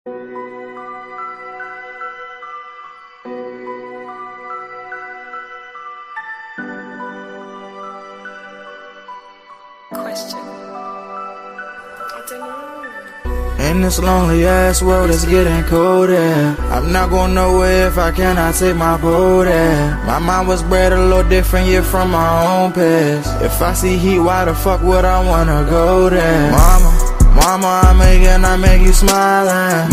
Question. I don't know. In this lonely ass world, it's getting colder. I'm not going nowhere if I cannot take my boat there. My mind was bred a little different, yeah, from my own past. If I see heat, why the fuck would I wanna go there? Mama, I make you smiling.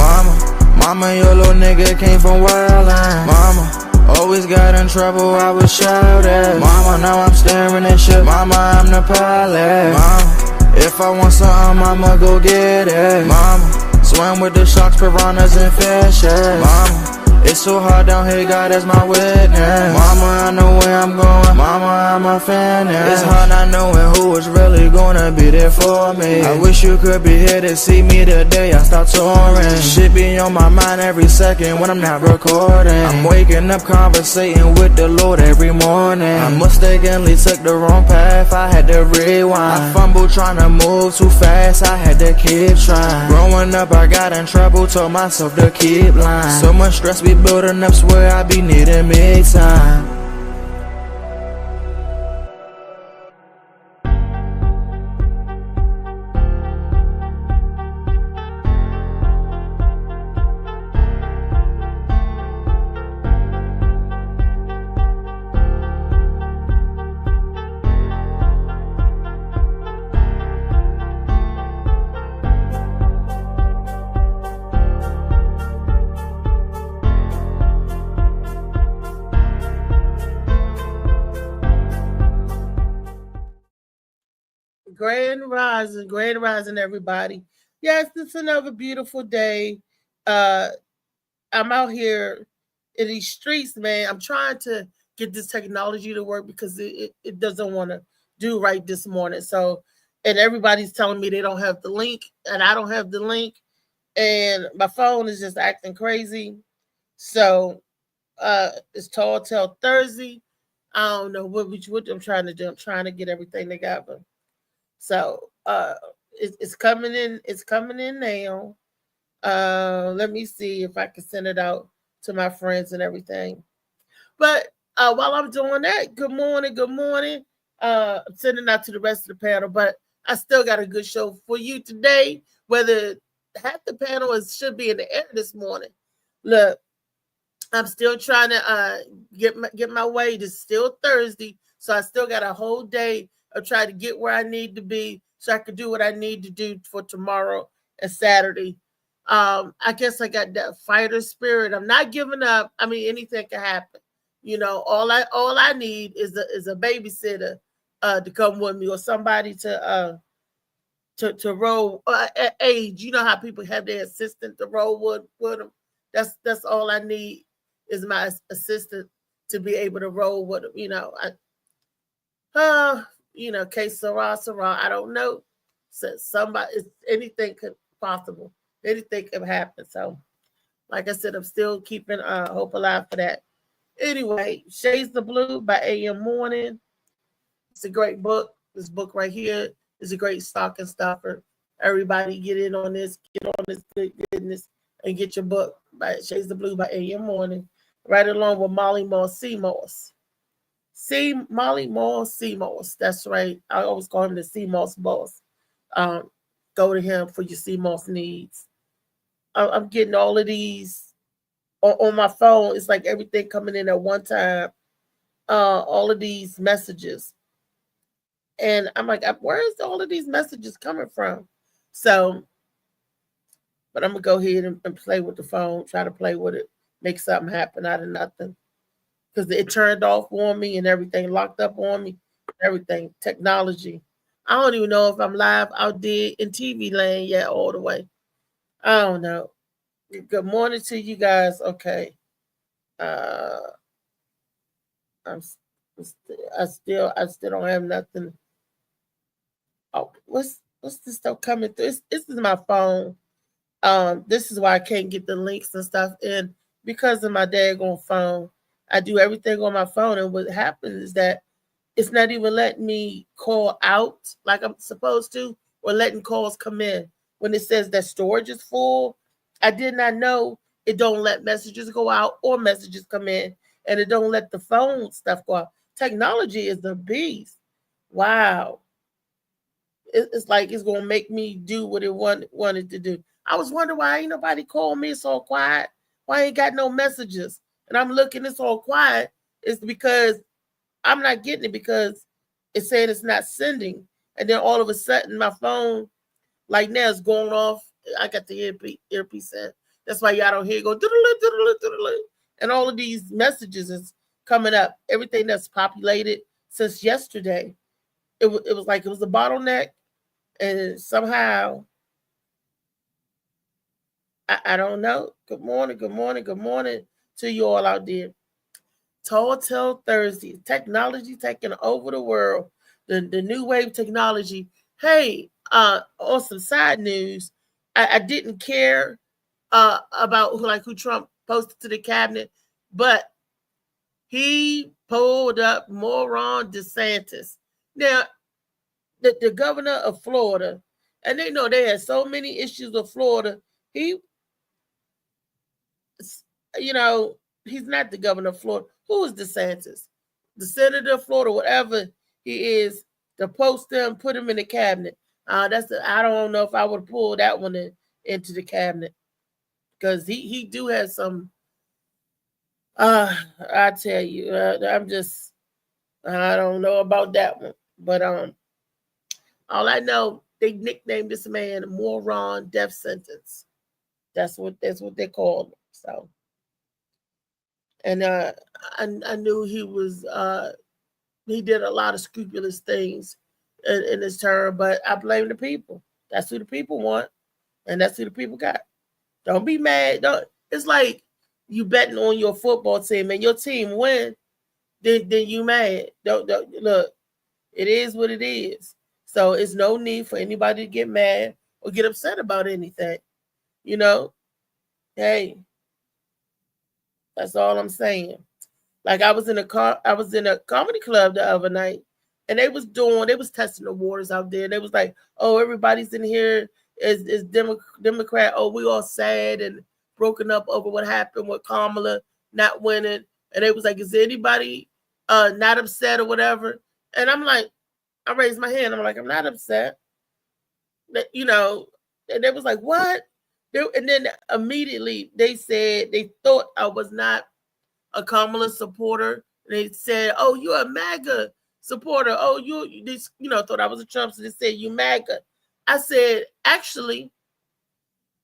Mama, your little nigga came from wildin'. Mama, always got in trouble, I was shouted. Mama, now I'm staring at shit. Mama, I'm the pilot. Mama, if I want something, I'ma go get it. Mama, swim with the sharks, piranhas, and fishes. Mama, it's so hard down here, God is my witness. Mama, I know where I'm going. Mama, I'm a fan. It's hard not knowing who is really gonna be there for me. I wish you could be here to see me the day I start touring. Shit be on my mind every second when I'm not recording. I'm waking up conversating with the Lord every morning. I mistakenly took the wrong path, I had to rewind. I fumbled trying to move too fast, I had to keep trying. Growing up I got in trouble, told myself to keep lying. So much stress be building up, swear I be needing me time. Grand rising, everybody. Yes, it's another beautiful day. I'm out here in these streets, man. I'm trying to get this technology to work because it doesn't want to do right this morning. So, and everybody's telling me they don't have the link, and I don't have the link, and my phone is just acting crazy. So, it's Tall Tale Thursday. I don't know what I'm trying to do. I'm trying to get everything together. So it's coming in. It's coming in now. Let me see if I can send it out to my friends and everything. But while I'm doing that, good morning, good morning. I'm sending out to the rest of the panel, but I still got a good show for you today. Whether half the panel should be in the air this morning. Look, I'm still trying to get my way. It's still Thursday, so I still got a whole day of trying to get where I need to be, so I can do what I need to do for tomorrow and Saturday. I guess I got that fighter spirit. I'm not giving up. I mean, anything can happen. You know, all I need is a babysitter to come with me or somebody to roll at age. You know how people have their assistant to roll with them. That's all I need is my assistant to be able to roll with them. Case Sarah, I don't know. So somebody, anything could possible. Anything could happen. So, like I said, I'm still keeping hope alive for that. Anyway, Shades the Blue by A.M. Morning. It's a great book. This book right here is a great stocking stuffer. Everybody get on this goodness, and get your book by Shades the Blue by A.M. Morning. Right along with Molly Moss Seymour's. Molly Moss Seymour's. That's right. I always call him the Seymour's boss. Go to him for your Seymour's needs. I'm getting all of these on my phone. It's like everything coming in at one time. All of these messages. And I'm like, where's all of these messages coming from? So, but I'm going to go ahead and play with the phone, try to play with it, make something happen out of nothing. Because it turned off on me and everything, locked up on me, everything, technology. I don't even know if I'm live out there in TV land yet all the way. I don't know. Good morning to you guys. Okay. I'm I still don't have nothing. Oh, what's this stuff coming through? This is my phone. This is why I can't get the links and stuff in because of my daggone phone. I do everything on my phone, and what happens is that it's not even letting me call out like I'm supposed to, or letting calls come in. When it says that storage is full, I did not know it don't let messages go out or messages come in, and it don't let the phone stuff go out. Technology is the beast. Wow. It's like it's gonna make me do what it wanted to do. I was wondering why ain't nobody called me. It's all quiet. Why ain't got no messages? And I'm looking, it's all quiet. It's because I'm not getting it because it's saying it's not sending. And then all of a sudden my phone, like now, it's going off. I got the earpiece in. That's why y'all don't hear it go and all of these messages is coming up. Everything that's populated since yesterday, it was like it was a bottleneck, and somehow I don't know. Good morning to you all out there. Tall Tale Thursday, technology taking over the world, the new wave technology. Hey, on some side news, I didn't care about who Trump posted to the cabinet, but he pulled up Ron DeSantis. Now, the governor of Florida, and they know they had so many issues with Florida. He, he's not the governor of Florida. Who is DeSantis? The senator of Florida, whatever he is, to post him, put him in the cabinet. I don't know if I would pull that one into the cabinet, because he do have some. I tell you, I don't know about that one, but all I know, they nicknamed this man Moron Death Sentence. That's what they called him. So, and I knew he was he did a lot of scrupulous things in his term, but I blame the people. That's who the people want, and that's who the people got. Don't be mad. It's like you betting on your football team and your team win, then you mad. Don't look. It is what it is. So it's no need for anybody to get mad or get upset about anything. Hey, that's all I'm saying. Like I was in a comedy club the other night, and they was testing the waters out there. They was like, oh, everybody's in here is Democrat. Oh, we all sad and broken up over what happened with Kamala not winning. And they was like, is anybody not upset or whatever? And I'm like, I raised my hand. I'm like, I'm not upset. And they was like, what? And then immediately they said they thought I was not a Kamala supporter. They said, oh, you're a MAGA supporter. Oh, you thought I was a Trump. So they said, you MAGA. I said, actually,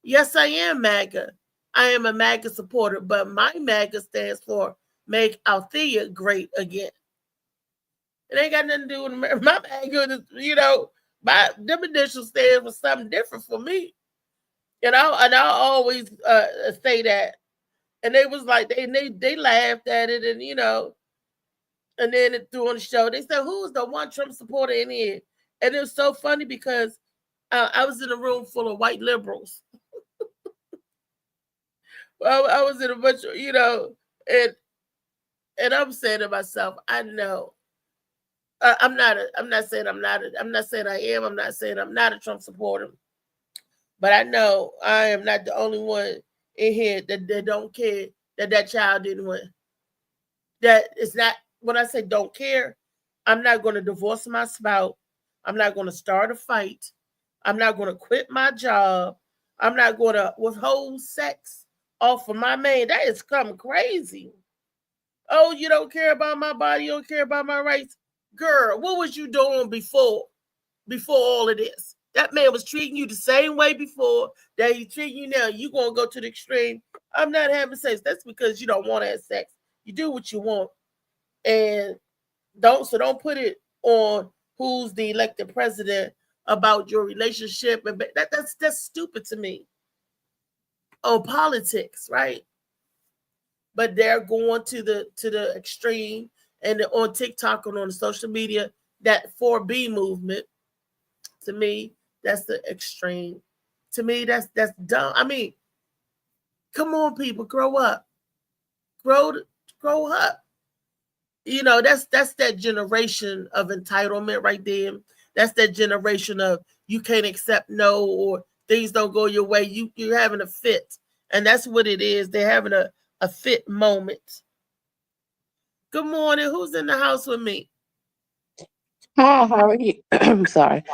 yes, I am MAGA. I am a MAGA supporter, but my MAGA stands for Make Althea Great Again. It ain't got nothing to do with my MAGA. Them initials stand for something different for me. And I always say that. And they was like, they laughed at it, and and then it threw on the show. They said, who's the one Trump supporter in here? And it was so funny because I was in a room full of white liberals. Well, I was in a bunch of, and I'm saying to myself, I know. I'm not saying I am. I'm not saying I'm not a Trump supporter. But I know I am not the only one in here that don't care that child didn't win. That is not, when I say don't care, I'm not going to divorce my spouse. I'm not going to start a fight. I'm not going to quit my job. I'm not going to withhold sex off of my man. That is coming crazy. Oh, you don't care about my body. You don't care about my rights. Girl, what was you doing before all of this? That man was treating you the same way before that he's treating you now. You going to go to the extreme. I'm not having sex. That's because you don't want to have sex. You do what you want. And don't put it on who's the elected president about your relationship. And that's stupid to me. On politics, right? But they're going to the extreme, and on TikTok and on social media, that 4B movement, to me, that's the extreme. To me, that's dumb. I mean, come on, people, grow up. Grow up. That's that generation of entitlement right there. That's that generation of you can't accept no, or things don't go your way. You're having a fit. And that's what it is. They're having a fit moment. Good morning. Who's in the house with me? Hi, how are you? I'm sorry.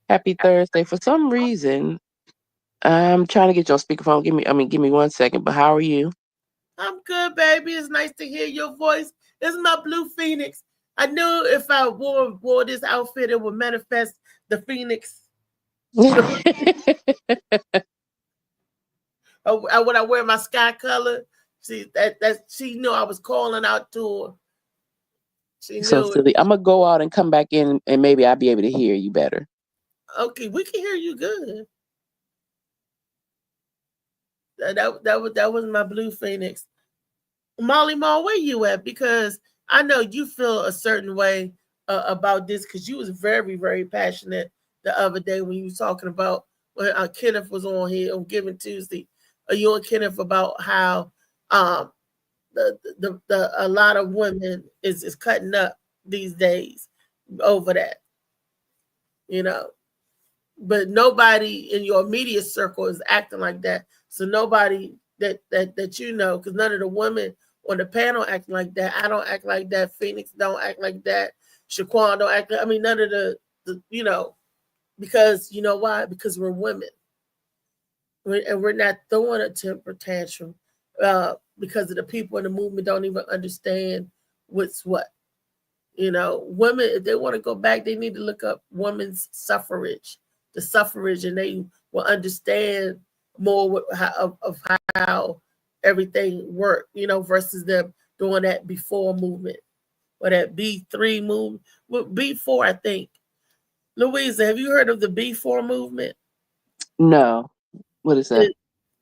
Happy Thursday. For some reason, I'm trying to get you on speakerphone. Give me 1 second. But how are you? I'm good, baby. It's nice to hear your voice. This is my Blue Phoenix. I knew if I wore this outfit, it would manifest the Phoenix. When I wear my sky color, she knew I was calling out to her. She So knew silly. I'm gonna go out and come back in, and maybe I'll be able to hear you better. Okay, we can hear you good. That was my Blue Phoenix. Molly Ma, where you at? Because I know you feel a certain way about this because you was very, very passionate the other day when you was talking about when Kenneth was on here on Giving Tuesday. You and Kenneth about how a lot of women is cutting up these days over that, you know. But nobody in your immediate circle is acting like that. So nobody that you know, because none of the women on the panel acting like that. I don't act like that. Phoenix don't act like that. Shaquan don't act like, I mean, none of the you know, because you know why? Because we're women. And we're not throwing a temper tantrum because of the people in the movement don't even understand what's what. You know, women, if they want to go back, they need to look up women's suffrage, the suffrage, and they will understand more of how everything worked, you know, versus them doing that before movement or that B3 movement. Well, B4, I think. Louisa, have you heard of the B4 movement? No. What is that?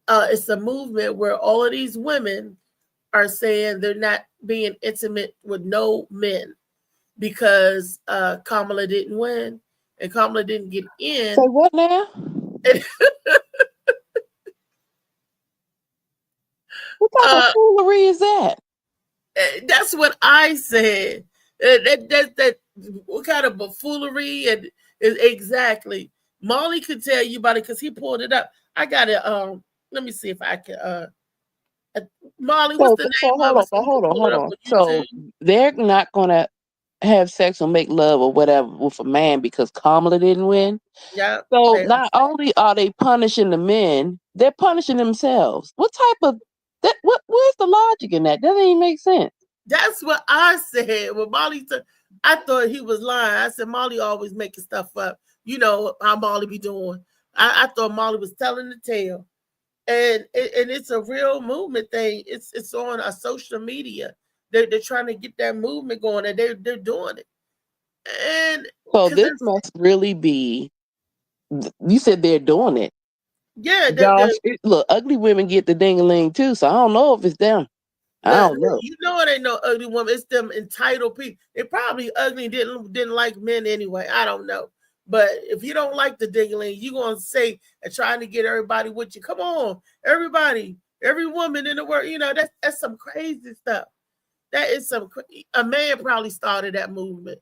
It's a movement where all of these women are saying they're not being intimate with no men because Kamala didn't win and Kamala didn't get in. Say what now? What type of foolery is that? That's what I said. That what kind of buffoonery and exactly. Molly could tell you about it because he pulled it up. I got it. Let me see if I can. Molly, what's the name of it? Hold on. So they're not gonna have sex or make love or whatever with a man because Kamala didn't win. Yeah. So not only are they punishing the men, they're punishing themselves. What type of that? Where's the logic in that? That doesn't even make sense. That's what I said. When Molly said, I thought he was lying. I said Molly always making stuff up. You know how Molly be doing. I thought Molly was telling the tale, and it's a real movement thing. It's on a social media. They're trying to get that movement going, and they're doing it. And so this must really be. You said they're doing it. Yeah, look, ugly women get the ding-a-ling too. So I don't know if it's them. I don't know. You know it ain't no ugly woman. It's them entitled people. They probably ugly didn't like men anyway. I don't know. But if you don't like the ding-a-ling, you gonna say and trying to get everybody with you. Come on, everybody, every woman in the world. You know that's some crazy stuff. That is a man probably started that movement.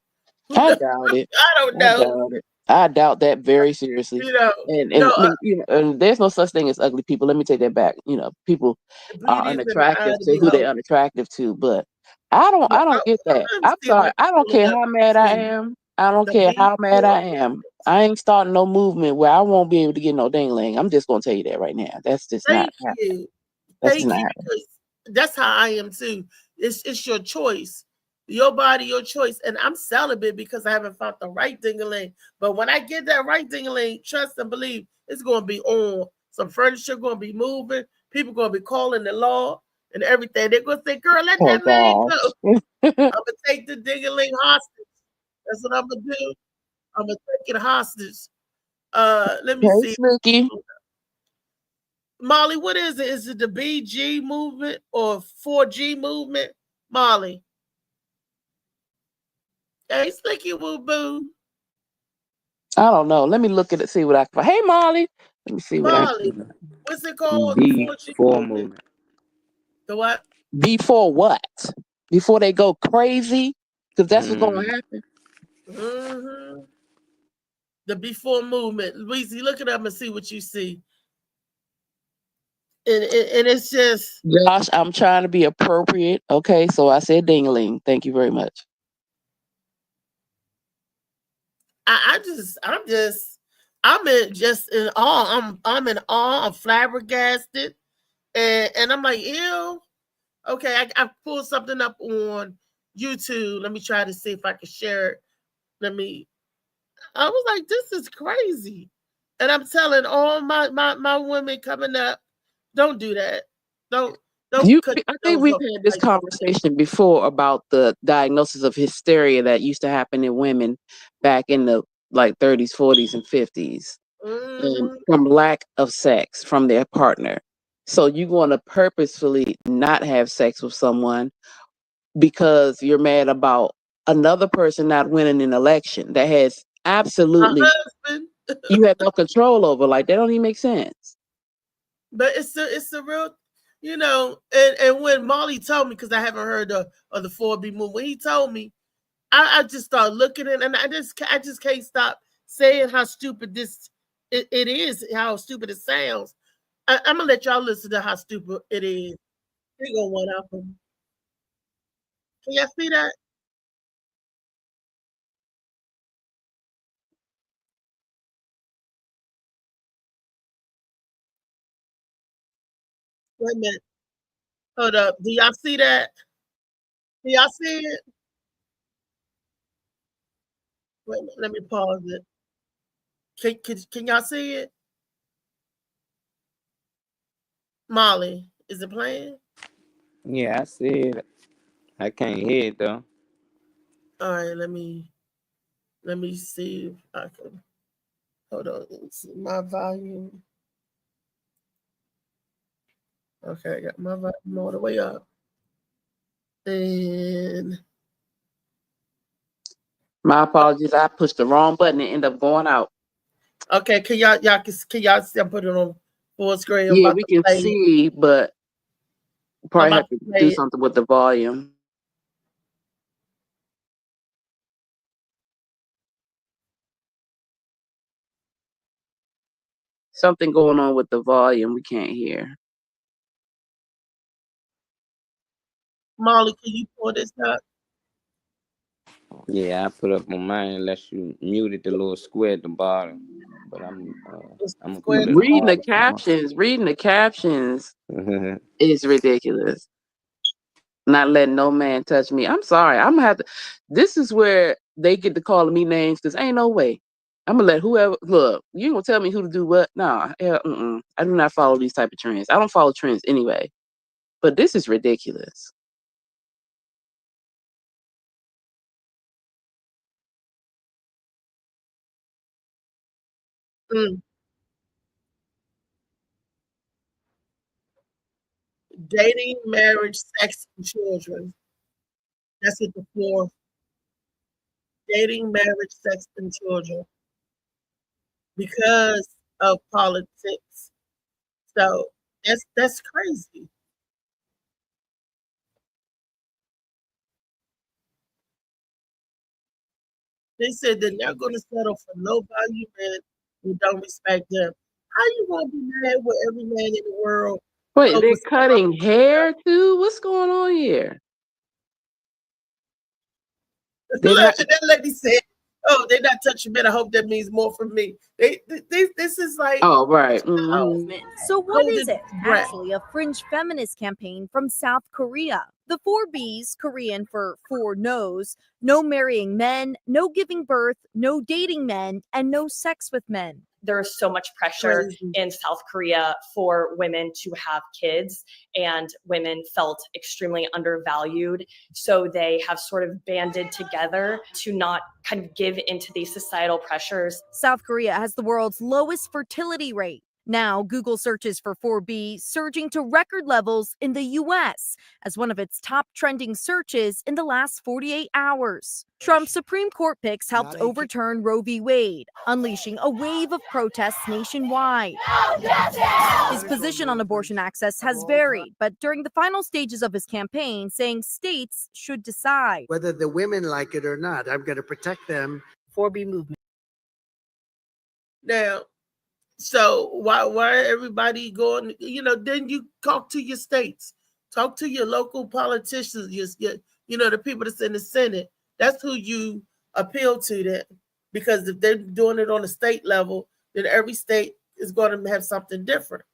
I doubt it. I don't know. I doubt that very seriously. You know, and there's no such thing as ugly people. Let me take that back. You know, people are unattractive to who they're unattractive to. But I don't get that. I'm sorry. I don't care how mad I am. I don't care how mad I am. I ain't starting no movement where I won't be able to get no ding-a-ling. I'm just gonna tell you that right now. That's just not happening. Thank you. That's how I am too. It's your choice. Your body, your choice. And I'm celibate because I haven't found the right ding-a-ling. But when I get that right ding-a-ling, trust and believe it's going to be on. Some furniture going to be moving. People going to be calling the law and everything. They're going to say, girl, let that man go. I'm going to take the ding-a-ling hostage. That's what I'm going to do. I'm going to take it hostage. Let me see. Snooki. Molly, what is it? Is it the BG movement or 4G movement? Molly. Hey, Slicky Woo Boo. I don't know. Let me look at it, see what I can. Hey, Molly. Let me see what I can. What's it called? Before movement. The what? Before what? Before they go crazy? Because that's what's going to happen. Mm-hmm. The before movement. Louise, look it up and see what you see. And it's just Josh, I'm trying to be appropriate. Okay, so I said ding-a-ling. Thank you very much. I'm just in awe. I'm in awe. I'm flabbergasted, and I'm like, ew. Okay, I pulled something up on YouTube. Let me try to see if I can share it. I was like, this is crazy. And I'm telling all my women coming up, don't do that. Don't I think we've had this conversation before about the diagnosis of hysteria that used to happen in women back in the like 30s, 40s, and 50s from lack of sex from their partner. So you want to purposefully not have sex with someone because you're mad about another person not winning an election that has absolutely you have no control over. Like, that don't even make sense. But it's a real, and when Molly told me, because I haven't heard of the 4B move, when he told me, I just started looking at it, and I just can't stop saying how stupid it is, how stupid it sounds. I'm gonna let y'all listen to how stupid it is. Here go one of them. Can y'all see that? Wait a minute. Hold up. Do y'all see that? Do y'all see it? Wait a minute. Let me pause it. Can y'all see it? Molly, is it playing? Yeah, I see it. I can't hear it though. All right, let me see if I can. Hold on. Let's see my volume. Okay, I got my volume all the way up. And my apologies, I pushed the wrong button and ended up going out. Okay, can y'all see? I'm putting it on full screen. Yeah, we can see, but probably have to do something with the volume. Something going on with the volume. We can't hear. Molly, can you pull this up? Yeah, I put up on mine unless you muted the little square at the bottom. But I'm reading the captions. Reading the captions is ridiculous. Not letting no man touch me. I'm sorry. I'm gonna have to. This is where they get to calling me names because ain't no way. I'm gonna let whoever look. You gonna tell me who to do what? No, I do not follow these type of trends. I don't follow trends anyway. But this is ridiculous. Dating, marriage, sex, and children. That's it before. Dating, marriage, sex, and children. Because of politics. So that's crazy. They said they're not going to settle for low value men who don't respect them. How you going to be mad with every man in the world? Wait, they're cutting hair too? What's going on here? That lady said, "Oh, they're not touching men. I hope that means more for me." This is like, oh right. So what is it? Actually, a fringe feminist campaign from South Korea. The 4Bs, Korean for 4 no's, no marrying men, no giving birth, no dating men, and no sex with men. There's so much pressure in South Korea for women to have kids, and women felt extremely undervalued. So they have sort of banded together to not kind of give into these societal pressures. South Korea has the world's lowest fertility rate. Now, Google searches for 4B surging to record levels in the U.S. as one of its top trending searches in the last 48 hours. Trump's Supreme Court picks helped overturn Roe v. Wade, unleashing a wave of protests nationwide. His position on abortion access has varied, but during the final stages of his campaign, saying states should decide whether the women like it or not. I'm going to protect them. 4B movement. Now, So why everybody going? Then you talk to your states, talk to your local politicians, the people that's in the Senate. That's who you appeal to. Then, because if they're doing it on a state level, then every state is going to have something different.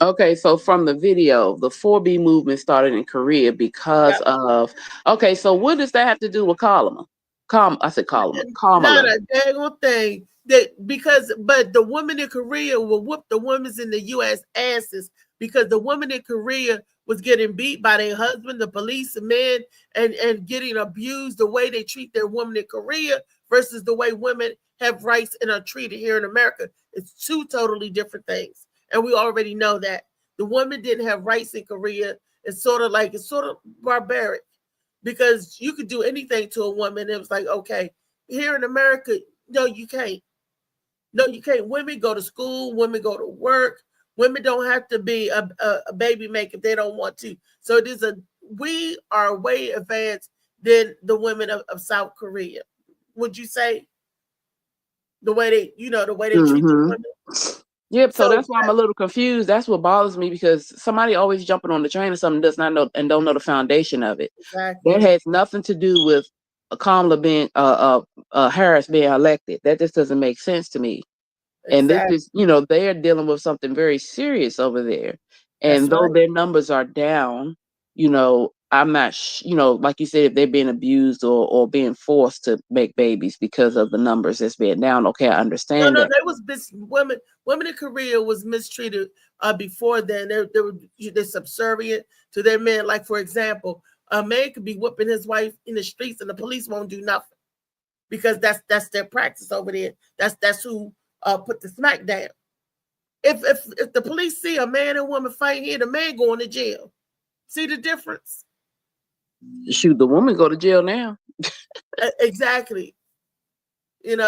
Okay, so from the video, the 4B movement started in Korea because of. Okay, so what does that have to do with Kamala? I said Kamala. Not a dang thing. But the women in Korea will whoop the women in the U.S. asses, because the women in Korea was getting beat by their husband, the police, and men, and getting abused the way they treat their women in Korea versus the way women have rights and are treated here in America. It's two totally different things. And we already know that. The women didn't have rights in Korea. It's sort of barbaric, because you could do anything to a woman. It was like, okay, here in America, no, you can't. No, you can't. Women go to school. Women go to work. Women don't have to be a baby maker if they don't want to. So we are way advanced than the women of South Korea. Would you say? The way they treat the women. Yep. So that's why I'm a little confused. That's what bothers me, because somebody always jumping on the train of something does not know and don't know the foundation of it. Exactly. That has nothing to do with Kamala being Harris being elected. That just doesn't make sense to me. Exactly. And this is, they are dealing with something very serious over there. And though their numbers are down, I'm not, like you said, if they're being abused or being forced to make babies because of the numbers that's being down. Okay, I understand that. There was women in Korea was mistreated before then. They're subservient to their men. Like, for example, a man could be whooping his wife in the streets and the police won't do nothing, because that's their practice over there. That's who put the smack down. If the police see a man and woman fighting here, the man going to jail. See the difference? Shoot, the woman go to jail now. Exactly. And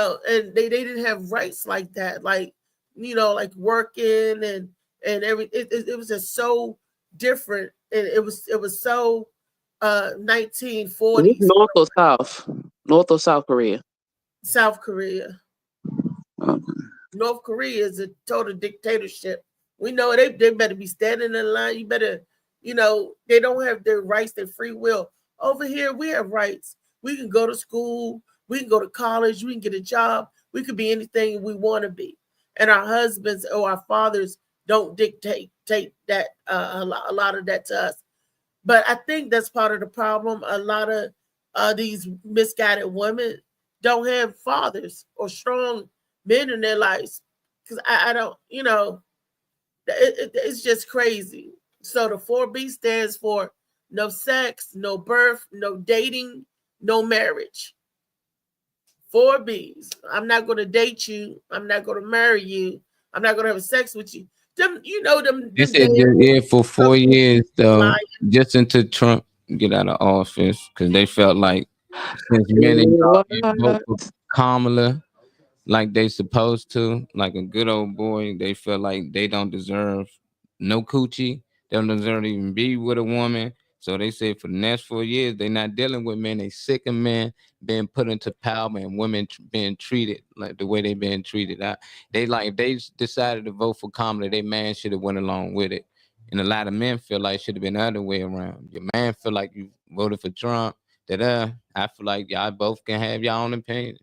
they didn't have rights like that, like working and everything. It was just so different, and it was so 1940s. North or South? North or South Korea? South Korea. Okay. North Korea is a total dictatorship. We know they better be standing in line. You better, they don't have their rights, their free will. Over here, we have rights. We can go to school. We can go to college. We can get a job. We could be anything we want to be. And our husbands or our fathers don't dictate that a lot of that to us. But I think that's part of the problem. A lot of these misguided women don't have fathers or strong men in their lives. Because I don't, it's just crazy. So the 4B stands for no sex, no birth, no dating, no marriage. 4 B's. I'm not going to date you. I'm not going to marry you. I'm not going to have sex with you. Them. They said they're for 4 years though, just until Trump get out of office, because they felt like since many vote for Kamala like they supposed to, like a good old boy, they feel like they don't deserve no coochie. They don't deserve to even be with a woman. So they say for the next 4 years, they're not dealing with men. They sick of men being put into power and women being treated like the way they've been treated. If they decided to vote for Kamala, their man should have went along with it. And a lot of men feel like it should have been the other way around. Your man feel like you voted for Trump. I feel like y'all both can have your own opinion,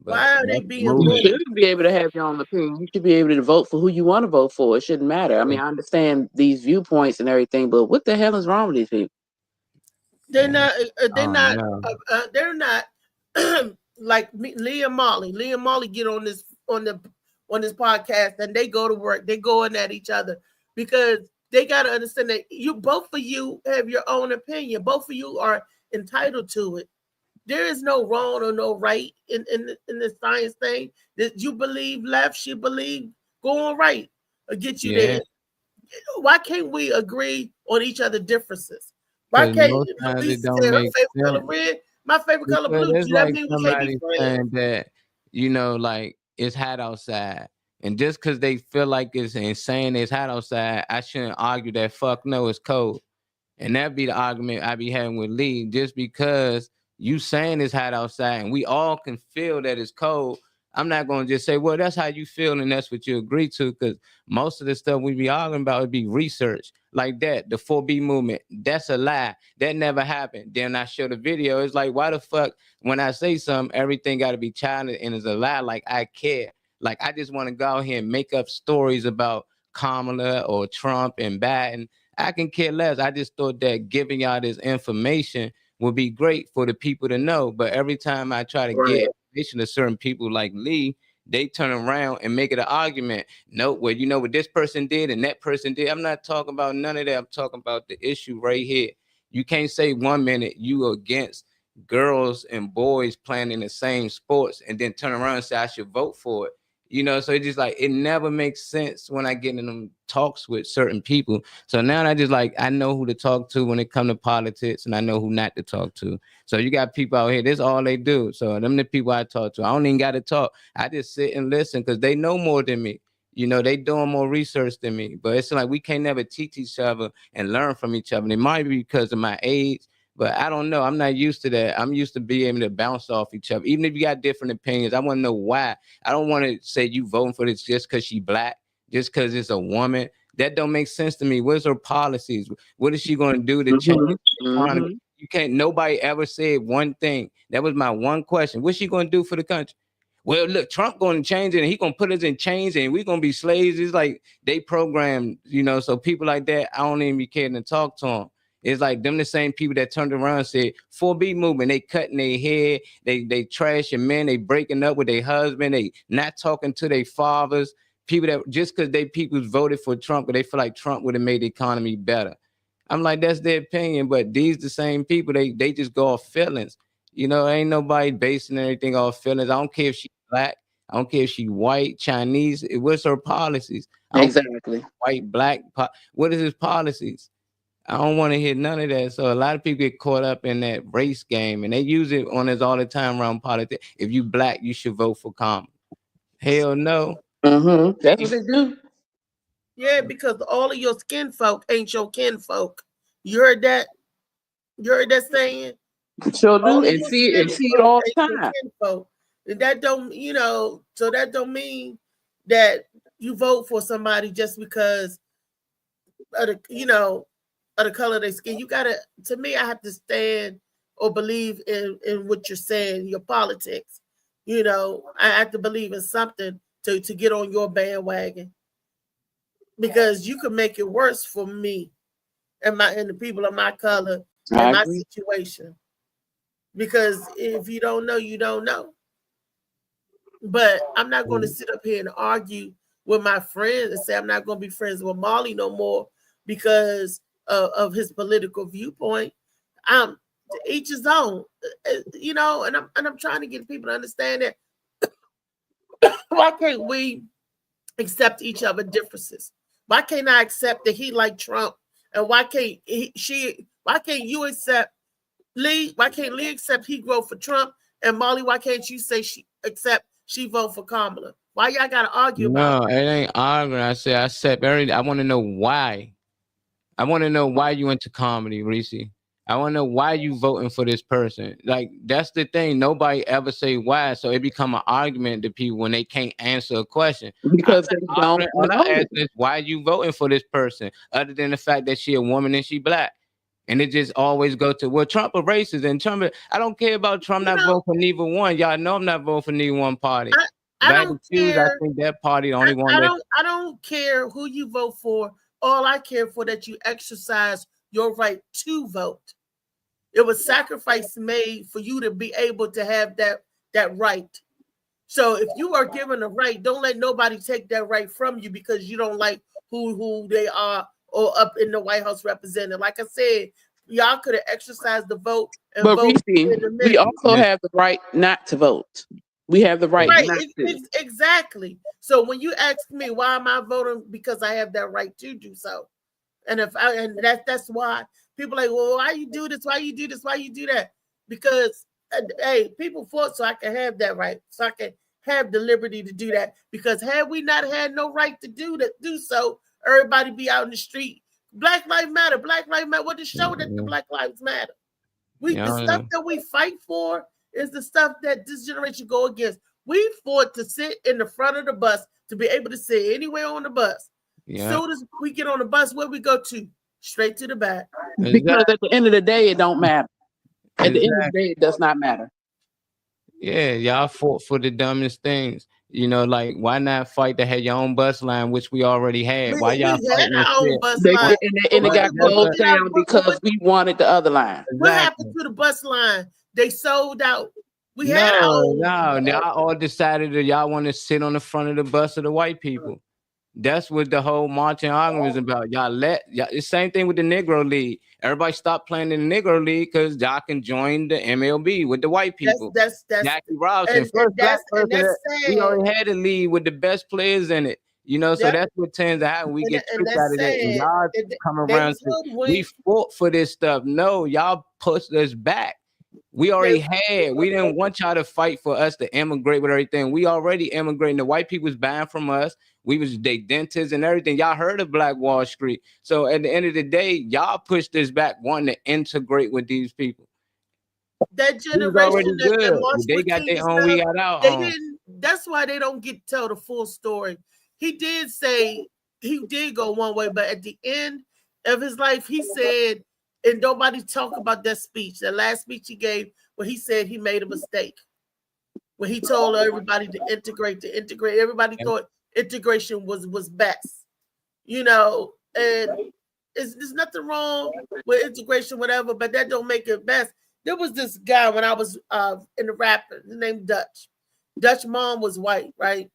But why are they being you should be able to have your own opinion. You should be able to vote for who you want to vote for. It shouldn't matter. I mean, I understand these viewpoints and everything, but what the hell is wrong with these people? They're not. They're not like Leah and Molly. Leah and Molly get on this podcast, and they go to work. They going at each other because they got to understand that both of you have your own opinion. Both of you are entitled to it. There is no wrong or no right in the science thing. That you believe left, she believe going right, or get you there. Why can't we agree on each other's differences? Why can't we say her favorite color red, my favorite color blue? It's like somebody saying that, like it's hot outside. And just because they feel like it's insane, it's hot outside, I shouldn't argue that fuck no, it's cold. And that'd be the argument I be having with Lee. Just because you saying it's hot outside and we all can feel that it's cold, I'm not going to just say, well, that's how you feel and that's what you agree to, because most of the stuff we be arguing about would be research like that. The 4B movement, that's a lie. That never happened. Then I show the video. It's like, why the fuck, when I say something, everything got to be childish and it's a lie? Like, I care. Like, I just want to go out here and make up stories about Kamala or Trump and Biden. I can care less. I just thought that giving y'all this information would be great for the people to know. But every time I try to get information to certain people like Lee, they turn around and make it an argument. No, well, you know what this person did and that person did. I'm not talking about none of that. I'm talking about the issue right here. You can't say 1 minute you against girls and boys playing in the same sports and then turn around and say I should vote for it. You know, so it's just like, it never makes sense when I get in them talks with certain people. So now I just like, I know who to talk to when it comes to politics, and I know who not to talk to. So you got people out here, this is all they do. So them the people I talk to. I don't even got to talk. I just sit and listen because they know more than me. You know, they doing more research than me. But it's like we can't never teach each other and learn from each other. And it might be because of my age, but I don't know. I'm not used to that. I'm used to being able to bounce off each other. Even if you got different opinions, I want to know why. I don't want to say you voting for this just because she black, just because it's a woman. That don't make sense to me. What's her policies? What is she going to do to change the economy? You can't, nobody ever said one thing. That was my one question. What's she going to do for the country? Well, look, Trump going to change it and he going to put us in chains and we're going to be slaves. It's like they programmed, you know, so people like that, I don't even be caring to talk to them. It's like them the same people that turned around and said 4B movement, they cutting their hair, they trashing men, they breaking up with their husband, they not talking to their fathers, people that just because they people voted for Trump, but they feel like Trump would have made the economy better. I'm like, that's their opinion, but these the same people, they just go off feelings. You know, ain't nobody basing anything off feelings. I don't care if she's black, I don't care if she's white, Chinese, what's her policies? Exactly. White, black, what is his policies? I don't want to hear none of that. So a lot of people get caught up in that race game and they use it on us all the time around politics. If you black, you should vote for Kamala. Hell no. That's what they do. Yeah, because all of your skin folk ain't your kin folk. You heard that? You heard that saying? Sure do. And see it all the time. And that don't, you know, so that don't mean that you vote for somebody just because of the, you know, of the color of their skin. You gotta, to me, I have to stand or believe in what you're saying, your politics. You know, I have to believe in something to get on your bandwagon. Because you can make it worse for me and the people of my color and my situation. Because if you don't know, you don't know. But I'm not going to sit up here and argue with my friends and say I'm not going to be friends with Molly no more because of his political viewpoint. Each his own, you know, and I'm trying to get people to understand that. Why can't we accept each other's differences? Why can't I accept that he like Trump? And why can't you accept Lee? Why can't Lee accept he vote for Trump? And Molly, why can't you say she vote for Kamala? Why y'all gotta argue about it? No, it ain't arguing. I say I accept everything. I want to know why. I want to know why you into comedy, Reese. I want to know why you voting for this person. Like, that's the thing. Nobody ever say why. So it become an argument to people when they can't answer a question. Because they don't know. Why you voting for this person? Other than the fact that she a woman and she black. And it just always go to, well, Trump a racist. And Trump, I don't care about Trump not voting for neither one. Y'all know I'm not voting for neither one party. I don't care. I think that party the only one. I don't care who you vote for. All I care for that you exercise your right to vote. It was sacrifice made for you to be able to have that right. So if you are given a right, don't let nobody take that right from you because you don't like who they are or up in the White House represented. Like I said, y'all could have exercised the vote and vote. We also have the right not to vote. We have the right not to. Exactly. So when you ask me why am I voting, because I have that right to do so. And that's why people are like, well, why you do this? Why you do this? Why you do that? Because hey, people fought so I can have that right, so I can have the liberty to do that. Because had we not had no right to do so, everybody be out in the street. Black Lives Matter. Black Lives Matter. What to show that the Black Lives Matter? The stuff that we fight for is the stuff that this generation go against. We fought to sit in the front of the bus to be able to sit anywhere on the bus. Yeah. Soon as we get on the bus, where we go to? Straight to the back. Because at the end of the day, it don't matter. At the end of the day, it does not matter. Yeah, y'all fought for the dumbest things. You know, like why not fight to have your own bus line, which we already had? Why y'all fighting our own bus line? And it got closed down because we wanted the other line. Exactly. What happened to the bus line? They sold out. We had our own. No, y'all all decided that y'all want to sit on the front of the bus of the white people. That's what the whole marching argument is about. Y'all the same thing with the Negro League. Everybody stopped playing in the Negro League because y'all can join the MLB with the white people. That's Jackie Robinson, first black person we already had a league with the best players in it. You know, so that's what tends to happen. We get tricked out of it. And y'all come around we fought for this stuff. No, y'all pushed us back. We already had. We didn't want y'all to fight for us to immigrate with everything. We already immigrating. The white people was buying from us. We was they dentists and everything. Y'all heard of Black Wall Street. So at the end of the day, y'all pushed this back, wanting to integrate with these people. That generation they got their own, we got our own. That's why they don't get to tell the full story. He did say he did go one way, but at the end of his life, he said, and nobody talk about that speech, the last speech he gave, where he said he made a mistake. When he told everybody to integrate. Everybody thought integration was best, you know, and there's nothing wrong with integration, whatever, but that don't make it best. There was this guy when I was in the rapper, his name Dutch. Dutch mom was white, right?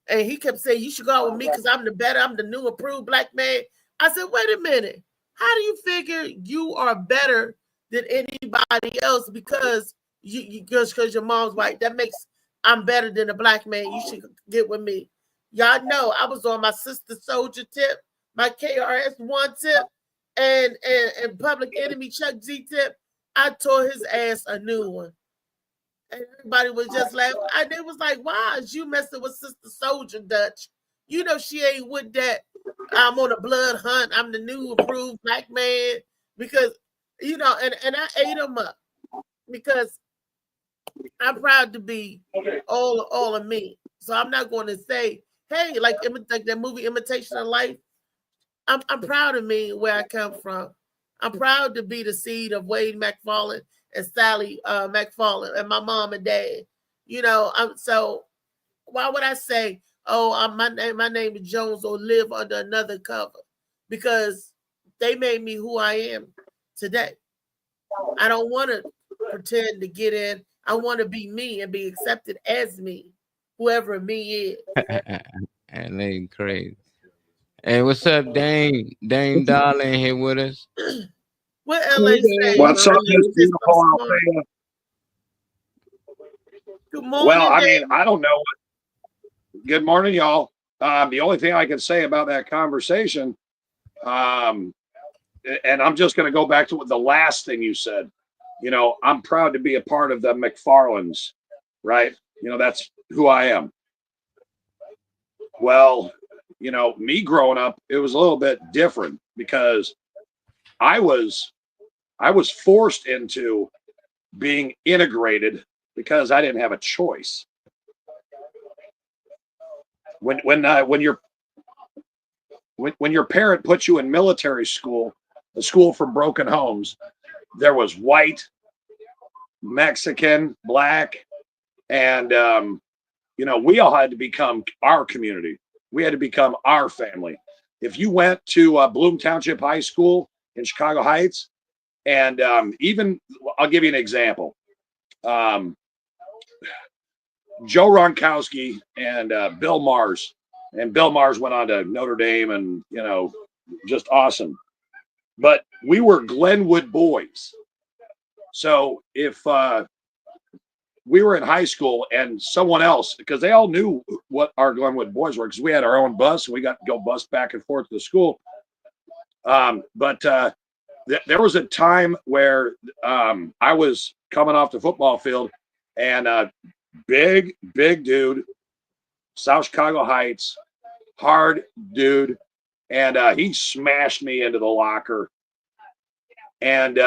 And he kept saying, you should go out with me because I'm the new approved black man. I said, wait a minute. How do you figure you are better than anybody else because because your mom's white? That makes I'm better than a black man. You should get with me. Y'all know I was on my Sister Soldier tip, my KRS-One tip, and Public Enemy Chuck G tip. I tore his ass a new one. And everybody was just laughing. They was like, why is you messing with Sister Soldier, Dutch? You know she ain't with that. I'm on a blood hunt. I'm the new approved black man. Because, you know, and I ate him up. Because I'm proud to be all of me. So I'm not going to say, hey, like that movie Imitation of Life. I'm proud of me where I come from. I'm proud to be the seed of Wade McFarlane and Sally McFarlane and my mom and dad. You know, so why would I say, oh, my name is Jones or live under another cover? Because they made me who I am today. I don't want to pretend to get in. I want to be me and be accepted as me, whoever me is. And they crazy. Hey, what's up, Dane? Dane Darling here with us. What LA say? What's up, this beautiful Althea? Good morning. Well, I mean, I don't know. Good morning, y'all. The only thing I can say about that conversation, and I'm just going to go back to the last thing you said. You know, I'm proud to be a part of the McFarlanes, right? You know, that's who I am. Well, you know, me growing up, it was a little bit different because I was forced into being integrated because I didn't have a choice. When your parent puts you in military school, a school for broken homes, there was white, Mexican, black, and you know, we all had to become our community. We had to become our family. If you went to Bloom Township High School in Chicago Heights, and even I'll give you an example. Joe Ronkowski and Bill Mars, and Bill Mars went on to Notre Dame, and you know, just awesome. But we were Glenwood boys. So if we were in high school and someone else, because they all knew what our Glenwood boys were, because we had our own bus and we got to go bus back and forth to the school. But there was a time where I was coming off the football field, and big dude, South Chicago Heights, hard dude, and he smashed me into the locker. And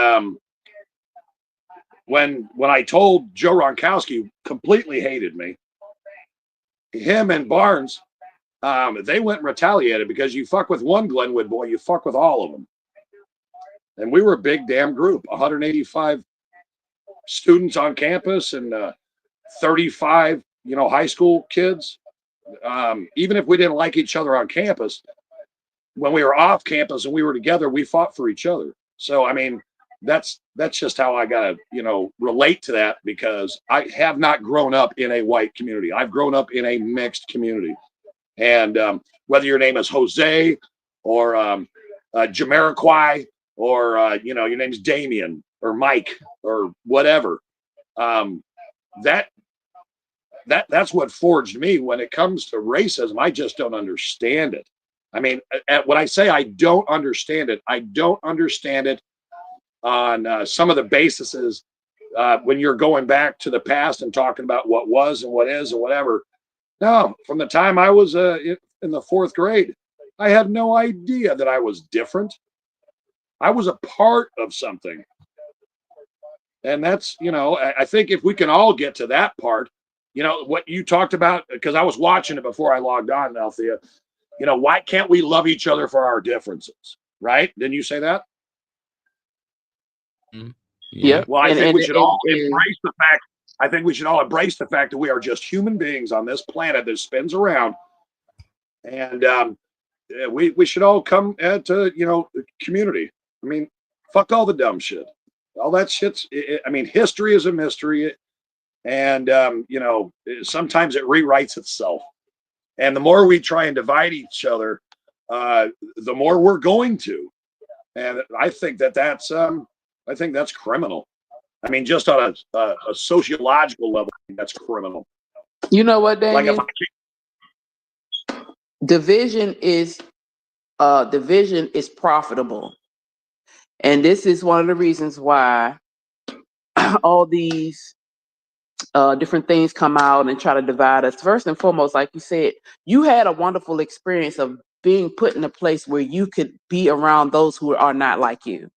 when I told Joe Ronkowski, completely hated me, him and Barnes, they went and retaliated because you fuck with one Glenwood boy, you fuck with all of them. And we were a big damn group, 185 students on campus and 35, high school kids. Even if we didn't like each other on campus, when we were off campus and we were together, we fought for each other. So, I mean, that's just how I got to, relate to that, because I have not grown up in a white community. I've grown up in a mixed community. And whether your name is Jose or Jamiroquai or, your name's Damien or Mike or whatever, that's what forged me. When it comes to racism, I just don't understand it. I mean, when I say I don't understand it on some of the bases when you're going back to the past and talking about what was and what is and whatever. No, from the time I was in the 4th grade, I had no idea that I was different. I was a part of something. And that's, I think if we can all get to that part, what you talked about, because I was watching it before I logged on, Althea, why can't we love each other for our differences? Right? Didn't you say that? Yeah. Well, I think we should all embrace the fact. I think we should all embrace the fact that we are just human beings on this planet that spins around, and we should all come to community. I mean, fuck all the dumb shit. All that shit's. I mean, history is a mystery, and sometimes it rewrites itself. And the more we try and divide each other, the more we're going to. And I think that's criminal. I mean, just on a sociological level, that's criminal. You know what, Damien? Division is profitable. And this is one of the reasons why all these different things come out and try to divide us. First and foremost, like you said, you had a wonderful experience of being put in a place where you could be around those who are not like you.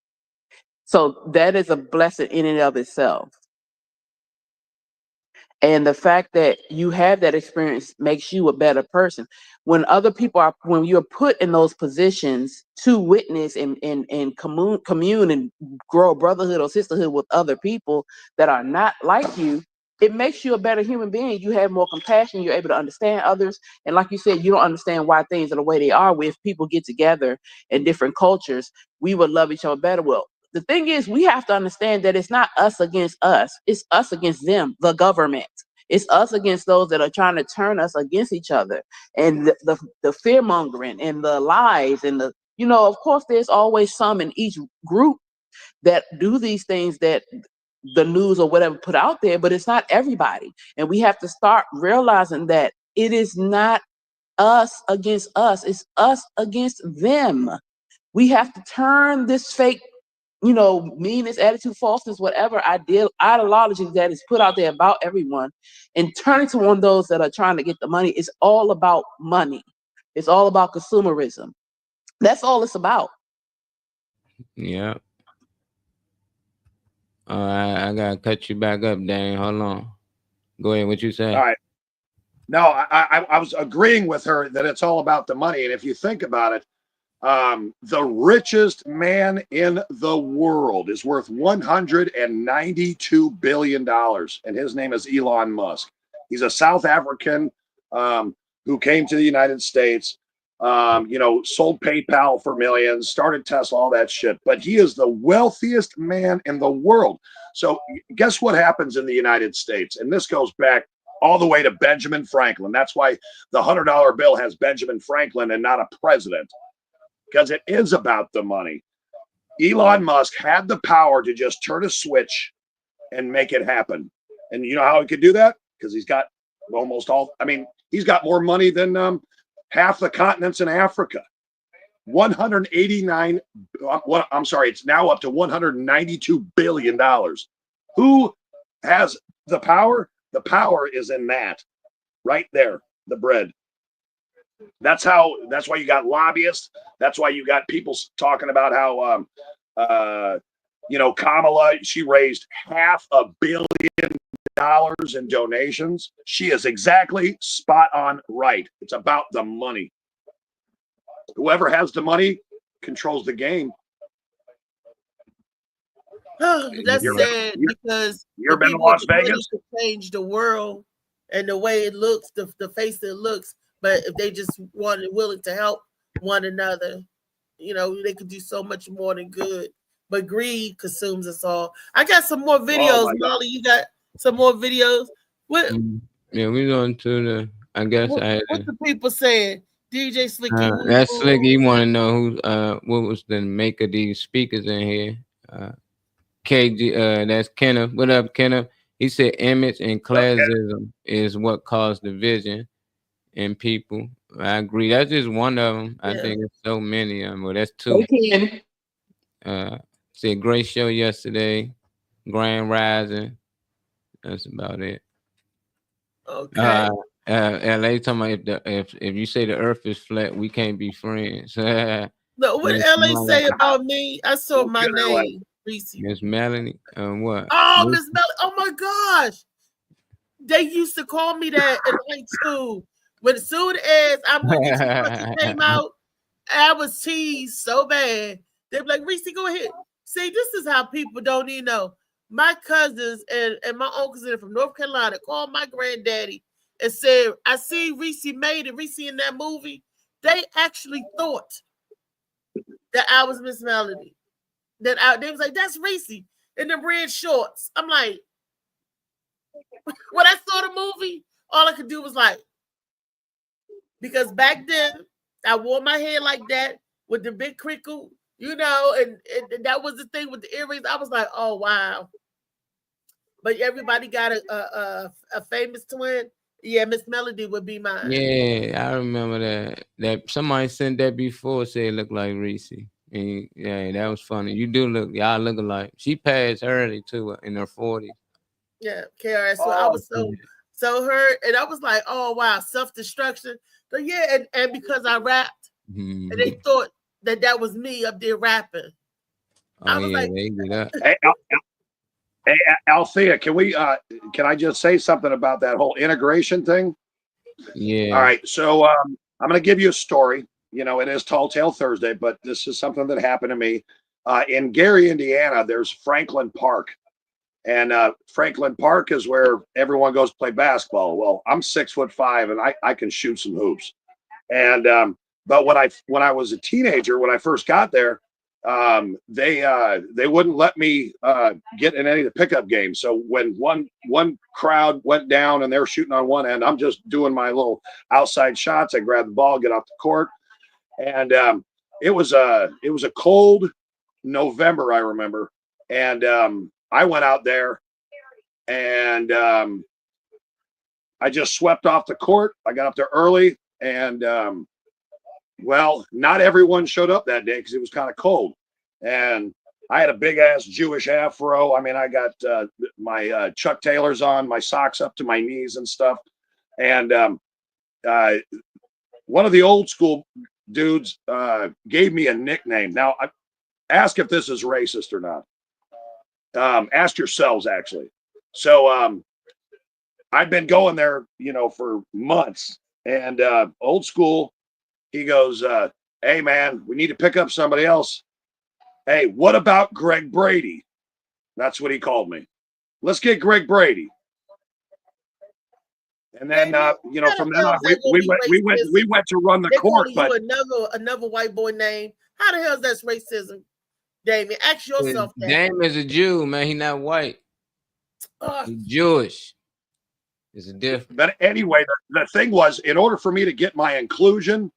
So that is a blessing in and of itself. And the fact that you have that experience makes you a better person. When when you're put in those positions to witness and commune and grow a brotherhood or sisterhood with other people that are not like you, it makes you a better human being. You have more compassion. You're able to understand others. And like you said, you don't understand why things are the way they are. If people get together in different cultures, we would love each other better. Well, the thing is, we have to understand that it's not us against us. It's us against them, the government. It's us against those that are trying to turn us against each other. And the fear mongering and the lies and of course, there's always some in each group that do these things that the news or whatever put out there, but it's not everybody. And we have to start realizing that it is not us against us. It's us against them. We have to turn this fake meanness, attitude, falseness, whatever ideology that is put out there about everyone, and turn it to one of those that are trying to get the money. It's all about money. It's all about consumerism. That's all it's about. Yeah. All right, I gotta cut you back up, Dane. Hold on. Go ahead. What you say? All right. No, I was agreeing with her that it's all about the money. And if you think about it, the richest man in the world is worth $192 billion. And his name is Elon Musk. He's a South African who came to the United States, sold PayPal for millions, started Tesla, all that shit. But he is the wealthiest man in the world. So guess what happens in the United States? And this goes back all the way to Benjamin Franklin. That's why the $100 bill has Benjamin Franklin and not a president. Because it is about the money. Elon Musk had the power to just turn a switch and make it happen. And you know how he could do that? Because he's got he's got more money than half the continents in Africa. 189, it's now up to $192 billion. Who has the power? The power is in that right there, the bread. That's why you got lobbyists. That's why you got people talking about how, Kamala, she raised $500 million in donations. She is exactly spot on right. It's about the money. Whoever has the money controls the game. That's sad because you've been to Las Vegas to change the world and the way it looks, the face it looks. But if they just wanted willing to help one another, you know, they could do so much more than good. But greed consumes us all. I got some more videos, Molly. You got some more videos? What? Yeah, we're going to the. I guess what the people saying? DJ Slicky. That's Slicky. You want to know who? What was the make of these speakers in here? KG. That's Kenneth. What up, Kenneth? He said image and classism is what caused division in people. I agree. That's just one of them. I think there's so many of them. Well, that's two. Said great show yesterday. Grand Rising. That's about it. Okay. LA talking about if you say the earth is flat, we can't be friends. No, what LA say about me? I saw my name, Reese. Miss Melanie. What? Oh, Miss Melanie. Oh my gosh. They used to call me that in high school. When as soon as I came out, I was teased so bad. They'd be like, Reese, go ahead. See, this is how people don't even know. My cousins and my uncles from North Carolina called my granddaddy and said, I see Reese made it, Reese in that movie. They actually thought that I was Miss Melody. They was like, that's Reese in the red shorts. I'm like, when I saw the movie, all I could do was like, because back then I wore my hair like that with the big crinkle, you know, and that was the thing with the earrings. I was like, oh wow. But everybody got a famous twin. Yeah, Miss Melody would be mine. Yeah, I remember that. That somebody sent that before, said it looked like Reese. And yeah, that was funny. You do look, y'all look alike. She passed early too, in her 40s. Yeah, KRS. So I was so hurt, and I was like, oh wow, self-destruction. But yeah, and because I rapped, and they thought that was me up there rapping. I was like, Hey, Althea, can I just say something about that whole integration thing? Yeah. All right. So I'm going to give you a story. You know, it is Tall Tale Thursday, but this is something that happened to me. In Gary, Indiana, there's Franklin Park. And Franklin Park is where everyone goes to play basketball. Well, I'm 6'5" and I can shoot some hoops. And but when I was a teenager, when I first got there, they wouldn't let me get in any of the pickup games. So when one crowd went down and they're shooting on one end, I'm just doing my little outside shots. I grab the ball, get off the court, and it was a cold November, I remember, and I went out there and I just swept off the court. I got up there early, and well, not everyone showed up that day because it was kind of cold. And I had a big ass Jewish afro. I mean, I got my Chuck Taylors on, my socks up to my knees and stuff. And one of the old school dudes gave me a nickname. Now, ask if this is racist or not. Ask yourselves, actually. So I've been going there, you know, for months. And old school, he goes, hey, man, we need to pick up somebody else. Hey, what about Greg Brady? That's what he called me. Let's get Greg Brady. And then, you know, from then on, we went to run the court. But another white boy name. How the hell is that racism, Damien? Ask yourself that. Damien is a Jew, man. He's not white. He's Jewish. It's a difference. But anyway, the thing was, in order for me to get my inclusion,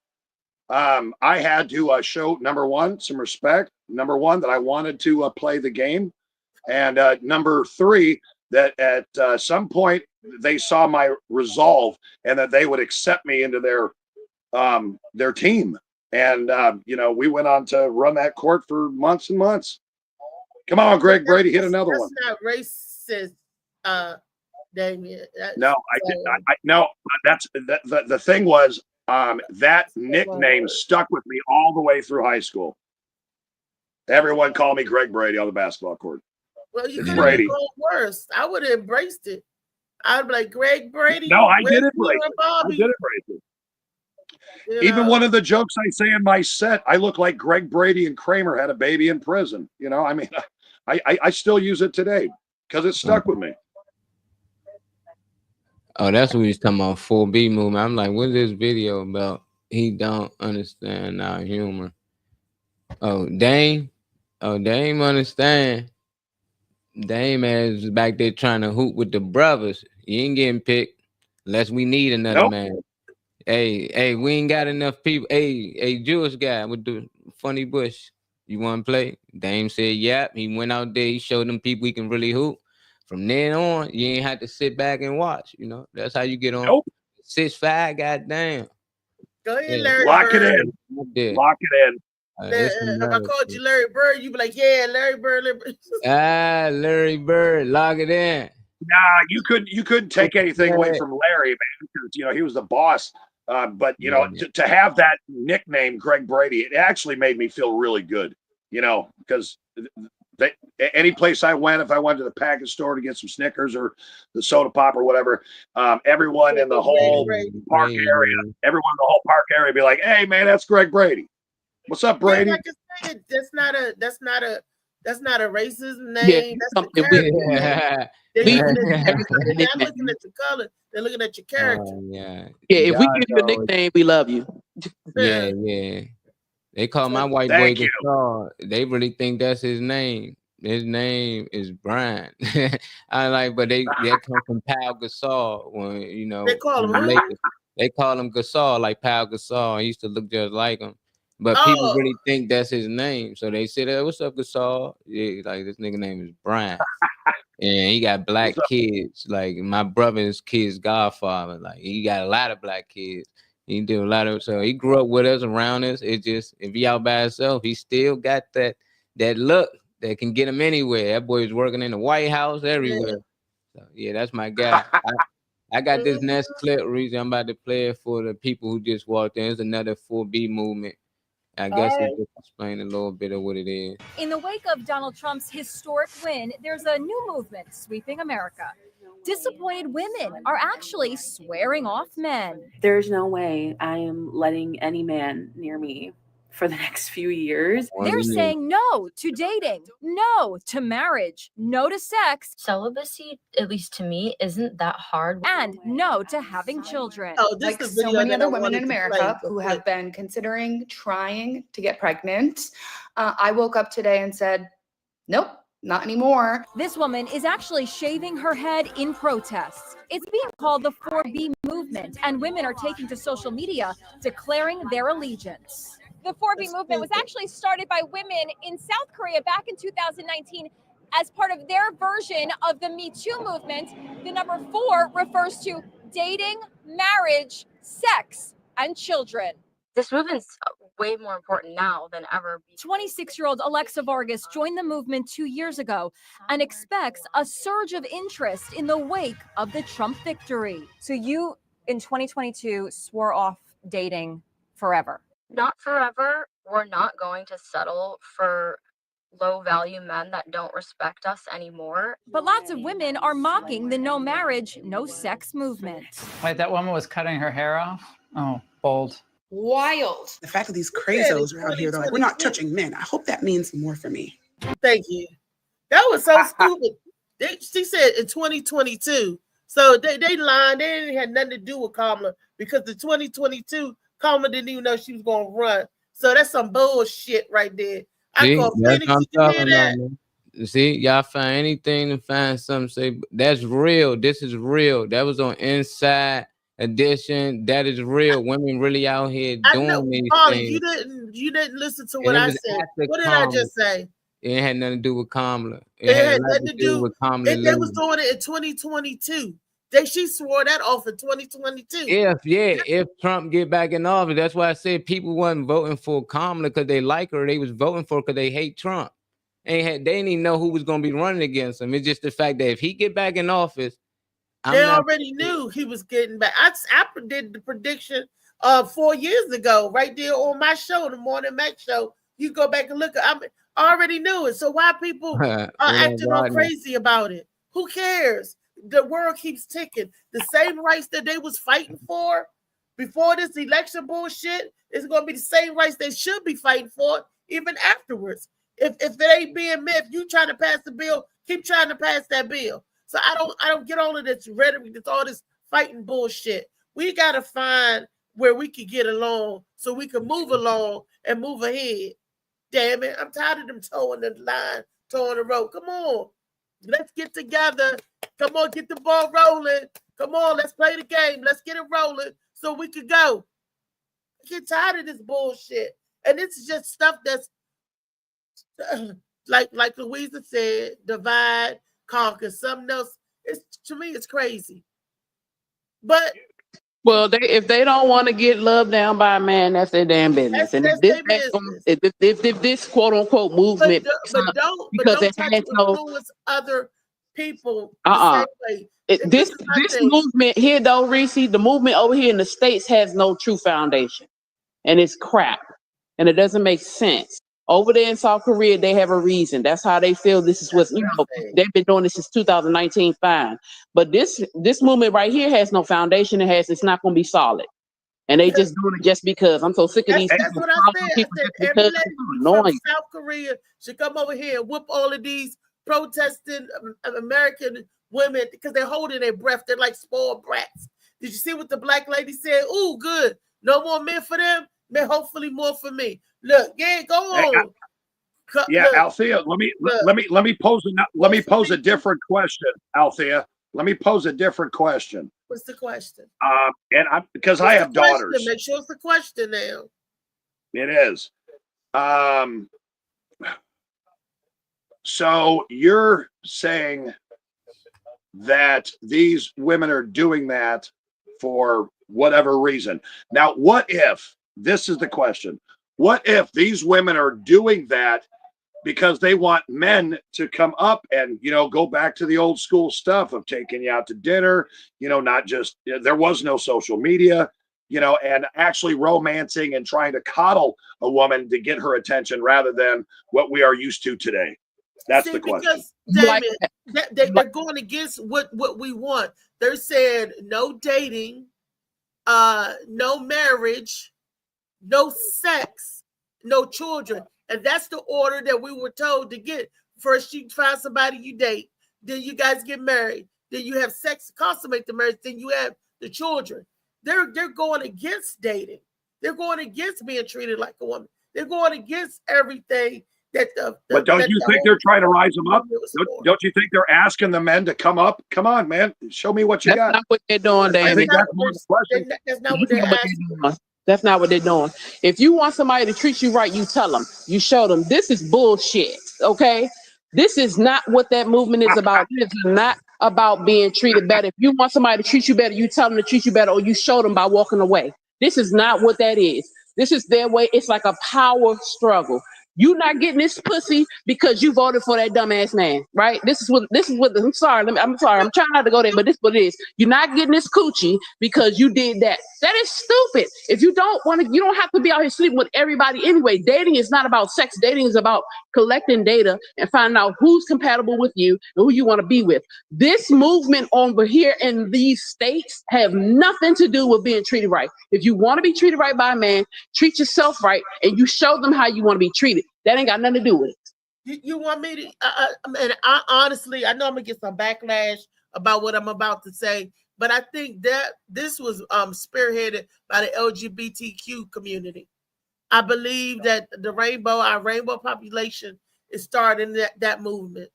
I had to show, number one, some respect. Number one, that I wanted to play the game. And number three, that at some point they saw my resolve and that they would accept me into their team. And, you know, we went on to run that court for months and months. Come on, Greg Brady, hit another one. That's not racist, Damien. No, no, that's the thing was, that nickname stuck with me all the way through high school. Everyone called me Greg Brady on the basketball court. Well, you could have gone worse. I would have embraced it. I'd be like, Greg Brady. No, I did it right. I did it right. Even one of the jokes I say in my set, I look like Greg Brady and Kramer had a baby in prison. You know, I mean, I still use it today because it stuck with me. Oh, that's what he's talking about. 4B movement. I'm like, what is this video about? He don't understand our humor. Oh, Dame. Oh, Dame understand. Dame is back there trying to hoop with the brothers. You ain't getting picked unless we need another man. Hey, we ain't got enough people. Hey, Jewish guy with the funny bush. You want to play? Dame said, yep. He went out there. He showed them people he can really hoop. From then on, you ain't have to sit back and watch. You know, that's how you get on. 6'5", goddamn. Go ahead, Larry Lock Bird. it in. Lock it in. If I called you Larry Bird, you'd be like, yeah, Larry Bird. Larry Bird, lock it in. Nah, you couldn't take anything away from Larry, man, because you know he was the boss. But you know, to have that nickname, Greg Brady, it actually made me feel really good. You know, because any place I went, if I went to the package store to get some Snickers or the soda pop or whatever, everyone in the whole park area be like, "Hey, man, that's Greg Brady. What's up, Brady?" Like I said, that's not a racist name. That's the character. They're not looking at your color. They're looking at your character. If we give you a nickname, we love you. Yeah. They call my white boy Gasol. They really think that's his name. His name is Brian. I like, but they come from Pau Gasol. When you know they call him they call him Gasol, like Pau Gasol. He used to look just like him. But people really think that's his name. So they said, hey, what's up, Gasol? Yeah, like this nigga name is Brian. And he got black kids. Like my brother's kid's godfather. Like he got a lot of black kids. He did a lot of, so he grew up with us, around us. It just, if he out by himself, he still got that look that can get him anywhere. That boy was working in the White House, everywhere. So yeah, that's my guy. I got this next clip, Reason. I'm about to play it for the people who just walked in. It's another 4B movement. I guess it just explain a little bit of what it is. In the wake of Donald Trump's historic win, there's a new movement sweeping America. Disappointed women are actually swearing off men. There's no way I am letting any man near me for the next few years. They're saying no to dating, no to marriage, no to sex. Celibacy, at least to me, isn't that hard. And no to having children. Like so many other women in America who have been considering trying to get pregnant, I woke up today and said, nope. Not anymore. This woman is actually shaving her head in protests. It's being called the 4B movement, and women are taking to social media declaring their allegiance. The 4B movement was actually started by women in South Korea back in 2019 as part of their version of the Me Too movement. The number 4 refers to dating, marriage, sex, and children. This movement's way more important now than ever. 26-year-old Alexa Vargas joined the movement 2 years ago and expects a surge of interest in the wake of the Trump victory. So you, in 2022, swore off dating forever. Not forever. We're not going to settle for low-value men that don't respect us anymore. But lots of women are mocking the no marriage, no sex movement. Wait, that woman was cutting her hair off? Oh, bold. Wild. The fact that these crazos are out here, they're like, we're not touching men. I hope that means more for me. Thank you. That was so stupid. She said in 2022. So they lied. They didn't have nothing to do with Kamala because the 2022, Kamala didn't even know she was going to run. So that's some bullshit right there. See, that's what I'm talking about, man. See, y'all find anything to find something, say, that's real. This is real. That was on Inside Edition. That is real. Women really out here doing these things. You didn't listen to what I said. What did I just say? It had nothing to do with Kamala. It had nothing to do with Kamala. They was doing it in 2022. She swore that off in 2022. If Trump get back in office, that's why I said people wasn't voting for Kamala because they like her. They was voting for her because they hate Trump. They didn't even know who was going to be running against him. It's just the fact that if he get back in office, they already knew he was getting back. I did the prediction 4 years ago, right there on my show, the Morning Mac show. You go back and look. I already knew it. So why people are acting all crazy about it? Who cares? the world keeps ticking. The same rights that they was fighting for before this election bullshit is going to be the same rights they should be fighting for even afterwards. If it ain't being met, if you trying to pass the bill, keep trying to pass that bill. So I don't get all of this rhetoric, that's all this fighting bullshit. We got to find where we can get along so we can move along and move ahead. Damn it. I'm tired of them towing the line, towing the road. Come on. Let's get together. Come on, get the ball rolling. Come on, let's play the game. Let's get it rolling so we can go. I get tired of this bullshit. And this is just stuff that's like Louisa said, divide, conquer. Something else. To me, it's crazy. But well, if they don't want to get loved down by a man, that's their damn business. And if this quote unquote movement, don't influence other people. This movement here, though, Reese, the movement over here in the States has no true foundation, and it's crap, and it doesn't make sense. Over there in South Korea, they have a reason. That's how they feel. This is what they've been doing this since 2019. Fine, but this movement right here has no foundation. It's not going to be solid, and they just doing it just because. I'm so sick of these people. That's what I said. Every lady from South Korea should come over here and whoop all of these protesting American women because they're holding their breath. They're like spoiled brats. Did you see what the black lady said? Ooh, good. No more men for them. Man, hopefully more for me. Look, yeah, go on. Althea, let me pose a different question, Althea. Let me pose a different question. What's the question? Because I have daughters. Make sure it's the question now. It is. So you're saying that these women are doing that for whatever reason. Now, what if, this is the question, what if these women are doing that because they want men to come up and, go back to the old school stuff of taking you out to dinner, not just, there was no social media, and actually romancing and trying to coddle a woman to get her attention rather than what we are used to today? That's the question. Because, they're going against what we want. They're saying no dating, no marriage, no sex, no children. And that's the order that we were told to get. First, you find somebody you date. Then you guys get married. Then you have sex to consummate the marriage. Then you have the children. They're going against dating. They're going against being treated like a woman. They're going against everything. But don't you think they're trying to rise them up? Don't you think they're asking the men to come up? Come on, man. Show me what you got. That's not what they're doing, David. I think that's more the question. That's not what they're asking. That's not what they're doing. If you want somebody to treat you right, you tell them. You show them. This is bullshit, okay? This is not what that movement is about. It's not about being treated better. If you want somebody to treat you better, you tell them to treat you better, or you show them by walking away. This is not what that is. This is their way. It's like a power struggle. You not getting this pussy because you voted for that dumbass man, right? This is what I'm sorry. I'm sorry. I'm trying not to go there, but this is what it is. You're not getting this coochie because you did that. That is stupid. If you don't want to, you don't have to be out here sleeping with everybody anyway. Dating is not about sex. Dating is about collecting data and finding out who's compatible with you and who you want to be with. This movement over here in these states have nothing to do with being treated right. If you want to be treated right by a man, treat yourself right, and you show them how you want to be treated. That ain't got nothing to do with it. You want me to? I honestly, I know I'm gonna get some backlash about what I'm about to say, but I think that this was spearheaded by the LGBTQ community. I believe that our rainbow population is starting that movement,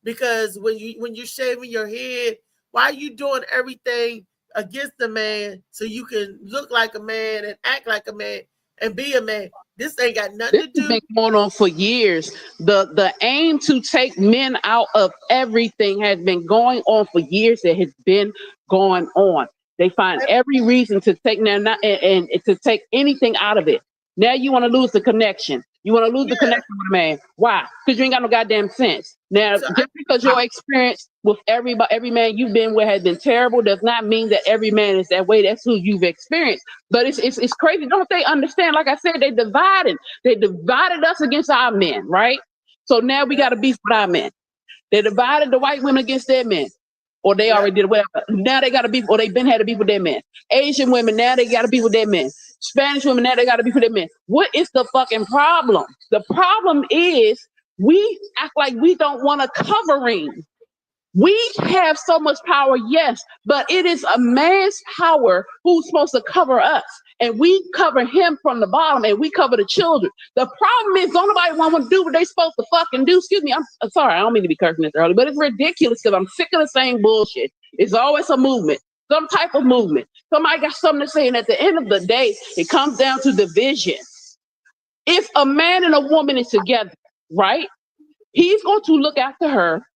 because when you're shaving your head, why are you doing everything against the man so you can look like a man and act like a man and be a man? This ain't got nothing to do. This has been going on for years. The aim to take men out of everything has been going on for years. It has been going on. They find every reason to take and to take anything out of it. Now you want to lose the connection. You want to lose the connection with a man. Why? Because you ain't got no goddamn sense. Now, just because your experience with every man you've been with has been terrible does not mean that every man is that way. That's who you've experienced. But it's crazy. Don't they understand? Like I said, they divided us against our men, right? So now we got to beef with our men. They divided the white women against their men. or they already did whatever. Now they got to be, or they been had to be with their men. Asian women, now they got to be with their men. Spanish women, now they got to be with their men. What is the fucking problem? The problem is we act like we don't want a covering. We have so much power, yes, but it is a man's power who's supposed to cover us. And we cover him from the bottom and we cover the children. The problem is don't nobody want to do what they supposed to fucking do. Excuse me, I'm sorry, I don't mean to be cursing this early, but it's ridiculous because I'm sick of the same bullshit. It's always a movement, some type of movement. Somebody got something to say, and at the end of the day, it comes down to division. If a man and a woman is together, right, he's going to look after her.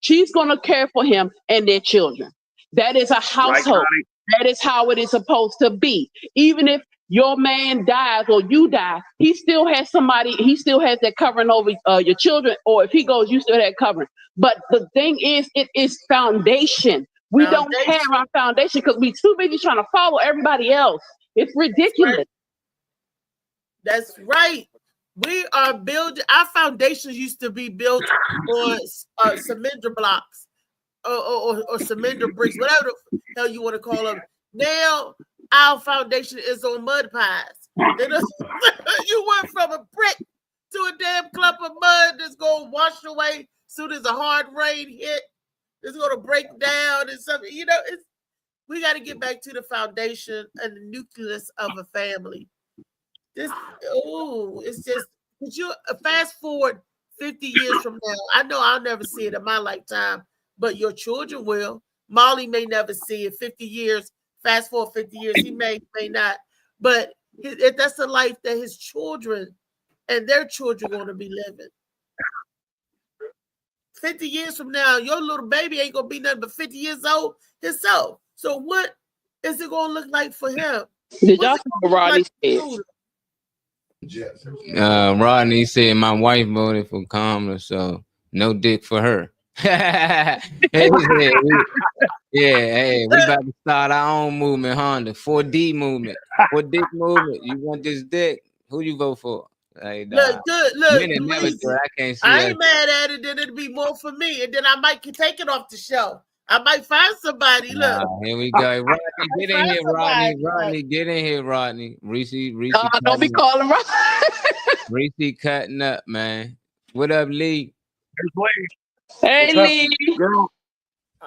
She's going to care for him and their children. That is a household. Right, that is how it is supposed to be. Even if your man dies or you die, he still has somebody, he still has that covering over your children. Or if he goes, you still have covering. But the thing is, it is foundation. We don't have our foundation because we're too busy trying to follow everybody else. It's ridiculous. That's right. We are building, our foundations used to be built on cement blocks or cement bricks, whatever the hell you want to call them. Now our foundation is on mud pies. You went from a brick to a damn clump of mud that's going to wash away as soon as a hard rain hit. It's going to break down and something. You know, we got to get back to the foundation and the nucleus of a family. It's just, could you fast forward 50 years from now? I know I'll never see it in my lifetime, but your children will. Molly may never see it. 50 years, fast forward 50 years, he may not. But that's the life that his children and their children are going to be living. 50 years from now, your little baby ain't going to be nothing but 50 years old himself. So what is it going to look like for him? Did y'all see what Rodney said? Rodney said my wife voted for Kamala, so no dick for her. Hey, we about to start our own movement, Honda 4D movement, 4 dick movement. You want this dick? Who you vote for? Hey, look, please, I can't see. I ain't mad at it. Then it'll be more for me, and then I might take it off the show. I might find somebody. Look, here we go. Rodney, get in here, Rodney. Rodney, get in here, Rodney. Reese. Don't be calling Rodney. Reese cutting up, man. What up, Lee? Hey, Lee. Girl.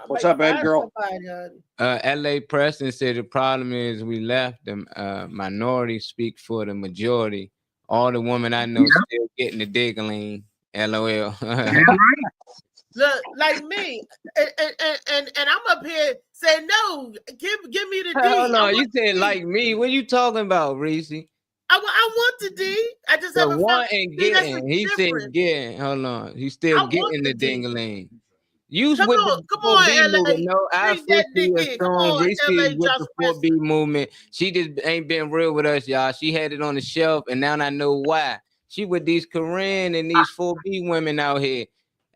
What's up, babe, girl? L.A. Preston said the problem is we left the minority speak for the majority. All the women I know still getting the diggling. LOL. Look, like me, and I'm up here saying no. Give me the D. Hold on, you said like me. What you talking about, Reese? I want the D. I just haven't want and getting. He said getting. Hold on, he's still getting the dingling. Use with the 4B movement. No, I fully assume Reese is with the 4B movement. She just ain't been real with us, y'all. She had it on the shelf, and now I know why. She with these Korean and these 4B women out here.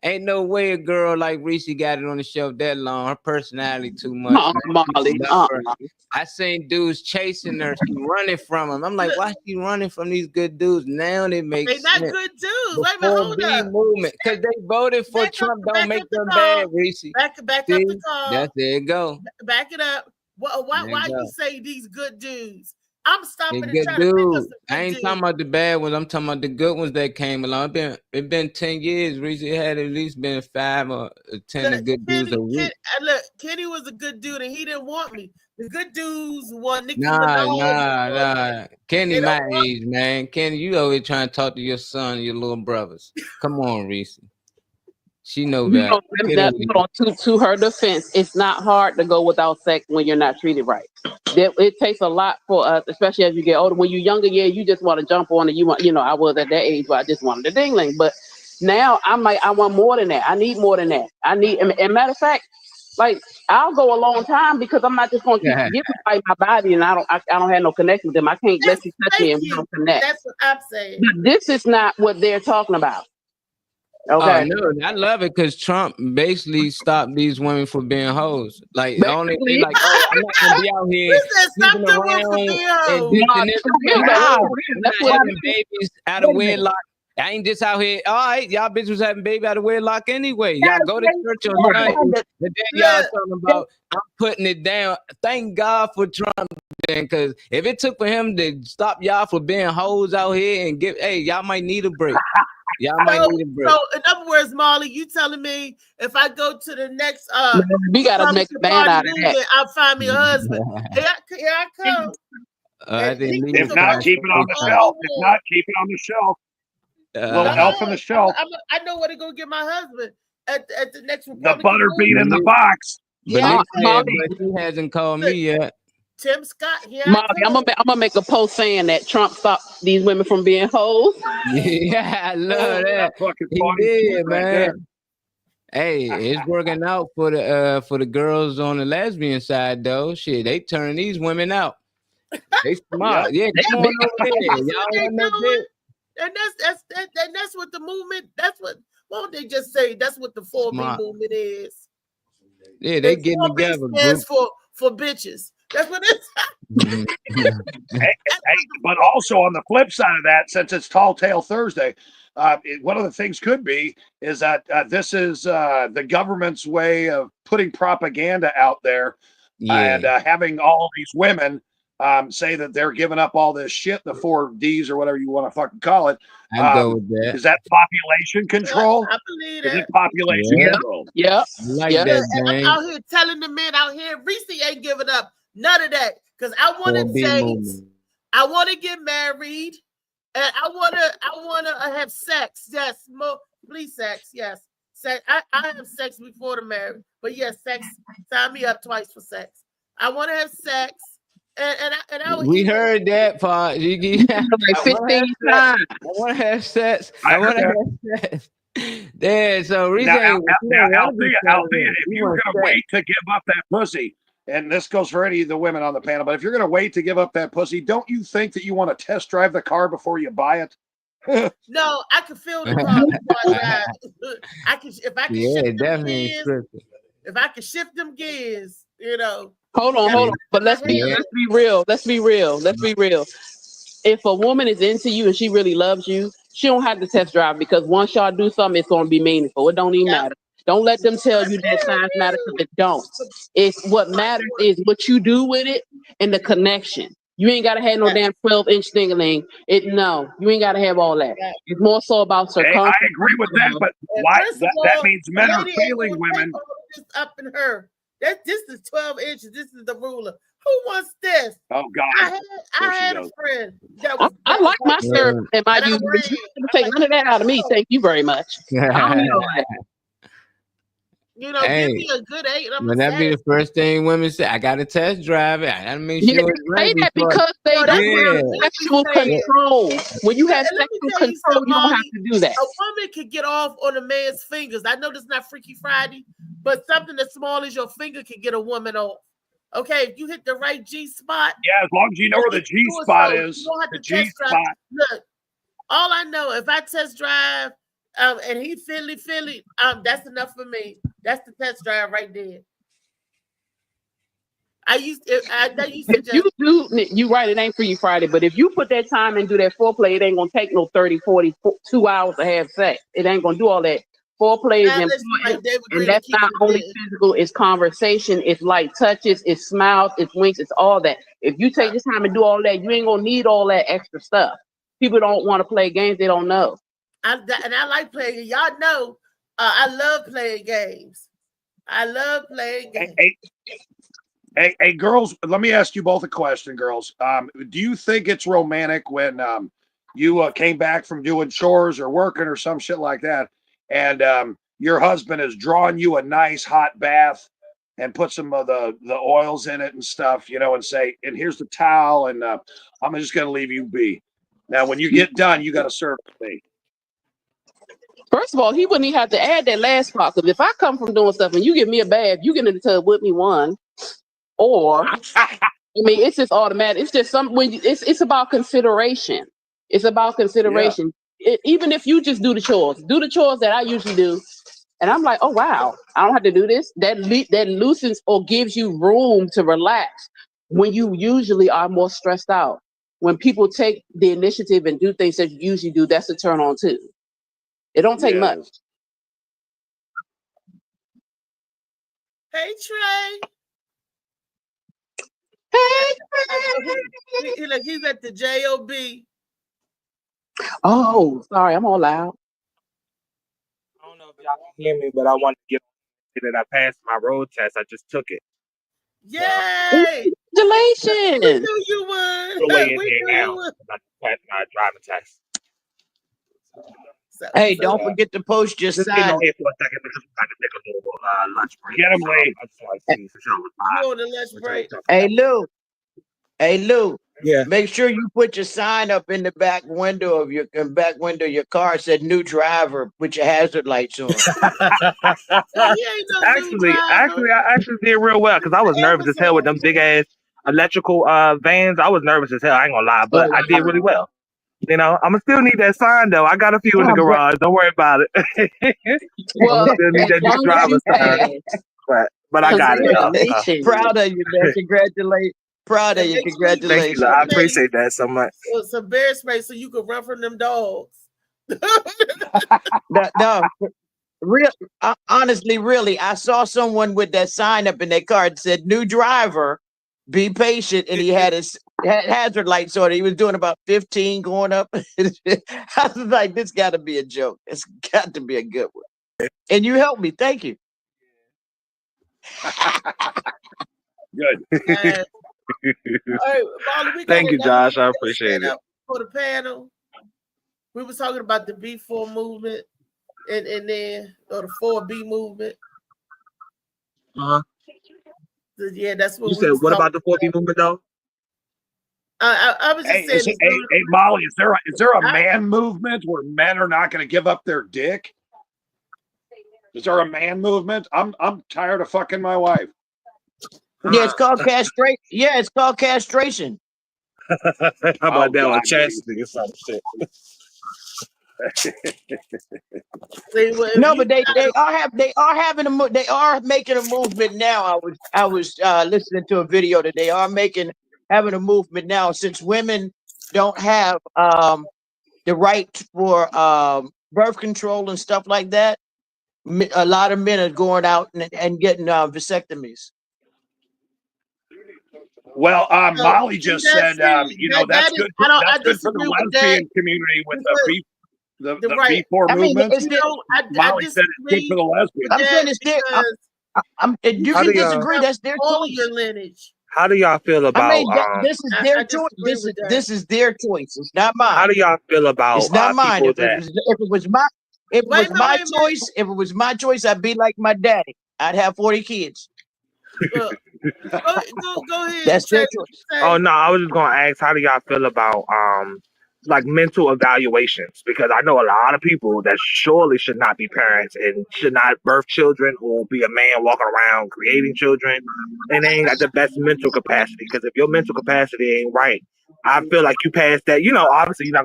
Ain't no way a girl like Reese got it on the shelf that long. Her personality too much. Molly. I seen dudes chasing her. She running from them. I'm like, why she running from these good dudes? Now they make sense. They not good dudes. Wait a minute, hold up. Movement, because they voted for Trump. Don't make them bad, Reese. Back up the call. That's there you go. Back it up. Why you say these good dudes? I'm stopping and good trying to think of some I ain't talking about the bad ones. I'm talking about the good ones that came along. It's been 10 years. Reese had at least been 5 or 10 good dudes a week. Look, Kenny was a good dude and he didn't want me. The good dudes want Nicki Nah. Kenny my age, man. Kenny, you over here trying to talk to your son and your little brothers. Come on, Reese. She know that. To her defense, it's not hard to go without sex when you're not treated right. It takes a lot for us, especially as you get older. When you're younger, you just want to jump on it. I was at that age where I just wanted the dingling. But now I'm like, I want more than that. I need more than that. And matter of fact, like I'll go a long time because I'm not just going to keep giving my body, and I don't have no connection with them. I can't let you touch me and we don't connect. That's what I'm saying. But this is not what they're talking about. Okay. No, I love it because Trump basically stopped these women from being hoes. Like the only thing, like, I'm not gonna be out here sleeping around and having babies out of wedlock I ain't just out here. All right, y'all bitches was having baby out of wedlock anyway. Y'all go to church on Sunday, but then y'all talking about I'm putting it down. Thank God for Trump, then, because if it took for him to stop y'all for being hoes out here and y'all might need a break. Y'all might need a break. So in other words, Molly, you telling me if I go to the next we gotta make a man out of that. I'll find me a husband. Here I come. If not, keep it on the shelf. If not, keep it on the shelf. Little elf on the shelf. I know where to go get my husband at the next The butter bean in the box. But he hasn't called me yet. Tim Scott, Molly, I'm gonna make a post saying that Trump stopped these women from being hoes. Yeah, I love that. He did, man. Hey, it's working out for the girls on the lesbian side though. Shit, they turn these women out. They smart. Yeah, come on over there. Y'all want no dick? And that's what the movement. That's what. Won't they just say that's what the 4B movement is? Yeah, they getting together. Stands for bitches. That's what it's. But also on the flip side of that, since it's Tall Tale Thursday, one of the things could be is that this is the government's way of putting propaganda out there and having all these women say that they're giving up all this shit, the 4Ds or whatever you want to fucking call it. I go with that. Is that population control? I believe Is that. it population control? Yeah. Like that, and I'm out here telling the men out here, Reese ain't giving up none of that because I want to say, I want to get married, and I want to have sex. Yes, please, sex. Yes, sex. I have sex before the marriage, but yes, sex. Sign me up twice for sex. I want to have sex. And I we heard that part. Like 15 times. I want to have sex. I want to have sex. Yeah, so now, Althea, if you're going to wait to give up that pussy, and this goes for any of the women on the panel, but if you're going to wait to give up that pussy, don't you think that you want to test drive the car before you buy it? No, I can feel the car before I drive. If I can shift them gears, if I can shift them gears, you know. Hold on. But let's be real. If a woman is into you and she really loves you, she don't have to test drive because once y'all do something, it's going to be meaningful. It don't even matter. Don't let them tell you that size matters because it don't. It's what matters is what you do with it and the connection. You ain't got to have no damn 12-inch thing-a-ling. No, you ain't got to have all that. It's more so about circumference. I agree with that, but why? That means men are feeling women. Up in her. This is 12 inches. This is the ruler. Who wants this? Oh God! I had a friend. I like my shirt and my use. But you can't take none of that out of me. Thank you very much. I don't need all that. You know, give me a good 8. But that be the first thing women say. I got to test drive it. I got to make sure it's ready. Say that because they don't have sexual control. When you have sexual control, you don't have to do that. A woman can get off on a man's fingers. I know this is not Freaky Friday, but something as small as your finger can get a woman off. Okay, if you hit the right G spot. Yeah, as long as you know where the G spot is. The G spot. Look, all I know, if I test drive and he Philly, that's enough for me. That's the test drive right there. You right, it ain't Freaky Friday, but if you put that time and do that foreplay, it ain't gonna take no 30, 40, 2 hours to have sex. It ain't gonna do all that. Foreplay is important, and that's not only physical, it's conversation, it's light touches, it's smiles, it's winks, it's all that. If you take this time and do all that, you ain't gonna need all that extra stuff. People don't want to play games they don't know. I like playing. Y'all know I love playing games. I love playing games. Hey, girls, let me ask you both a question, girls. Do you think it's romantic when you came back from doing chores or working or some shit like that, and your husband has drawn you a nice hot bath and put some of the oils in it and stuff, you know, and say, and here's the towel, and I'm just going to leave you be. Now, when you get done, you got to serve me. First of all, he wouldn't even have to add that last part, because if I come from doing stuff and you give me a bath, you get in the tub with me one, or I mean, it's just automatic. It's just it's about consideration. It's about consideration. Yeah. Even if you just do the chores that I usually do, and I'm like, oh wow, I don't have to do this. That loosens or gives you room to relax when you usually are more stressed out. when people take the initiative and do things that you usually do, that's a turn on too. It don't take much. Hey, Trey. Hey, Trey. He's at the JOB. Oh, sorry, I'm all loud. I don't know if y'all can hear me, but I want to get that I passed my road test. I just took it. Yay! Congratulations! We knew you would. Way in here now. I passed my driving test. Hey, don't forget to post your Just sign. get on here for a second because I can take a little lunch break. Get him, Lee. I just want to see for sure. You on the lunch break? Hey, Lou. Yeah. Make sure you put your sign up in the back window of your car. It said "New driver." Put your hazard lights on. Actually, I did real well because I was nervous as hell with them big ass electrical vans. I was nervous as hell. I ain't gonna lie, but I did really well. You know, I'm gonna still need that sign though. I got a few in the garage. Don't worry about it. Well, I'm still need that new driver's sign. But I got it. Proud of you, man. Congratulations. Proud of you. Congratulations. Thank you. I appreciate that so much. Some bear spray so you can run from them dogs. No, honestly, really, I saw someone with that sign up in their car. It said "New driver, be patient," and he had his hazard lights on. He was doing about 15 going up. I was like, "This got to be a joke. It's got to be a good one." And you helped me. Thank you. Good. All right, Molly, Thank you, Josh. I appreciate it. For the panel, we were talking about the B4 movement and then or the 4B movement. Yeah, that's what you said. What about the 4B movement though? I was just saying. Hey, Molly, is there a man movement where men are not going to give up their dick? Is there a man movement? I'm tired of fucking my wife. Yeah, it's called castration. Yeah, it's called castration. How about that one? Chastity or some shit. No, but they are making a movement now. I was listening to a video that they are having a movement now since women don't have the right for birth control and stuff like that. A lot of men are going out and getting vasectomies. Well, Molly just said, that's good. That's good for the lesbian community with the B4 movement. Molly said it's good for the lesbians. I'm saying it's there. You can disagree. That's their choice. Your lineage. How do y'all feel about? This is their choice. This is their choice. It's not mine. How do y'all feel about? It's not mine. If it was my choice, I'd be like my daddy. I'd have 40 kids. Go ahead. That's their choice. Oh no, I was just gonna ask, how do y'all feel about like mental evaluations? Because I know a lot of people that surely should not be parents and should not birth children or be a man walking around creating children, and they ain't got the best mental capacity. Because if your mental capacity ain't right, I feel like you pass that. You know, obviously you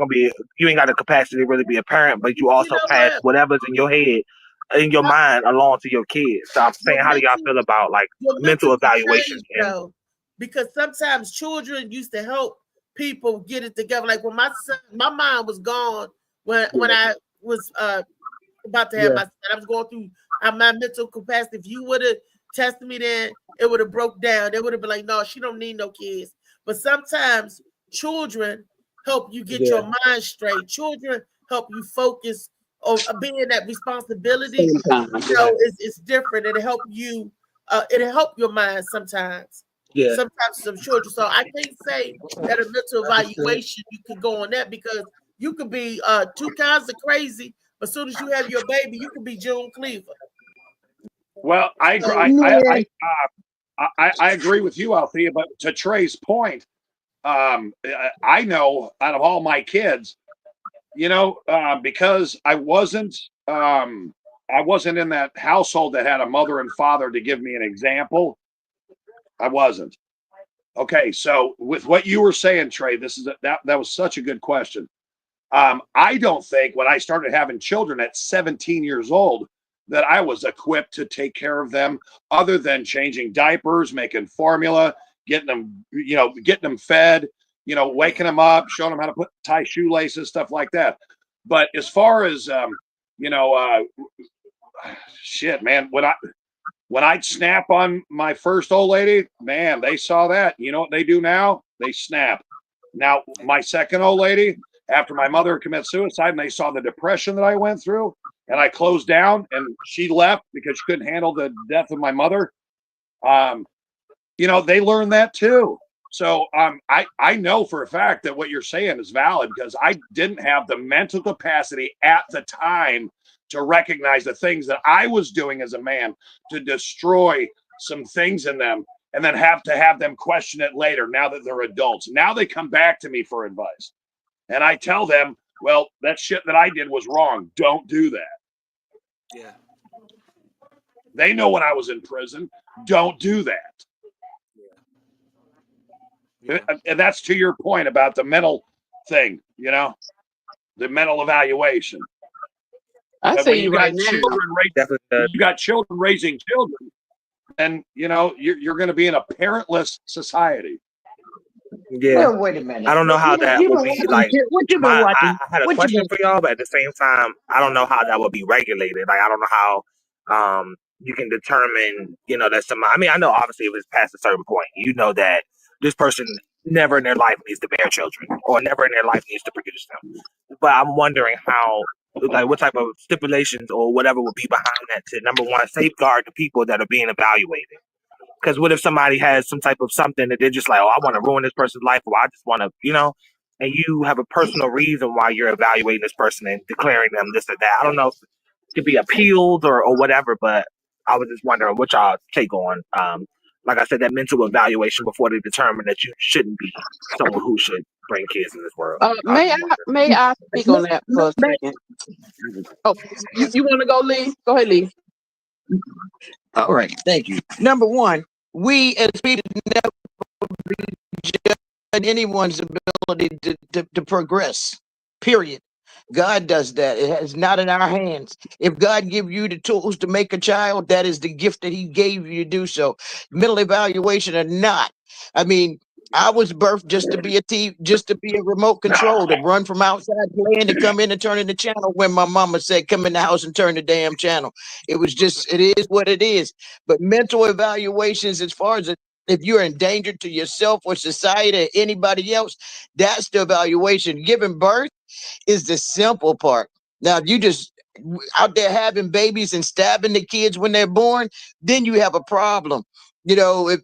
ain't got the capacity to really be a parent, but you also pass whatever's in your head, in your mind, along to your kids. So I'm saying, how do y'all feel about like mental evaluations? Because sometimes children used to help people get it together. Like when my mind was gone when I was about to have my son. I was going through my mental capacity. If you would have tested me then, it would have broke down. They would have been like, no, she don't need no kids. But sometimes children help you get your mind straight. Children help you focus on being that responsibility. It's different. It'll help you. It'll help your mind sometimes. Yeah. Sometimes some children. So I can't say that a mental evaluation you can go on that because you could be two kinds of crazy, but as soon as you have your baby, you can be June Cleaver. Well, I agree with you, Althea, but to Trey's point, I know out of all my kids, because I wasn't in that household that had a mother and father to give me an example. I wasn't. Okay, so with what you were saying, Trey, that was such a good question. I don't think when I started having children at 17 years old that I was equipped to take care of them, other than changing diapers, making formula, getting them fed, waking them up, showing them how to tie shoelaces, stuff like that. But as far as shit, man, when I'd snap on my first old lady, man, they saw that. You know what they do now? They snap. Now, my second old lady, after my mother committed suicide and they saw the depression that I went through, and I closed down and she left because she couldn't handle the death of my mother, they learned that too. So I know for a fact that what you're saying is valid because I didn't have the mental capacity at the time to recognize the things that I was doing as a man to destroy some things in them and then have to have them question it later now that they're adults. Now they come back to me for advice. And I tell them, well, that shit that I did was wrong. Don't do that. Yeah. They know when I was in prison. Don't do that. Yeah. And that's to your point about the mental thing, the mental evaluation. I say you right now. You got children raising children, and you're going to be in a parentless society. Yeah. Well, wait a minute. I don't know how that would be like. What you been watching? I had a question for y'all, but at the same time, I don't know how that would be regulated. Like, I don't know how you can determine, that somebody. I mean, I know obviously if it's past a certain point, that this person never in their life needs to bear children or never in their life needs to produce them. But I'm wondering how, like, what type of stipulations or whatever would be behind that to, number one, safeguard the people that are being evaluated. Because what if somebody has some type of something that they're just like, oh, I want to ruin this person's life, or I just want to, and you have a personal reason why you're evaluating this person and declaring them this or that. I don't know if it could be appealed or whatever, but I was just wondering what y'all take on, like I said, that mental evaluation before they determine that you shouldn't be someone who should bring kids in this world. May I speak on that for a second? Oh, you want to go, Lee? Go ahead, Lee. All right, thank you. Number one, we as people never judge anyone's ability to progress. Period. God does that. It is not in our hands. If God give you the tools to make a child, that is the gift that He gave you to do so. Mental evaluation or not. I mean, I was birthed just to be a remote control, to run from outside playing, to come in and turn in the channel when my mama said, come in the house and turn the damn channel. It is what it is. But mental evaluations, as far as if you're endangered to yourself or society or anybody else, that's the evaluation. Giving birth is the simple part. Now, if you just out there having babies and stabbing the kids when they're born, then you have a problem. If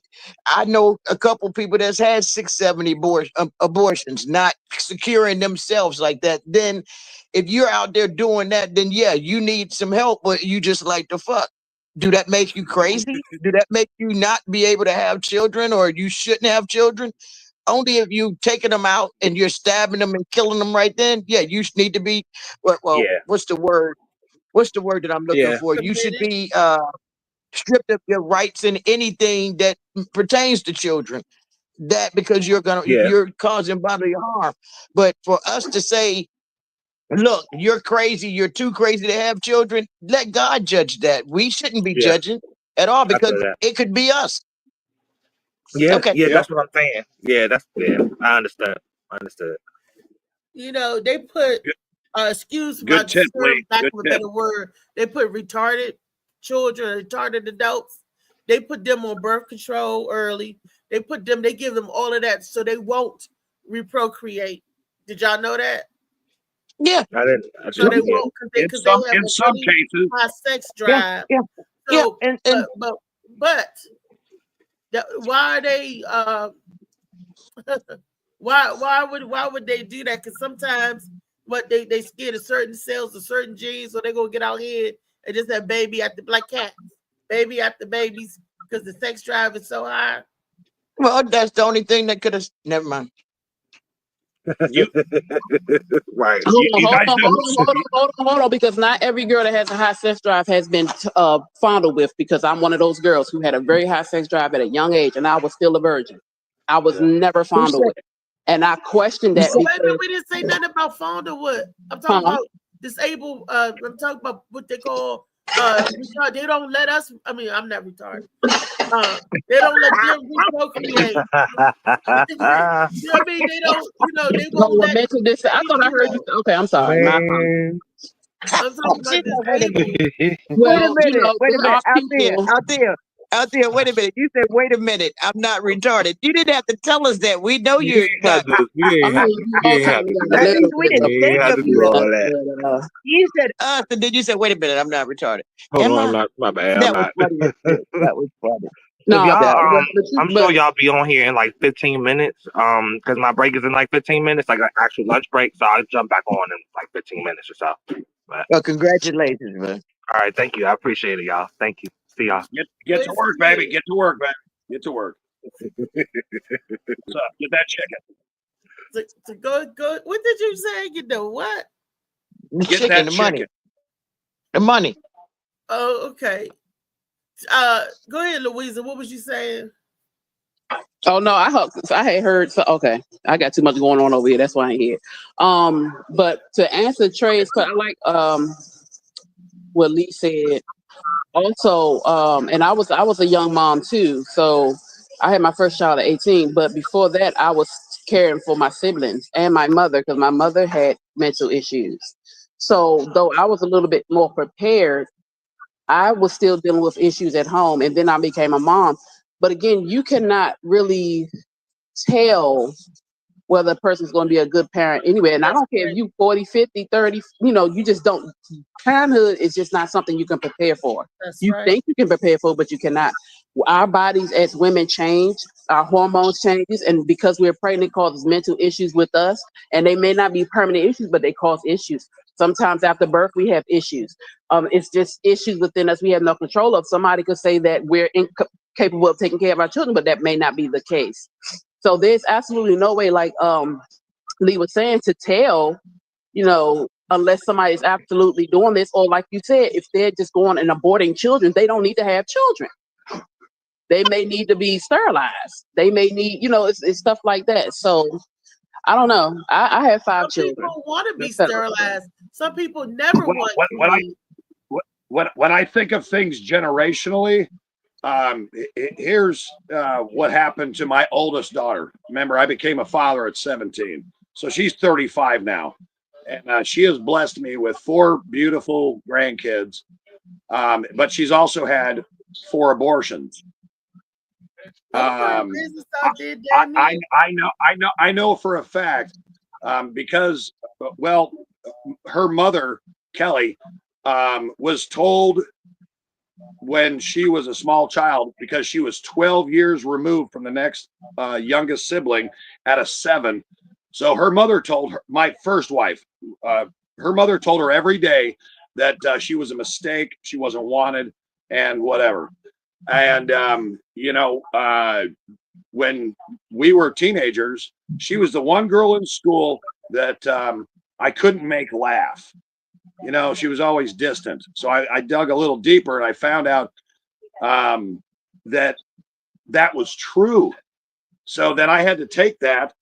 I know a couple people that's had 6-7 abortions, not securing themselves like that, then if you're out there doing that, then yeah, you need some help, but you just like to fuck. Do that make you crazy? Do that make you not be able to have children, or you shouldn't have children? Only if you taking them out and you're stabbing them and killing them right then. Yeah, you need to be. Well, what's the word? What's the word that I'm looking for? You should be stripped of your rights in anything that pertains to children. That because you're causing bodily harm. But for us to say, look, you're crazy, you're too crazy to have children, let God judge that. We shouldn't be judging at all because it could be us. Yeah, okay. Yeah, that's what I'm saying. Yeah, I understand. I understood. They put excuse my term, back with a better word. They put retarded children, retarded adults. They put them on birth control early. They give them all of that so they won't reprocreate. Did y'all know that? Yeah. I didn't. So they won't because they have in some cases high sex drive. Yeah. So, but why are they why would they do that? Because sometimes they scared of certain cells or certain genes, so they gonna get out here and just have baby after black cats, baby after babies, because the sex drive is so high. Well, that's the only thing that could have. Never mind. Right. Hold on, because not every girl that has a high sex drive has been fondled with, because I'm one of those girls who had a very high sex drive at a young age, and I was still a virgin. I was never fondled with. And I questioned that. We didn't say nothing about fondled with. I'm talking about disabled. I'm talking about what they call Because they don't let us. I mean, I'm not retarded. They don't let them procreate. You know what I mean? They don't. You know, they won't let. I thought I heard you. Okay, I'm sorry. My apologies. I'm talking about this Wait a baby. minute. Well, Wait a you minute. know, Wait a there minute. are people. Out there. Wait a minute. You said, wait a minute. I'm not retarded. You didn't have to tell us that. We know you're not. I mean, most times we got a At least little we bit of didn't think of you stuff, all that. but You said us, and then you said, wait a minute. I'm not retarded. Hold Am on, I? I'm not. My bad. I'm That was not. funny. That was funny. If y'all, but I'm sure y'all be on here in like 15 minutes. Because my break is in like 15 minutes, like an actual lunch break. So I'll jump back on in like 15 minutes or so. But, well, congratulations, man. All right, thank you. I appreciate it, y'all. Thank you. See y'all. Get to work, baby. Get to work, baby. Get to work. What's up? Get that chicken. To go. What did you say? You know what? Get that the money. The money. Oh, okay. Go ahead, Louisa. What was you saying? Oh no, I had heard. So okay, I got too much going on over here. That's why I ain't here. But to answer Trey's question, I like what Lee said. Also, and I was a young mom too. So I had my first child at 18. But before that, I was caring for my siblings and my mother because my mother had mental issues. So though I was a little bit more prepared, I was still dealing with issues at home, and then I became a mom. But again, you cannot really tell whether a person's going to be a good parent anyway. And I don't care if you 40, 50, 30, you just don't. Parenthood is just not something you can prepare for. You think you can prepare for, but you cannot. Our bodies as women change, our hormones changes, and because we're pregnant, causes mental issues with us. And they may not be permanent issues, but they cause issues. Sometimes after birth, we have issues. It's just issues within us we have no control of. Somebody could say that we're incapable of taking care of our children, but that may not be the case. So there's absolutely no way, like Lee was saying, to tell, unless somebody is absolutely doing this, or like you said, if they're just going and aborting children, they don't need to have children. They may need to be sterilized. They may need, it's stuff like that. So I don't know. I have 5 children. Some people want to be sterilized. Some people never want to be. When I think of things generationally, here's what happened to my oldest daughter. Remember, I became a father at 17. So she's 35 now. And she has blessed me with 4 beautiful grandkids. But she's also had 4 abortions. I know for a fact, because, well, her mother, Kelly, was told when she was a small child, because she was 12 years removed from the next youngest sibling at a 7. So her mother told her, my first wife, her mother told her every day that she was a mistake, she wasn't wanted, and whatever. And, when we were teenagers, she was the one girl in school that I couldn't make laugh. She was always distant. So I dug a little deeper and I found out that was true. So then I had to take that,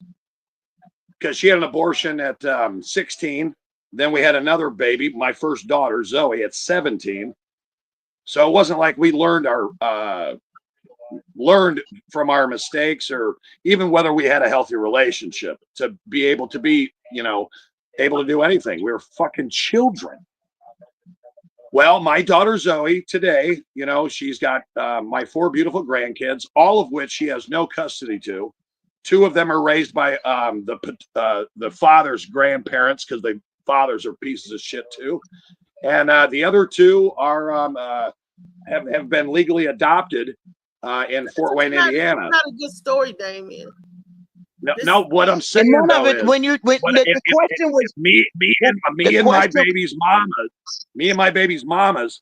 because she had an abortion at 16. Then we had another baby, my first daughter, Zoe, at 17. So it wasn't like we learned from our mistakes, or even whether we had a healthy relationship to be able to be, able to do anything. We were fucking children. Well, my daughter Zoe today, she's got my 4 beautiful grandkids, all of which she has no custody to. 2 of them are raised by the father's grandparents, because the fathers are pieces of shit too. And the other 2 are have been legally adopted in Fort Wayne, Indiana. That's not a good story, Damien. No, what I'm saying though is, the question was me and my baby's mamas.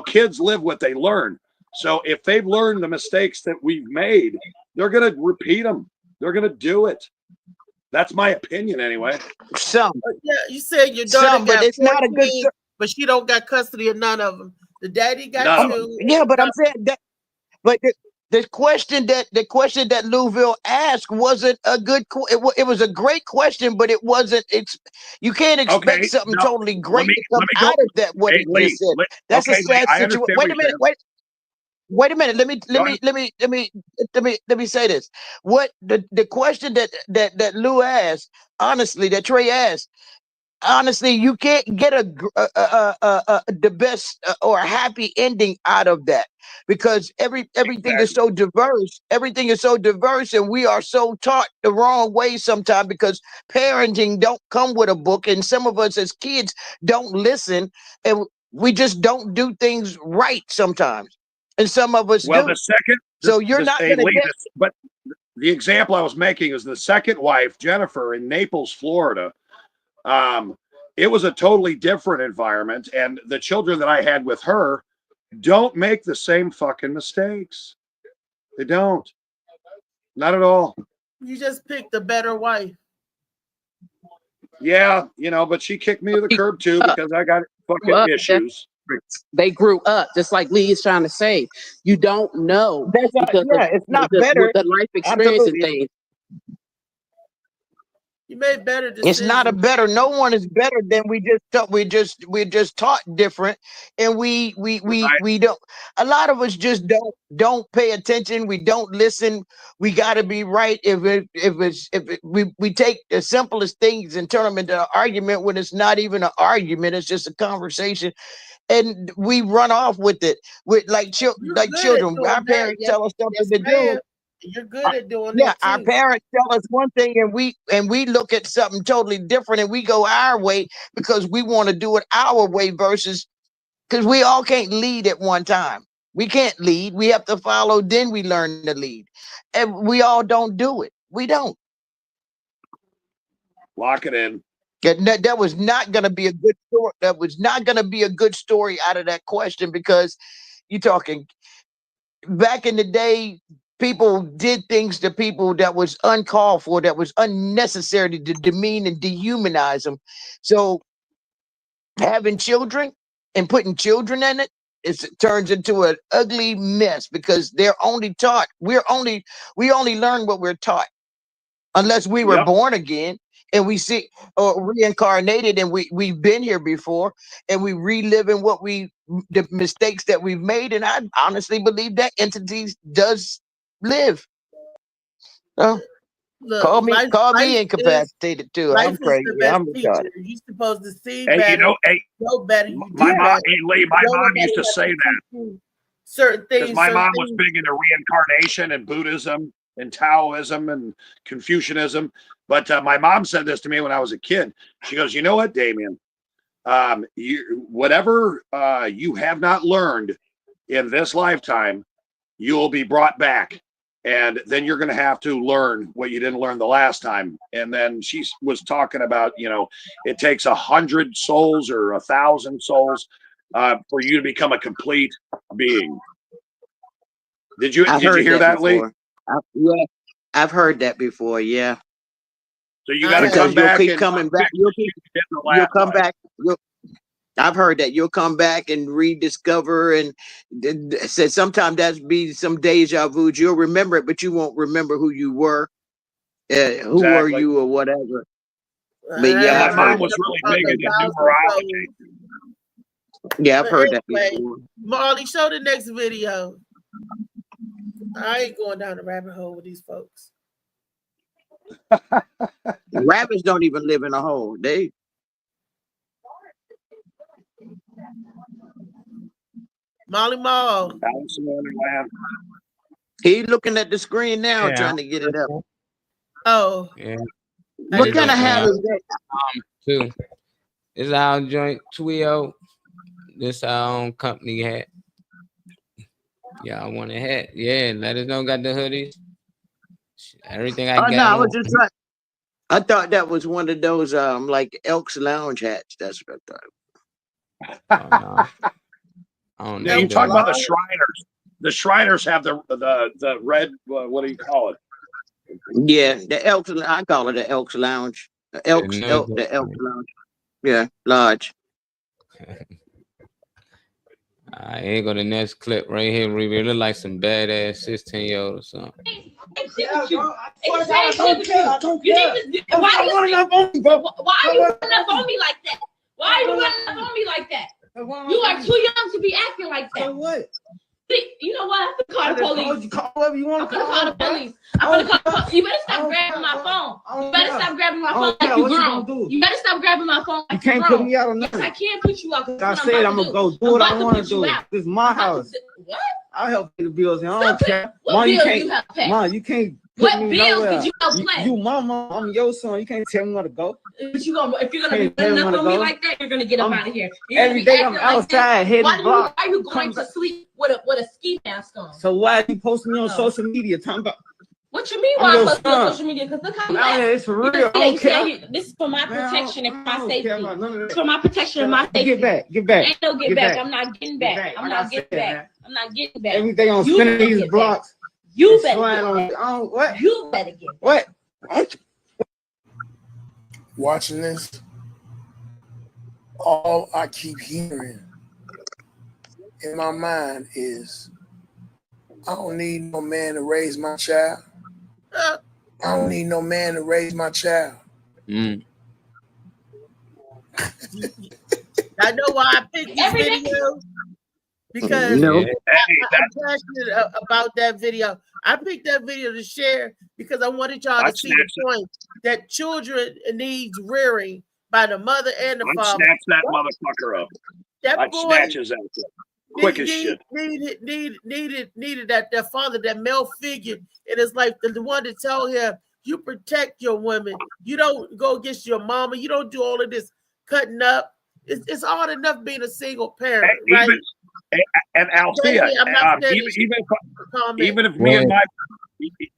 Kids live what they learn. So if they've learned the mistakes that we've made, they're gonna repeat them. They're gonna do it. That's my opinion, anyway. Yeah, you said your daughter got 14, but she don't got custody of none of them. The daddy got 2. Yeah, but I'm saying that. But the question that Louisville asked wasn't a good. It was a great question, but it wasn't. You can't expect something totally great to come out of that. What he just said. That's a sad situation. Wait a minute. Wait a minute. Let me say this. What the question that Lou asked, honestly, that Trey asked. Honestly, you can't get the best or a happy ending out of that, because everything is so diverse. Everything is so diverse, and we are so taught the wrong way sometimes, because parenting don't come with a book, and some of us as kids don't listen, and we just don't do things right sometimes, and some of us do. So you're not going to get. But the example I was making is the second wife, Jennifer, in Naples, Florida. It was a totally different environment, and the children that I had with her don't make the same fucking mistakes. They don't. Not at all. You just picked a better wife. Yeah, but she kicked me to the curb too, because I got fucking issues. They grew up, just like Lee is trying to say. You don't know. It's not better. The life experience and things. You made better decisions. It's not a better. No one is better than we just taught different, and we don't. A lot of us just don't pay attention. We don't listen. We got to be right. We take the simplest things and turn them into an argument when it's not even an argument. It's just a conversation, and we run off with it like children. Our parents tell us something to do. You're good at doing that. Our parents tell us one thing, and we look at something totally different, and we go our way because we want to do it our way, versus because we all can't lead at one time. We can't lead. We have to follow, then we learn to lead. And we all don't do it. We don't. Lock it in. That was not going to be a good story. That was not going to be a good story out of that question, because you're talking back in the day. People did things to people that was uncalled for, that was unnecessary to demean and dehumanize them. So having children and putting children in it, it turns into an ugly mess, because they're only taught. We only learn what we're taught, unless we were born again and we see or reincarnated, and we've been here before, and we reliving the mistakes that we've made. And I honestly believe that entity does live. Oh, Look, call me incapacitated too. I'm crazy. I'm retarded. You're supposed to see better. know better. My mom used to say that. Certain things. My mom was big into reincarnation and Buddhism and Taoism and Confucianism. But my mom said this to me when I was a kid. She goes, "You know what, Damien? Whatever you have not learned in this lifetime, you will be brought back. And then you're going to have to learn what you didn't learn the last time." And then she was talking about, it takes 100 souls or 1,000 souls for you to become a complete being. Did you hear that, Lee? Yeah, I've heard that before. Yeah. So you got to come back. You'll keep coming back. You'll come back. I've heard that you'll come back and rediscover, and said sometimes that's be some deja vu. You'll remember it, but you won't remember who you were, who were you, or whatever. But yeah, my mom was really big into numerology. Yeah, I've heard that before. Marley, show the next video. I ain't going down the rabbit hole with these folks. Rabbits don't even live in a hole. Molly Mall. He looking at the screen now, trying to get it up. Oh. Yeah. What kind of hat is that? Too. It's our joint Twio. This our own company hat. Yeah, I want a hat. Yeah, let us know. Got the hoodies. Everything I got. No, I was just trying. I thought that was one of those like Elks Lounge hats. That's what I thought. Yeah, you talk about the Shriners. The Shriners have the red. What do you call it? Yeah, the Elks. I call it the Elks Lounge. The Elks Lounge. Yeah, Lodge. I ain't go to the next clip right here. We really look like some badass 16-year-old or something. It's the same shit with you. Why are you running up on me like that? Why are you running up on me like that? You are too young to be acting like that. What? You know what? I'm gonna call the police. Call whoever you want I'm gonna call the police. I'm gonna call. You better stop grabbing my phone. You better stop grabbing my phone like you grown. You better stop grabbing my phone like you can't put me out on nothing. Yes, I can't put you out. I said I'm gonna go do what I want to do. This is my house. What? I'll help pay the bills. I don't care. What bill you have paid? Mom, you can't. What bills did you help pay? You mama, I'm your son. You can't tell me where to go. But if you're gonna be running up on me like that, you're gonna get up out of here. Every day I'm outside hitting blocks. Why are you going to sleep with a ski mask on? So why are you posting me on social media talking about? What you mean? Why I'm posting on social media? Because look how you act. It's for real. I don't care. This is for my protection and my safety. It's for my protection and my safety. Get back. Get back. Ain't no get back. I'm not getting back. I'm not getting back. I'm not getting back. Every day I'm spinning these blocks. You better get what? You better get what? Watching this, all I keep hearing in my mind is, I don't need no man to raise my child. I don't need no man to raise my child. I know why I picked this video. Because I'm passionate about that video. I picked that video to share because I wanted y'all to see the point that children needs rearing by the mother and the father. Snatch that motherfucker up. That boy snatch his ass up. Quick as shit. Needed that father, that male figure in his life, the one to tell him, you protect your women. You don't go against your mama. You don't do all of this cutting up. It's hard enough being a single parent, right? And Althea, even if me and my,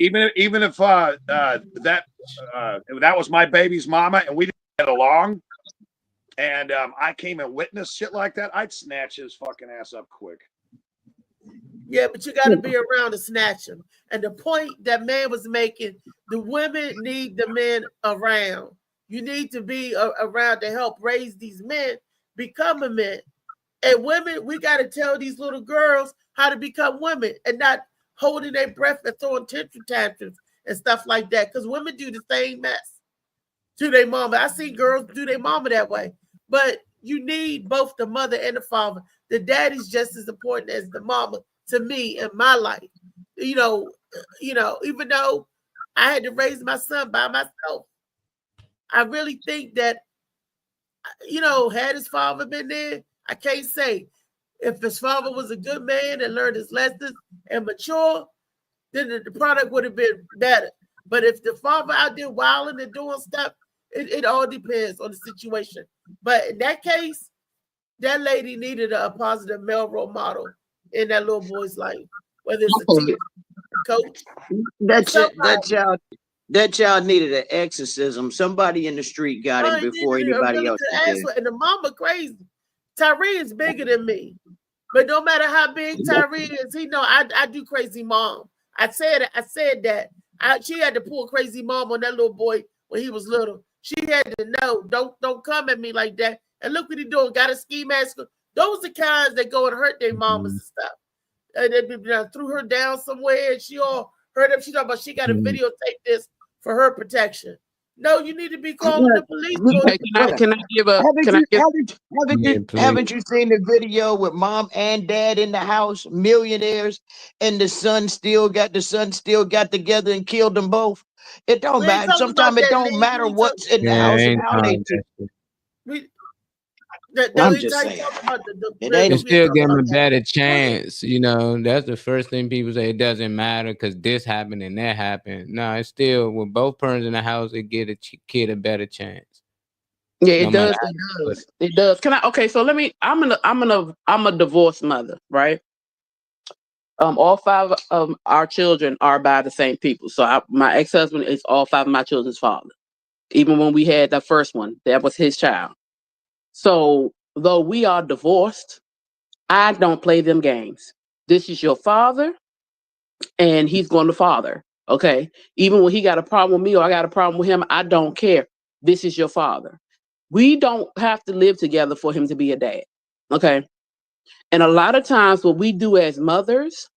even if that was my baby's mama and we didn't get along, and I came and witnessed shit like that, I'd snatch his fucking ass up quick. Yeah, but you got to be around to snatch him. And the point that man was making, the women need the men around. You need to be around to help raise these men, become a man. And women, we got to tell these little girls how to become women and not holding their breath and throwing tantrums and stuff like that. Because women do the same mess to their mama. I see girls do their mama that way. But you need both the mother and the father. The daddy's just as important as the mama to me in my life. You know, even though I had to raise my son by myself, I really think that, had his father been there, I can't say. If his father was a good man and learned his lessons and mature, then the product would have been better. But if the father out there wilding and doing stuff, it all depends on the situation. But in that case, that lady needed a positive male role model in that little boy's life, whether it's a teacher, a coach. That child needed an exorcism. Somebody in the street got him before anybody else did. And the mama crazy. Tyree is bigger than me, but no matter how big Tyree is, he know I do crazy mom. I said that. She had to pull crazy mom on that little boy when he was little. She had to know, don't come at me like that. And look what he doing, got a ski mask. Those are kinds that go and hurt their mamas and stuff. And they threw her down somewhere, and she all hurt up. She talking about she got to videotape this for her protection. No, you need to be calling the police. Haven't you seen the video with mom and dad in the house, millionaires, and the son still got together and killed them both? It don't matter. Sometimes it don't matter what's in the house and how they do. I'm just saying. They still give them a better chance. That's the first thing people say. It doesn't matter because this happened and that happened. No, it's still with both parents in the house, it get a kid a better chance. Yeah, it does. It does. So let me. I'm a divorced mother, right? All 5 of our children are by the same people. So my ex-husband is all 5 of my children's father. Even when we had the first one, that was his child. So though we are divorced, I don't play them games. This is your father, and he's going to father. Okay. Even when he got a problem with me or I got a problem with him, I don't care. This is your father. We don't have to live together for him to be a dad. Okay. And a lot of times what we do as mothers,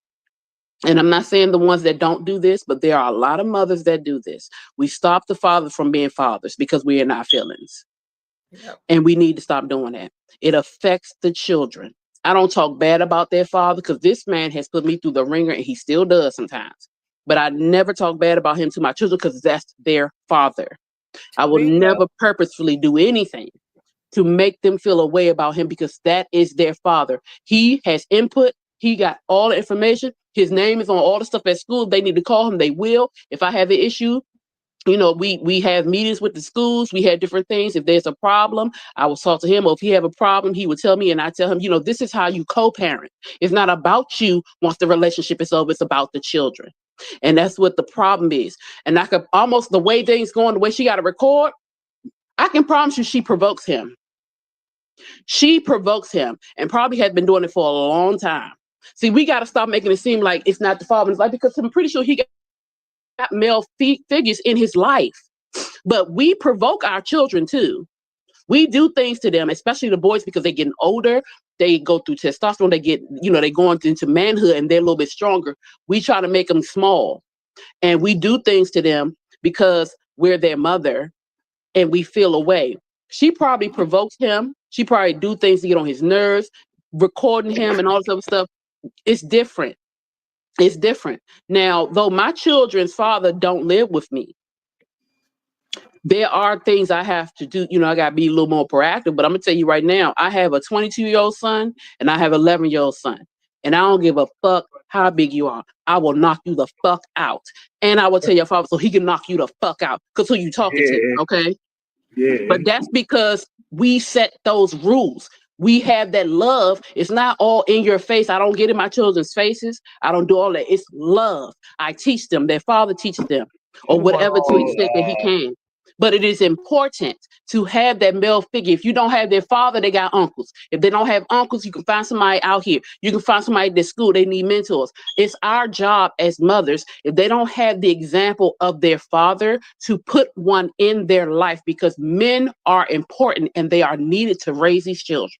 and I'm not saying the ones that don't do this, but there are a lot of mothers that do this. We stop the fathers from being fathers because we're in our feelings. Yep. And we need to stop doing that. It affects the children. I don't talk bad about their father because this man has put me through the ringer and he still does sometimes. But I never talk bad about him to my children because that's their father. I will never purposefully do anything to make them feel a way about him because that is their father. He has input. He got all the information. His name is on all the stuff at school. They need to call him. They will. If I have an issue, you know, we have meetings with the schools. We have different things. If there's a problem, I will talk to him. Or if he have a problem, he would tell me and I tell him, you know, this is how you co-parent. It's not about you once the relationship is over. It's about the children. And that's what the problem is. And I could almost, the way things going, the way she got to record, I can promise you she provokes him. She provokes him and probably has been doing it for a long time. See, we got to stop making it seem like it's not the father's life because I'm pretty sure he got male figures in his life. But we provoke our children too. We do things to them, especially the boys, because they're getting older. They go through testosterone. They get, you know, they go into manhood and they're a little bit stronger. We try to make them small and we do things to them because we're their mother and we feel a way. She probably provokes him. She probably do things to get on his nerves, recording him and all this other stuff. It's different. It's different. Now, though my children's father don't live with me, there are things I have to do. You know, I got to be a little more proactive, but I'm going to tell you right now, I have a 22-year-old son and I have an 11-year-old son. And I don't give a fuck how big you are. I will knock you the fuck out. And I will tell your father so he can knock you the fuck out. Because who you talking to, okay? Yeah. But that's because we set those rules. We have that love. It's not all in your face. I don't get in my children's faces. I don't do all that. It's love. I teach them. Their father teaches them or whatever to the extent that he can. But it is important to have that male figure. If you don't have their father, they got uncles. If they don't have uncles, you can find somebody out here. You can find somebody at the school. They need mentors. It's our job as mothers, if they don't have the example of their father, to put one in their life because men are important and they are needed to raise these children.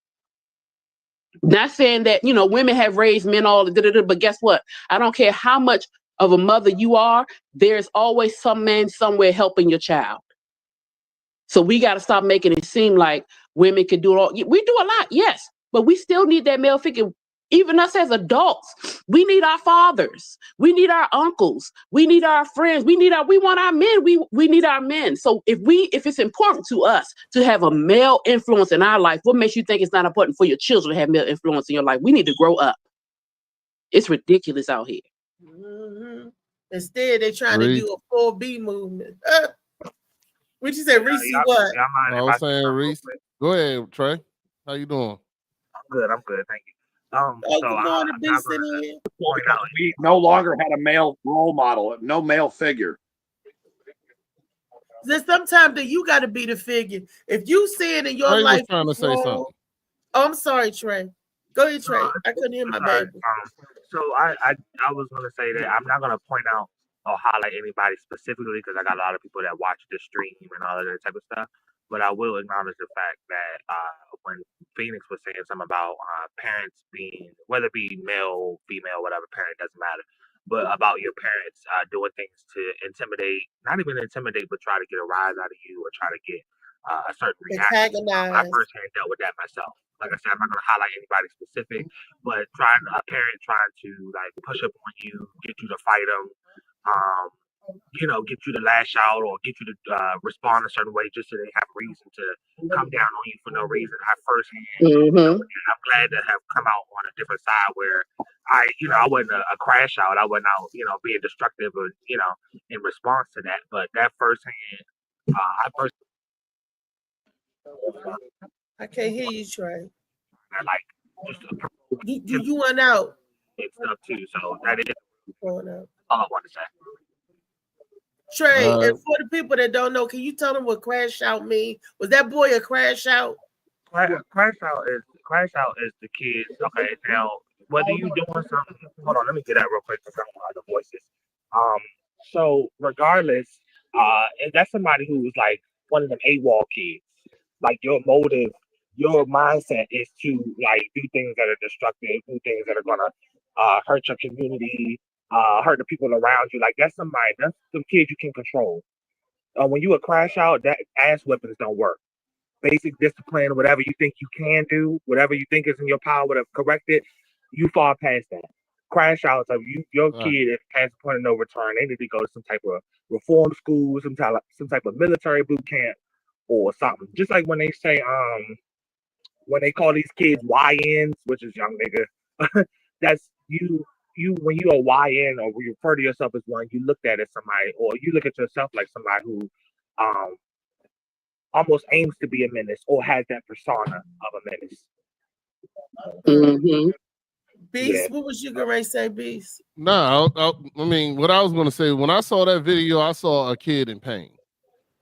Not saying that, you know, women have raised men all, but guess what? I don't care how much of a mother you are. There's always some man somewhere helping your child. So we got to stop making it seem like women can do it all. We do a lot, yes, but we still need that male figure. Even us as adults, we need our fathers. We need our uncles. We need our friends. We want our men. We need our men. So if it's important to us to have a male influence in our life, what makes you think it's not important for your children to have male influence in your life? We need to grow up. It's ridiculous out here. Mm-hmm. Instead, they're trying to do a 4B movement. What you say, Reese? What? I was saying, Reese. Go ahead, Trey. How you doing? I'm good. Thank you. We no longer had a male role model, no male figure. Then sometimes that you got to be the figure. If you see it in your Trey life, was trying to say something. Oh, I'm sorry, Trey. Go ahead, Trey. I couldn't hear my baby. So I was going to say that I'm not going to point out or highlight anybody specifically because I got a lot of people that watch the stream and all of that type of stuff. But I will acknowledge the fact that when Phoenix was saying something about parents being, whether it be male, female, whatever parent, doesn't matter, but about your parents doing things to intimidate, not even intimidate, but try to get a rise out of you or try to get a certain reaction. I firsthand dealt with that myself. Like I said, I'm not going to highlight anybody specific, but a parent trying to like push up on you, get you to fight them, you know, get you to lash out or get you to respond a certain way just so they have reason to come down on you for no reason. I firsthand, I'm glad to have come out on a different side where I wasn't a crash out. I wasn't out, being destructive or, in response to that. But that firsthand, I can't hear you, Trey. I like just you went out. It's stuff too. So that is all I want to say. Trey, and for the people that don't know, can you tell them what crash out mean? Was that boy a crash out? Crash out is the kids. Okay, now whether you doing something, hold on, let me get that real quick because I don't know the voices. So regardless, if that's somebody who's like one of them AWOL kids, like your motive your mindset is to like do things that are destructive, do things that are gonna hurt your community, hurt the people around you. Like that's some kids you can control. When you a crash out, that ass weapons don't work. Basic discipline, whatever you think you can do, whatever you think is in your power to correct it, you fall past that. Crash outs of your kid is past the point of no return. They need to go to some type of reform school, some type of military boot camp or something. Just like when they say when they call these kids YNs, which is young nigga, that's you when you're a YN or when you refer to yourself as one, you looked at as somebody, or you look at yourself like somebody who almost aims to be a menace or has that persona of a menace. Mm-hmm. Beast, what was you gonna say, Beast? No, I mean, what I was gonna say, when I saw that video, I saw a kid in pain.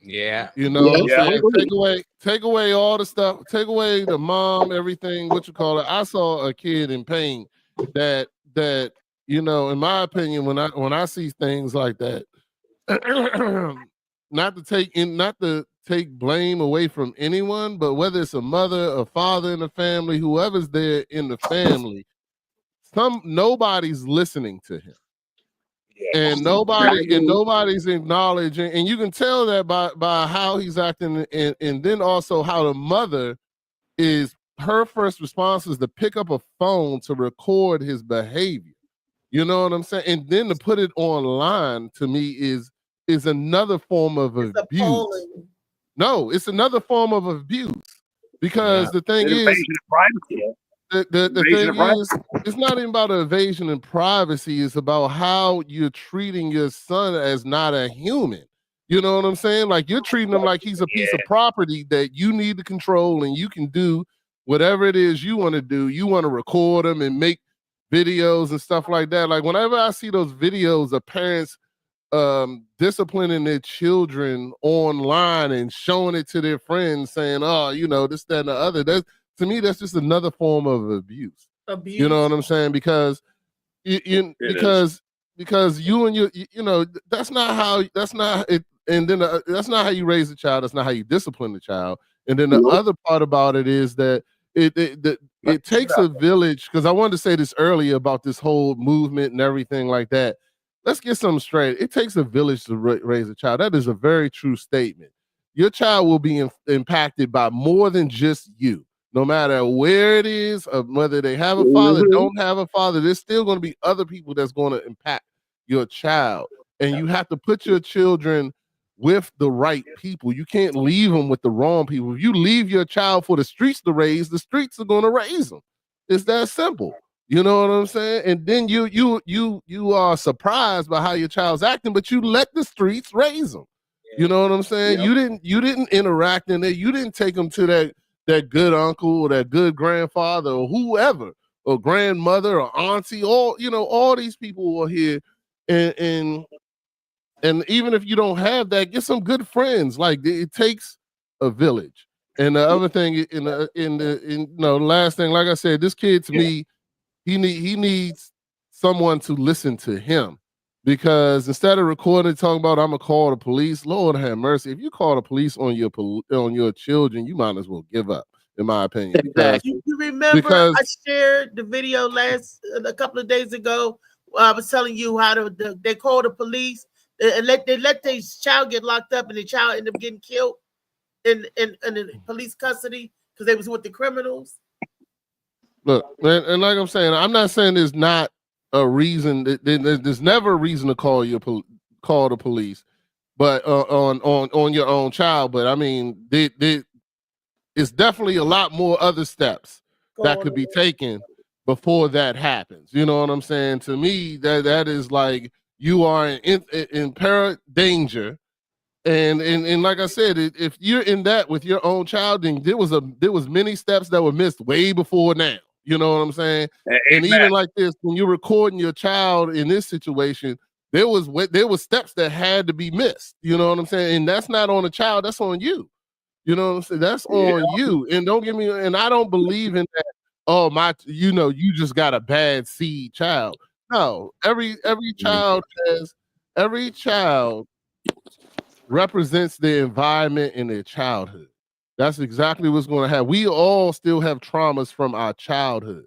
Yeah. You know what I'm saying? Take away all the stuff, take away the mom, everything, what you call it. I saw a kid in pain that you know, in my opinion, when I see things like that, not to take blame away from anyone, but whether it's a mother, a father in the family, whoever's there in the family, nobody's listening to him. And nobody's acknowledging, and you can tell that by how he's acting, and then also how the mother is, her first response is to pick up a phone to record his behavior. You know what I'm saying? And then to put it online, to me, is another form of abuse. No, it's another form of abuse, because the thing is, the thing is, it's not even about evasion and privacy. It's about how you're treating your son as not a human. You know what I'm saying? Like, you're treating him like he's a piece of property that you need to control, and you can do whatever it is you want to do. You want to record them and make videos and stuff like that. Like, whenever I see those videos of parents disciplining their children online and showing it to their friends, saying, "Oh, you know, this, that, and the other," that's, to me, that's just another form of abuse. You know what I'm saying? Because because you and you know, that's not how you raise a child. That's not how you discipline the child. And then the other part about it is that it takes a village, because I wanted to say this earlier about this whole movement and everything like that. Let's get something straight. It takes a village to raise a child. That is a very true statement. Your child will be impacted by more than just you. No matter where it is, whether they have a father, don't have a father, there's still going to be other people that's going to impact your child. And you have to put your children with the right people. You can't leave them with the wrong people. If you leave your child for the streets to raise, the streets are going to raise them. It's that simple. You know what I'm saying? And then you are surprised by how your child's acting, but you let the streets raise them. You know what I'm saying? Yep. You didn't interact in it. You didn't take them to that good uncle or that good grandfather or whoever, or grandmother or auntie, all these people were here. And even if you don't have that, get some good friends. Like, it takes a village. And the other thing, the last thing, like I said, this kid, to me, he needs someone to listen to him. Because instead of recording, talking about, I'm gonna call the police, Lord have mercy. If you call the police on your children, you might as well give up, in my opinion. You remember I shared the video a couple of days ago. I was telling you how they called the police and they let their child get locked up, and the child ended up getting killed in police custody because they was with the criminals. Look, and like I'm saying, I'm not saying there's not a reason. There's never a reason to call the police, but on your own child. But I mean, it's definitely a lot more other steps that could be taken before that happens. You know what I'm saying? To me, that is like, you are in danger. And like I said, if you're in that with your own child, then there was many steps that were missed way before now. You know what I'm saying? And even like this, when you're recording your child in this situation, there was steps that had to be missed. You know what I'm saying? And that's not on the child, that's on you. You know what I'm saying? That's on you. And don't get me, and I don't believe in that, oh, you just got a bad seed child. No, every child represents their environment in their childhood. That's exactly what's going to happen. We all still have traumas from our childhood.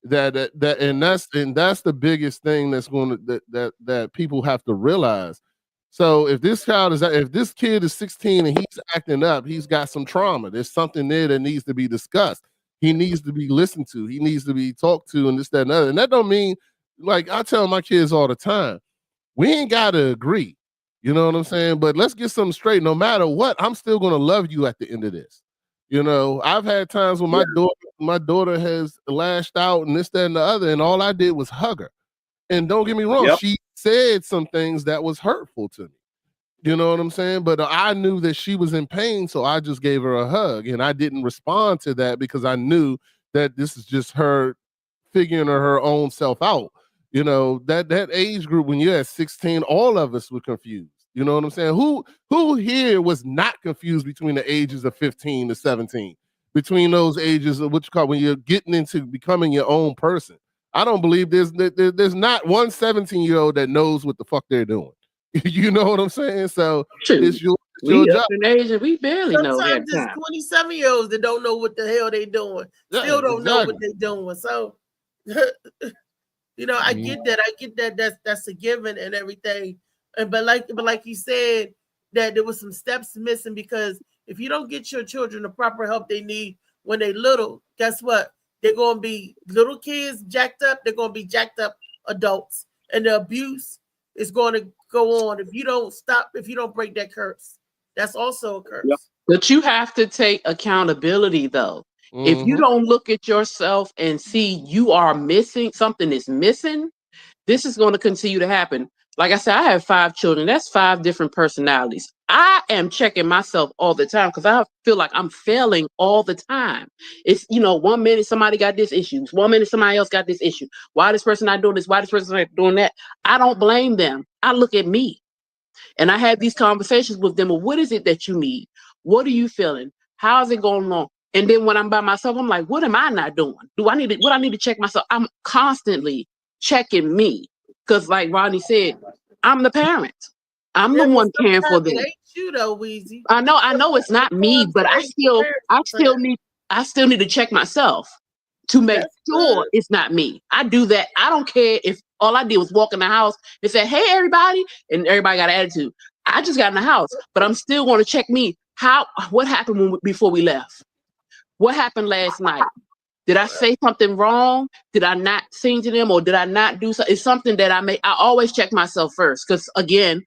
And that's the biggest thing that's going to that people have to realize. So if this kid is 16 and he's acting up, he's got some trauma. There's something there that needs to be discussed. He needs to be listened to. He needs to be talked to, and this, that, and other. And that don't mean, like I tell my kids all the time, we ain't gotta agree. You know what I'm saying? But let's get something straight. No matter what, I'm still gonna love you at the end of this. You know, I've had times when my daughter has lashed out and this, that, and the other, and all I did was hug her. And don't get me wrong, she said some things that was hurtful to me. You know what I'm saying? But I knew that she was in pain, so I just gave her a hug. And I didn't respond to that because I knew that this is just her figuring her own self out. You know, that age group, when you're at 16, all of us were confused. You know what I'm saying? Who here was not confused between the ages of 15 to 17? Between those ages of what you call when you're getting into becoming your own person. I don't believe there's not one 17-year-old that knows what the fuck they're doing. You know what I'm saying? So it's your job. Age and we barely know. Sometimes there's 27-year-olds that don't know what the hell they doing. Still don't know what they're doing. So you know, I get that. That's a given and everything. But like you said, that there was some steps missing, because if you don't get your children the proper help they need when they're little, guess what? They're gonna be little kids jacked up, they're gonna be jacked up adults. And the abuse is gonna go on if you don't stop, if you don't break that curse. That's also a curse. Yep. But you have to take accountability though. If you don't look at yourself and see you are missing, something is missing, this is going to continue to happen. Like I said, I have 5 children. That's 5 different personalities. I am checking myself all the time because I feel like I'm failing all the time. It's, you know, 1 minute somebody got this issue. 1 minute somebody else got this issue. Why this person not doing this? Why this person not doing that? I don't blame them. I look at me. And I have these conversations with them. Well, what is it that you need? What are you feeling? How's it going on? And then when I'm by myself, I'm like, what am I not doing? What I need to check myself? I'm constantly checking me. Because like Rodney said, I'm the parent. I'm the one caring for them. It ain't you though, Weezy. I know it's not me, but I still need to check myself to make sure it's not me. I do that. I don't care if all I did was walk in the house and say, hey, everybody, and everybody got an attitude. I just got in the house, but I'm still going to check me. What happened before we left? What happened last night? Did I say something wrong? Did I not sing to them, or did I not do something? It's something that I always check myself first, because again,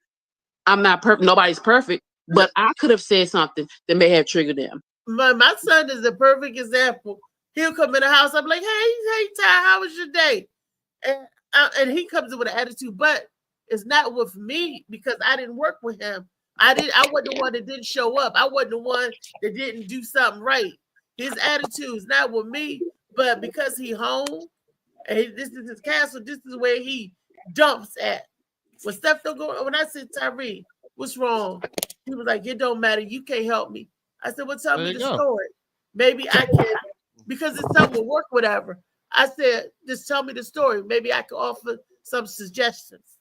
I'm not perfect. Nobody's perfect, but I could have said something that may have triggered them. My son is a perfect example. He'll come in the house. I'm like, hey, Ty, how was your day? And he comes in with an attitude, but it's not with me because I didn't work with him. I wasn't the one that didn't show up. I wasn't the one that didn't do something right. His attitude is not with me, but because he home and this is his castle, this is where he dumps at. When stuff don't go, when I said, Tyree, what's wrong? He was like, it don't matter. You can't help me. I said, well, tell me the story. Maybe I can, because it's something will work, whatever. I said, just tell me the story. Maybe I can offer some suggestions.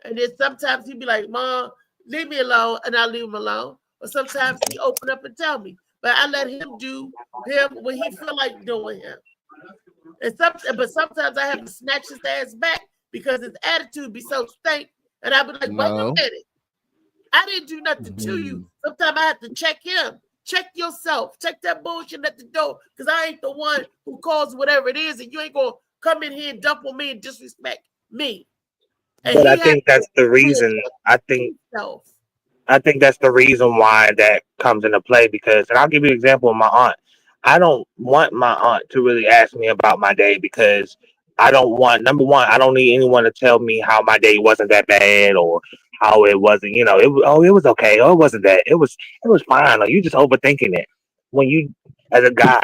And then sometimes he'd be like, Mom, leave me alone, and I'll leave him alone. Or sometimes he open up and tell me. But I let him do him when he feel like doing him. But sometimes I have to snatch his ass back because his attitude be so stank. And I be like, wait a minute. I didn't do nothing to you. Sometimes I have to check him. Check yourself. Check that bullshit at the door. Because I ain't the one who caused whatever it is. And you ain't going to come in here and dump on me and disrespect me. And but I think that's the reason. I think that's the reason why that comes into play, because, and I'll give you an example of my aunt. I don't want my aunt to really ask me about my day because I don't want, number one, I don't need anyone to tell me how my day wasn't that bad or how it wasn't, you know, it was okay. Oh, it wasn't that. It was fine. Or you just overthinking it. When you, as a guy,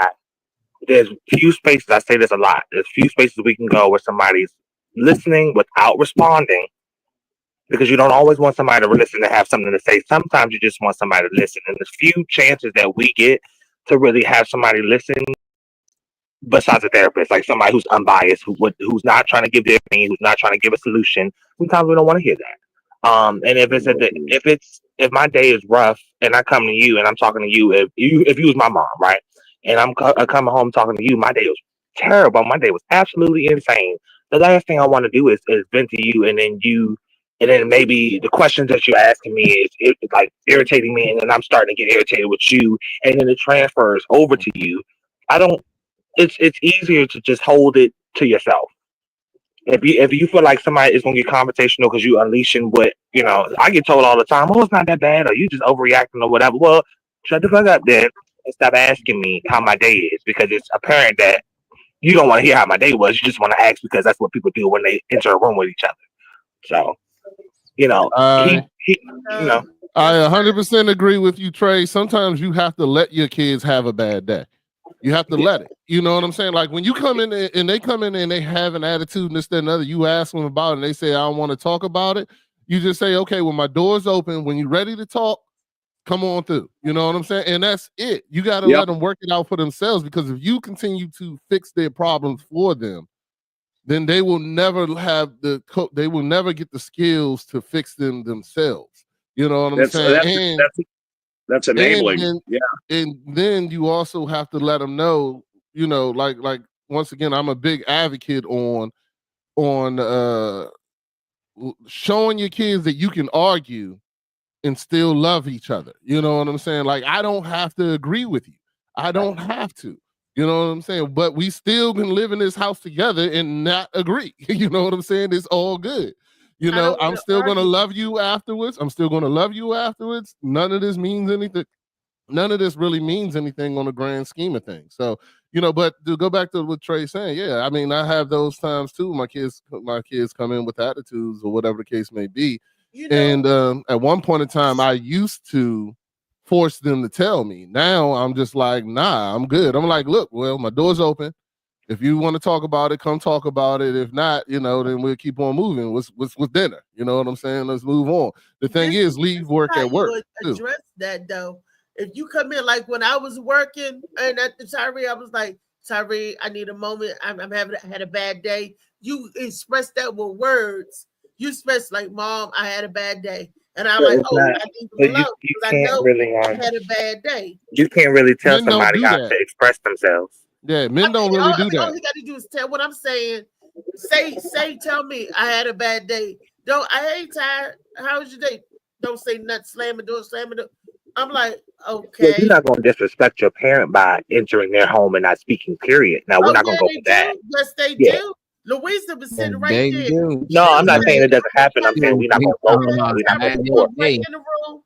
there's few spaces, I say this a lot, there's few spaces we can go where somebody's listening without responding, because you don't always want somebody to listen to have something to say. Sometimes you just want somebody to listen. And there's few chances that we get to really have somebody listen besides a therapist, like somebody who's unbiased, who's not trying to give their opinion, who's not trying to give a solution. Sometimes we don't want to hear that. And if if my day is rough and I come to you and I'm talking to you, if you was my mom, right, and I'm coming home talking to you, my day was terrible. My day was absolutely insane. The last thing I want to do is vent to you, and then maybe the questions that you're asking me is like irritating me, and then I'm starting to get irritated with you, and then it transfers over to you. It's easier to just hold it to yourself. If you feel like somebody is gonna get confrontational because you unleashing what I get told all the time, oh, it's not that bad, or you just overreacting or whatever. Well, shut the fuck up then and stop asking me how my day is, because it's apparent that you don't want to hear how my day was. You just want to ask because that's what people do when they enter a room with each other. So, I 100% agree with you, Trey. Sometimes you have to let your kids have a bad day. You have to let it. You know what I'm saying? Like when you come in and they come in and they have an attitude and this, that, and other, you ask them about it and they say, I don't want to talk about it. You just say, okay, well, my door's open. When you're ready to talk, come on through. You know what I'm saying? And that's it. You got to let them work it out for themselves, because if you continue to fix their problems for them, then they will never have they will never get the skills to fix them themselves. You know what I'm saying? That's enabling. And then you also have to let them know, like once again, I'm a big advocate on showing your kids that you can argue and still love each other. You know what I'm saying? Like, I don't have to agree with you. I don't have to. You know what I'm saying? But we still can live in this house together and not agree. You know what I'm saying? It's all good. I'm still going to love you afterwards. None of this means anything. None of this really means anything on the grand scheme of things. So, but to go back to what Trey's saying, yeah, I mean, I have those times too. My kids come in with attitudes or whatever the case may be. And at one point in time, I used to force them to tell me. Now I'm just like, nah, I'm good. I'm like, look, well, my door's open. If you want to talk about it, come talk about it. If not, then we'll keep on moving. What's dinner? You know what I'm saying? Let's move on. The thing is, leave work at work. Address that though. If you come in like when I was working and at the Tyree, I was like, Tyree, I need a moment. I had a bad day. You express that with words. You express like, Mom, I had a bad day. And I'm like, I need to alone because I know I had a bad day. You can't really tell somebody how to express themselves. Yeah, men don't really do that. All you got to do is tell what I'm saying. Tell me I had a bad day. I ain't tired. How was your day? Don't say nothing. Slam the door. I'm like, okay. Well, you're not going to disrespect your parent by entering their home and not speaking, period. Now, we're not going to go for that. Yes, they do. Louisa was sitting right there. No, I'm not saying it doesn't happen. I'm saying we're not going to go for it. Right in the room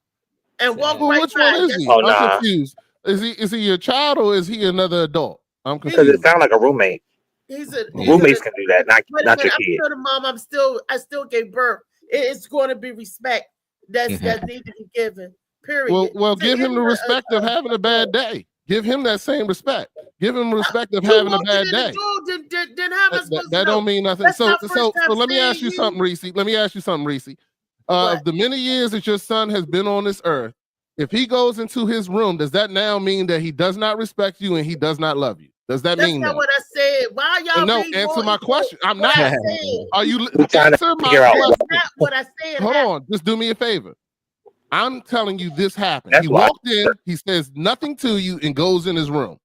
and walk right which one is he? I'm confused. Is he your child or is he another adult? I'm confused. Because it sounds like a roommate. Roommates can do that, not your kid. I'm still the mom. I still gave birth. It's going to be respect that needs to be given. Period. Well, give him the respect of having a bad day. Give him that same respect. Give him respect of having a bad day. That don't mean nothing. So let me ask you something, Reese. Of the many years that your son has been on this earth, if he goes into his room, does that now mean that he does not respect you and he does not love you? Does that mean that? That's not what I said. Why y'all? No, answer my question. I'm not. Are you answer my question? That's not what I said. Hold on. Just do me a favor. I'm telling you this happened. He walked in, he says nothing to you, and goes in his room.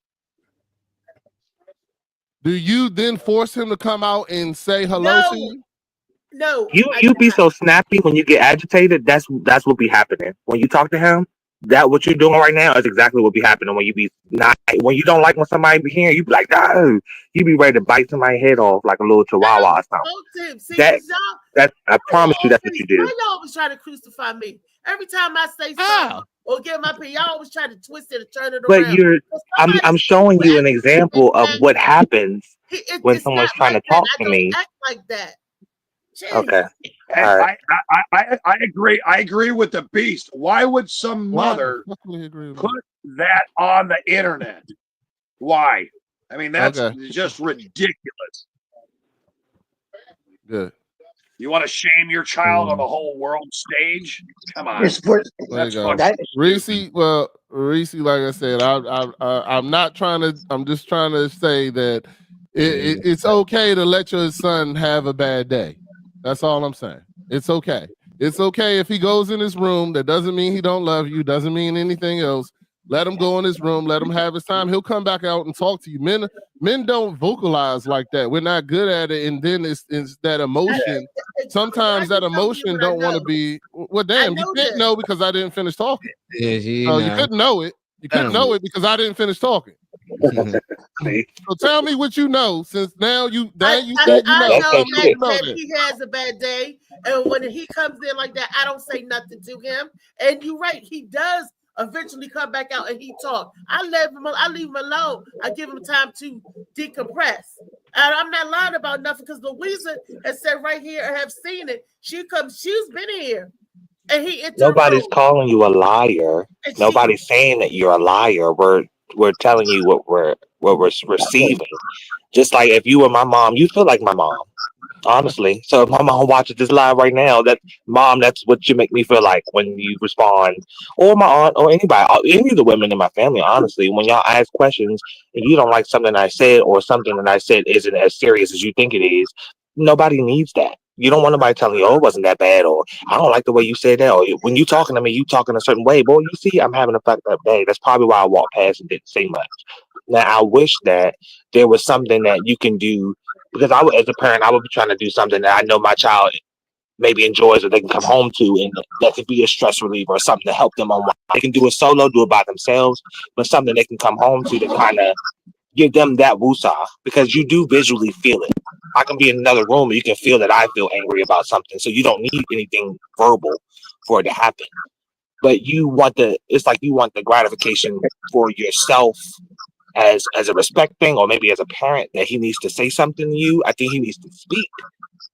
Do you then force him to come out and say hello to you? No. You be so snappy when you get agitated. That's what be happening. When you talk to him, that what you're doing right now is exactly what be happening when you be not when you don't like when somebody be here, you be like, no, you be ready to bite somebody's head off like a little chihuahua or something. That I promise you that's what you do. Why y'all always try to crucify me? Every time I say something or give my opinion, y'all always try to twist it and turn it around. But I'm showing you an example of what happens when someone's trying to talk to me. Act like that. Jeez. Okay. I agree. I agree with the beast. Why would some mother put that on the internet? Why? I mean, that's just ridiculous. Good. You want to shame your child on the whole world stage? Come on. Reese, like I said, I'm not trying to. I'm just trying to say that it's okay to let your son have a bad day. That's all I'm saying. It's okay. It's okay if he goes in his room. That doesn't mean he don't love you. Doesn't mean anything else. Let him go in his room. Let him have his time. He'll come back out and talk to you. Men don't vocalize like that. We're not good at it. And then it's that emotion. Sometimes that emotion don't want to be. Well, damn, you can't know because I didn't finish talking. Yeah, You couldn't know it. You couldn't know it because I didn't finish talking. So tell me what you know, since now you said you know. I know that he has a bad day, and when he comes in like that, I don't say nothing to him. And you're right, he does eventually come back out and he talk. I leave him alone. I give him time to decompress. And I'm not lying about nothing because Louisa has said right here and have seen it. She's been here. And nobody's calling you a liar. Nobody's saying that you're a liar. We're telling you what we're receiving. Just like if you were my mom, you feel like my mom. Honestly. So if my mom watches this live right now, that's what you make me feel like when you respond. Or my aunt or anybody, any of the women in my family, honestly, when y'all ask questions and you don't like something I said or something that I said isn't as serious as you think it is, nobody needs that. You don't want nobody telling you, oh, it wasn't that bad, or I don't like the way you said that, or when you talking to me, you talking a certain way. Boy, you see, I'm having a fucked up day. That's probably why I walked past and didn't say much. Now, I wish that there was something that you can do, because as a parent, I would be trying to do something that I know my child maybe enjoys or they can come home to, and that could be a stress reliever or something to help them unwind. They can do it solo, do it by themselves, but something they can come home to kind of give them that woosah, because you do visually feel it. I can be in another room and you can feel that I feel angry about something. So you don't need anything verbal for it to happen. But it's like you want the gratification for yourself as a respect thing, or maybe as a parent, that he needs to say something to you. I think he needs to speak,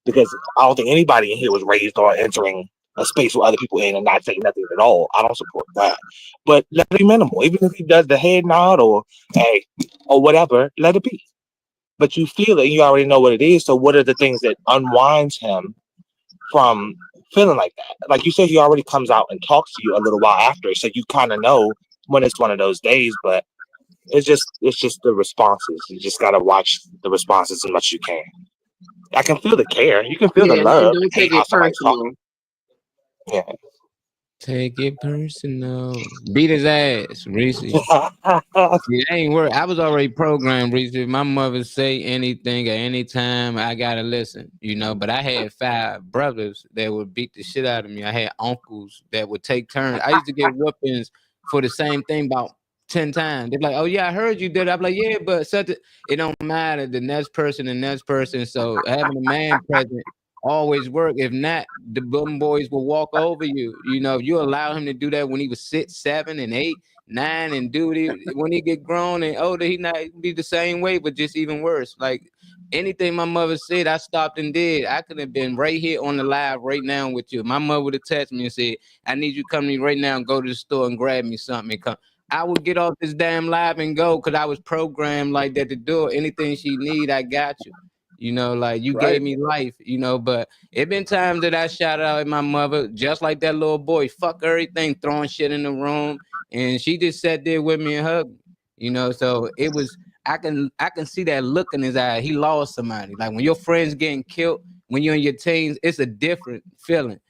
because I don't think anybody in here was raised on entering a space with other people in and not saying nothing at all. I don't support that. But let it be minimal. Even if he does the head nod or hey or whatever, let it be. But you feel it, you already know what it is. So what are the things that unwinds him from feeling like that? Like you said, he already comes out and talks to you a little while after, so you kind of know when it's one of those days. But it's just the responses. You just gotta watch the responses as much as you can. I can feel the care. You can feel the love. Don't take it personal. Yeah. Take it personal. Beat his ass, Reese. It ain't work. I was already programmed, Reese. If my mother say anything at any time, I gotta listen, But I had 5 brothers that would beat the shit out of me. I had uncles that would take turns. I used to get whoopings for the same thing about 10 times. They're like, oh yeah, I heard you did it. I'm like, yeah, but it don't matter. The next person. So having a man present always work. If not, the bum boys will walk over you. If you allow him to do that when he was 6, 7, and 8, 9, and when he get grown and older, he not be the same way, but just even worse. Like anything my mother said, I stopped and did. I could have been right here on the live right now with you. My mother would have texted me and said, I need you to come to me right now and go to the store and grab me something and come. I would get off this damn live and go, because I was programmed like that to do it. Anything she need, I got you. Like you gave me life, but it been times that I shout out at my mother, just like that little boy, fuck everything, throwing shit in the room. And she just sat there with me and hugged me, so it was, I can see that look in his eye. He lost somebody. Like when your friends getting killed, when you're in your teens, it's a different feeling,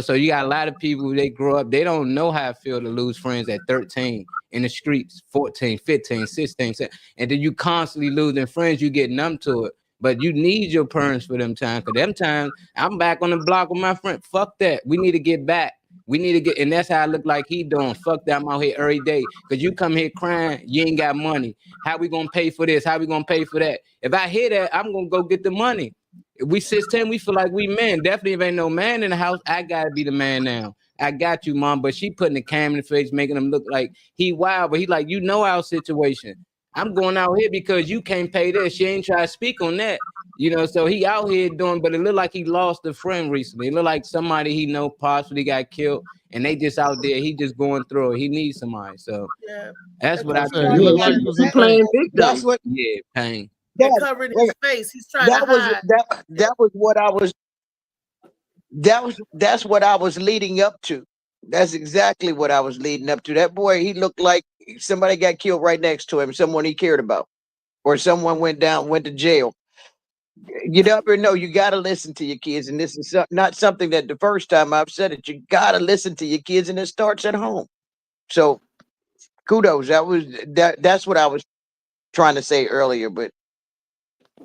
so you got a lot of people, they grow up, they don't know how it feel to lose friends at 13 in the streets, 14, 15, 16, and then you constantly losing friends, you get numb to it. But you need your parents for them times. Because them times, I'm back on the block with my friend. Fuck that. We need to get back. And that's how I look like he doing. Fuck that, I'm out here every day. Because you come here crying, you ain't got money. How we going to pay for this? How we going to pay for that? If I hear that, I'm going to go get the money. If we 16, we feel like we men. Definitely if ain't no man in the house, I got to be the man now. I got you, mom. But she putting the cam in the face, making him look like he wild. But he like, our situation. I'm going out here because you can't pay this. She ain't try to speak on that, so he out here doing, but it looked like he lost a friend recently. It looked like somebody he know possibly got killed, and they just out there. He just going through it. He needs somebody. So that's what I think. He was playing victim. That's what. Yeah, pain. They're covering his face. He's trying to hide. That was what I was. That's what I was leading up to. That's exactly what I was leading up to. That boy, he looked like somebody got killed right next to him, someone he cared about, or someone went to jail. You never know. You got to listen to your kids, and this is not something that the first time I've said it. You got to listen to your kids, and it starts at home. So, kudos. That's what I was trying to say earlier, but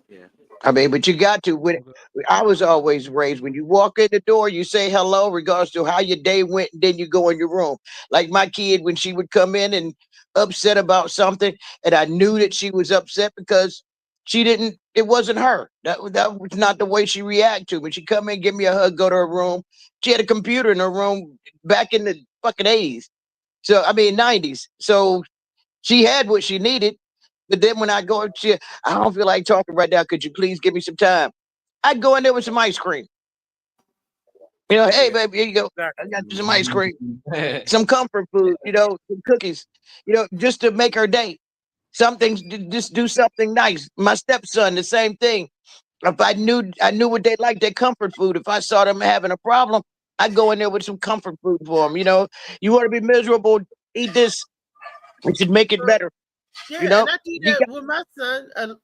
yeah. I mean, but you got to. I was always raised when you walk in the door, you say hello, regardless to how your day went, and then you go in your room. Like my kid, when she would come in and upset about something, and I knew that she was upset because she didn't. It wasn't her. That was not the way she reacted to. When she come in, give me a hug, go to her room. She had a computer in her room back in the fucking 80s. So I mean 90s. So she had what she needed. But then when I go, I don't feel like talking right now. Could you please give me some time? I'd go in there with some ice cream. You know, hey, baby, here you go. I got you some ice cream, some comfort food, you know, some cookies, you know, just to make her day. Something, just do something nice. My stepson, the same thing. If I knew what they like, their comfort food. If I saw them having a problem, I'd go in there with some comfort food for them. You know, you want to be miserable, eat this. We should make it better. Yeah, you know, and I do that with my son. And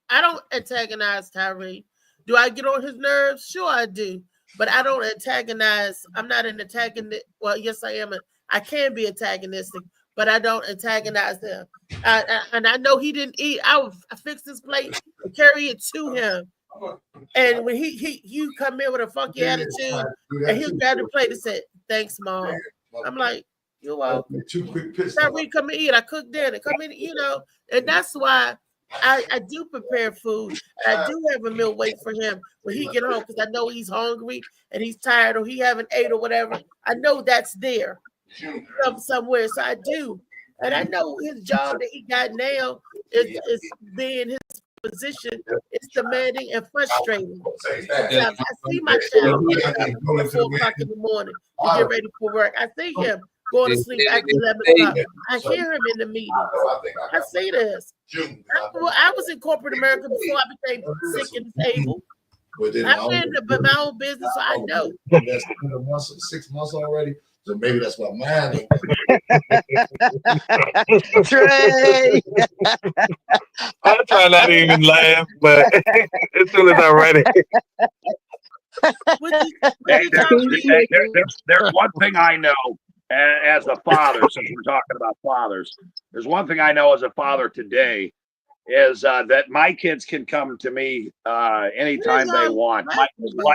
I don't antagonize Tyree. Do I get on his nerves? Sure, I do. But I don't antagonize. I'm not an antagonist. Well, yes, I am. I can be antagonistic, but I don't antagonize him. And I know he didn't eat. I fix his plate and carry it to him. And when you come in with a funky attitude, and he'll grab the plate and say, "Thanks, Mom." I'm like, "You're welcome." Tyree, come and eat. I cooked dinner. Come in, you know. And that's why I do prepare food. I do have a meal wait for him when he get home because I know he's hungry and he's tired or he haven't ate or whatever. I know that's there somewhere. So I do. And I know his job that he got now is being his position. It's demanding and frustrating. Sometimes I see my child at 4 o'clock in the morning to get ready for work. I see him going to sleep after 11 o'clock. I hear him in the meetings. I see this. I was in corporate America before I became sick and disabled. I ran my own business, so I know. That's 6 months already. So maybe that's why mine. Trey. I'm trying not to even laugh, but as soon as I'm ready. There's one thing I know as a father, since we're talking about fathers, there's one thing I know as a father today is that my kids can come to me anytime they want.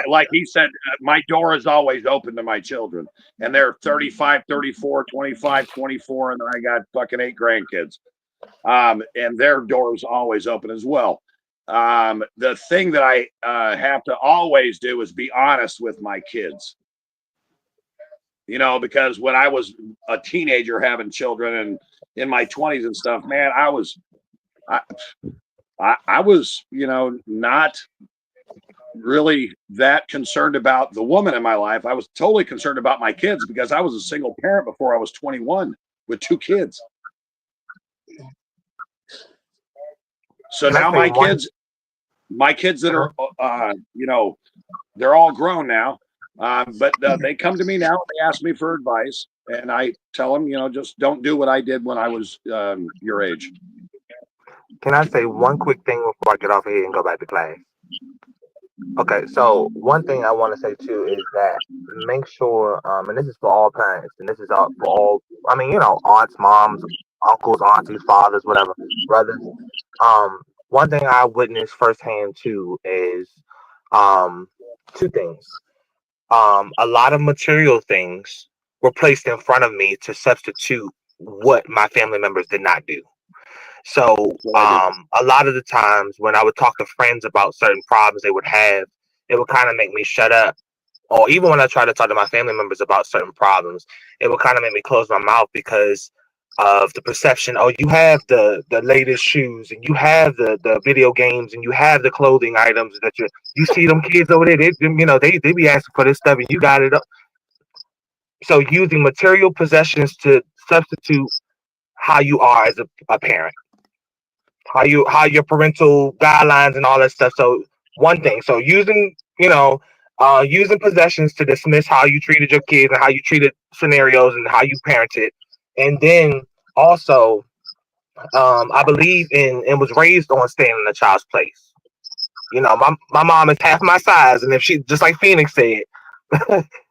Like he said, my door is always open to my children. And they're 35, 34, 25, 24, and then I got fucking 8 grandkids. And their door is always open as well. The thing that I have to always do is be honest with my kids. You know, because when I was a teenager having children and in my 20s and stuff, man, I was, you know, not really that concerned about the woman in my life. I was totally concerned about my kids because I was a single parent before I was 21 with 2 kids. So now my kids that are, you know, they're all grown now. But they come to me now, they ask me for advice, and I tell them, you know, just don't do what I did when I was your age. Can I say one quick thing before I get off of here and go back to class? Okay, so one thing I want to say too is that make sure, and this is for all parents, and this is for all, I mean, you know, aunts, moms, uncles, aunties, fathers, whatever, brothers. One thing I witnessed firsthand too is 2 things. A lot of material things were placed in front of me to substitute what my family members did not do. So a lot of the times when I would talk to friends about certain problems they would have, it would kind of make me shut up. Or even when I try to talk to my family members about certain problems, it would kind of make me close my mouth because of the perception, oh, you have the latest shoes and you have the video games and you have the clothing items that you see them kids over there, they be asking for this stuff and you got it up. So using material possessions to substitute how you are as a parent, how your parental guidelines and all that stuff. So one thing, so using possessions to dismiss how you treated your kids and how you treated scenarios and how you parented. And then also, I believe in and was raised on staying in a child's place. You know, my mom is half my size, and if she, just like Phoenix said,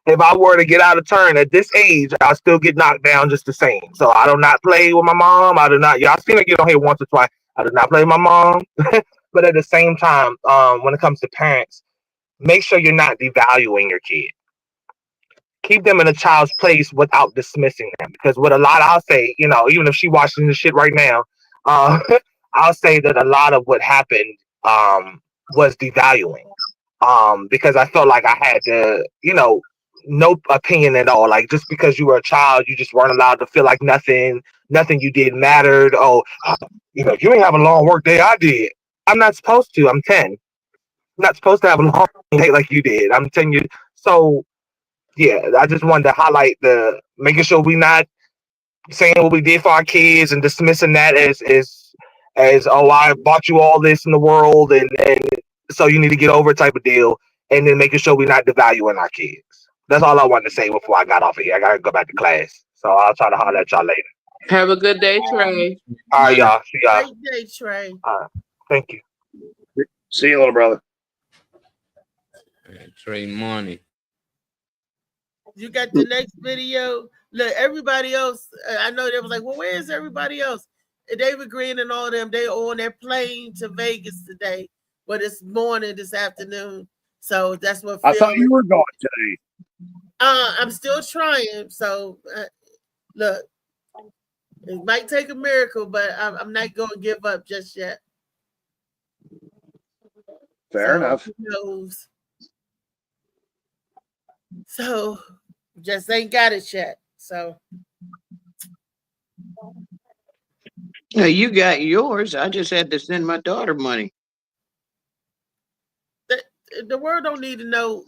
if I were to get out of turn at this age, I'll still get knocked down just the same. So I do not play with my mom. I do not. Y'all seen her get on here once or twice. I do not play with my mom. But at the same time, when it comes to parents, make sure you're not devaluing your kid. Keep them in a child's place without dismissing them. Because what a lot, I'll say, you know, even if she watching this shit right now, I'll say that a lot of what happened was devaluing. Because I felt like I had to, you know, no opinion at all. Like, just because you were a child, you just weren't allowed to feel like nothing you did mattered. Oh, you know, you didn't have a long work day. I did. I'm not supposed to. I'm 10. I'm not supposed to have a long day like you did. I'm 10 years. So, yeah, I just wanted to highlight making sure we not saying what we did for our kids and dismissing that as oh, I bought you all this in the world and so you need to get over type of deal, and then making sure we're not devaluing our kids. That's all I wanted to say before I got off of here. I gotta go back to class, so I'll try to holler at y'all later. Have a good day, Trey. All right, y'all. See y'all. Great day, Trey. Thank you. See you, little brother. Trey Money. You got the next video. Look, everybody else, I know they was like, well, where is everybody else? And David Green and all them, they on their plane to Vegas today, but it's morning this afternoon. So that's what I thought you were going today. I'm still trying. So look, it might take a miracle, but I'm not going to give up just yet. Fair enough. Who knows? So just ain't got it yet. So you got yours. I just had to send my daughter money. The world don't need to know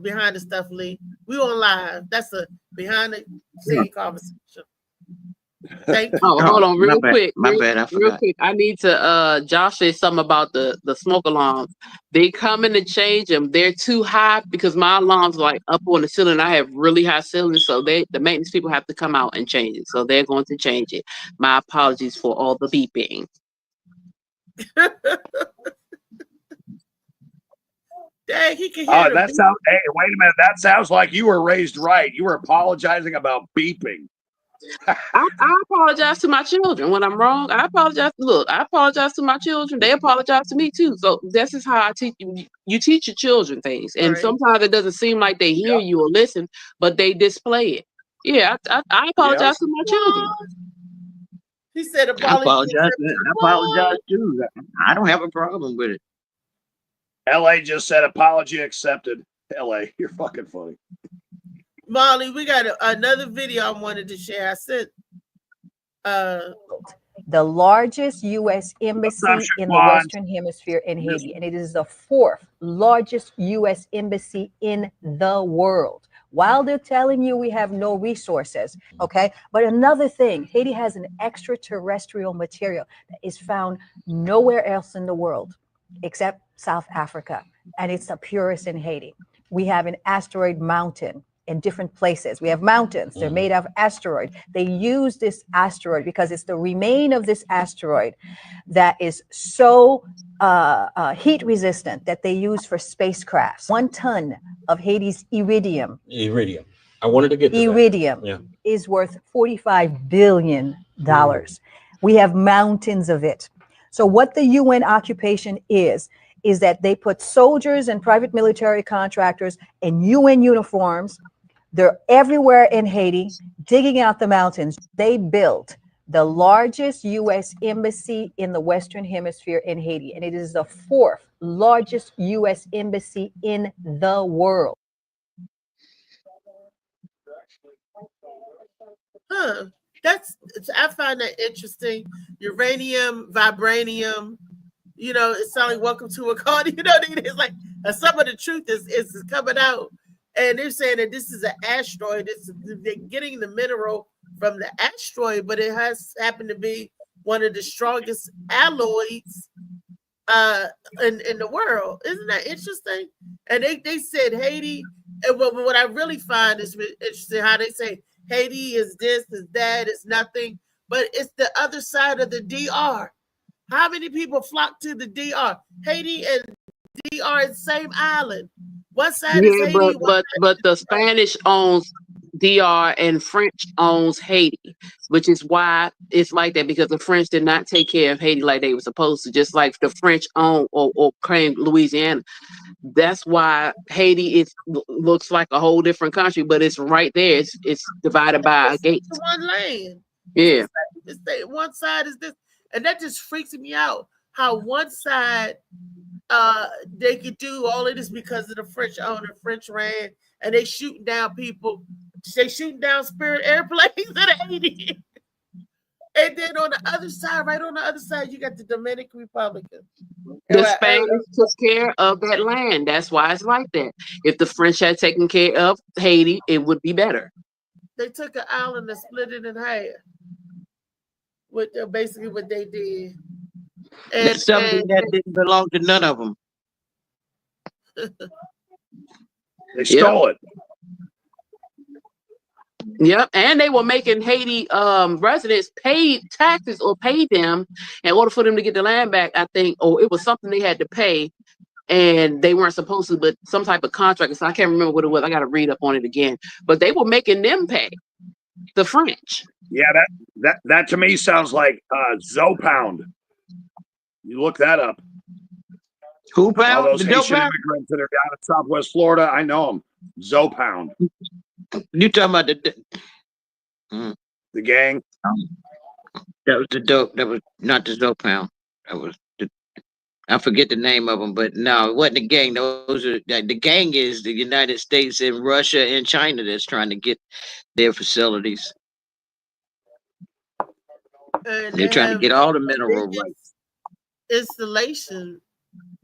behind the stuff, Lee. We on live. That's a behind the scene conversation. Thank you. Oh, hold on, real quick. My bad. I forgot. Real quick. I need to Josh said something about the smoke alarms. They coming to change them. They're too high because my alarms are like up on the ceiling. I have really high ceilings, so the maintenance people have to come out and change it. So they're going to change it. My apologies for all the beeping. Dang, he can hear that sounds. Hey, wait a minute. That sounds like you were raised right. You were apologizing about beeping. I apologize to my children when I'm wrong. I apologize. Look, I apologize to my children. They apologize to me too. So this is how I teach you. You teach your children things, and sometimes it doesn't seem like they hear you or listen, but they display it. Yeah, I apologize to my children. He said, I apologize too. I don't have a problem with it. LA just said apology accepted. LA, you're fucking funny. Molly, we got another video I wanted to share. I said, the largest U.S. embassy in the Western Hemisphere in Haiti, and it is the 4th largest U.S. embassy in the world. While they're telling you we have no resources, okay? But another thing, Haiti has an extraterrestrial material that is found nowhere else in the world except South Africa, and it's the purest in Haiti. We have an asteroid mountain in different places. We have mountains. They're made of asteroid. They use this asteroid because it's the remain of this asteroid that is so heat resistant that they use for spacecrafts. 1 ton of Haiti's iridium. Iridium. I wanted to get to iridium that. is worth $45 billion. We have mountains of it. So what the UN occupation is that they put soldiers and private military contractors in UN uniforms. They're everywhere in Haiti, digging out the mountains. They built the largest U.S. embassy in the Western Hemisphere in Haiti, and it is the 4th largest U.S. embassy in the world. I find that interesting. Uranium, vibranium. You know, it sounds like welcome to Wakanda. You know, it's like some of the truth is coming out. And they're saying that this is an asteroid. They're getting the mineral from the asteroid, but it has happened to be one of the strongest alloys in the world. Isn't that interesting? And they said Haiti, and what I really find is interesting how they say Haiti is this, is that, it's nothing, but it's the other side of the DR. How many people flock to the DR? Haiti and DR is the same island. One side is Haiti. But the Spanish owns DR and French owns Haiti, which is why it's like that, because the French did not take care of Haiti like they were supposed to, just like the French own or claimed Louisiana. That's why Haiti looks like a whole different country, but it's right there. It's divided by a gate. It's one land. Yeah. One side is this, and that just freaks me out. How one side they could do all of this because of the French owner, French ran, and they shooting down people. They shooting down Spirit airplanes in Haiti. And then on the other side, right on the other side, you got the Dominican Republic. The Spanish took care of that land. That's why it's like that. If the French had taken care of Haiti, it would be better. They took an island and split it in half. With basically what they did. And something that didn't belong to none of them. They stole it. Yep, and they were making Haiti residents pay taxes or pay them in order for them to get the land back, I think, or it was something they had to pay, and they weren't supposed to, but some type of contract. So I can't remember what it was. I got to read up on it again. But they were making them pay, the French. Yeah, that to me sounds like Zopound. You look that up. Who pound? All those The Haitian Zopound? immigrants that are down in Southwest Florida, I know them. Zopound. You talking about the gang? That was the dope. That was not the Zopound. That was I forget the name of them, but no, it wasn't the gang. Those are the gang is the United States and Russia and China that's trying to get their facilities. They're trying to get all the mineral rights. Installation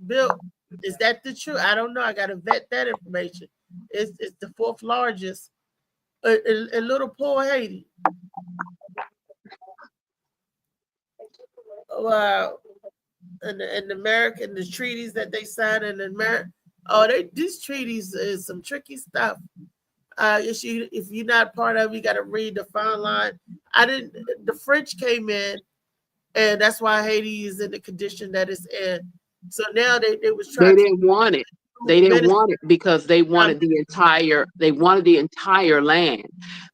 built. Is that the truth? I don't know. I got to vet that information. It's the fourth largest in little poor Haiti. Wow. And America, and the treaties that they signed in America. Oh, these treaties is some tricky stuff. If you're not part of it, you got to read the fine line. The French came in, and that's why Haiti is in the condition that it's in. So now they was trying. They didn't want it. They didn't want it because they wanted the entire land,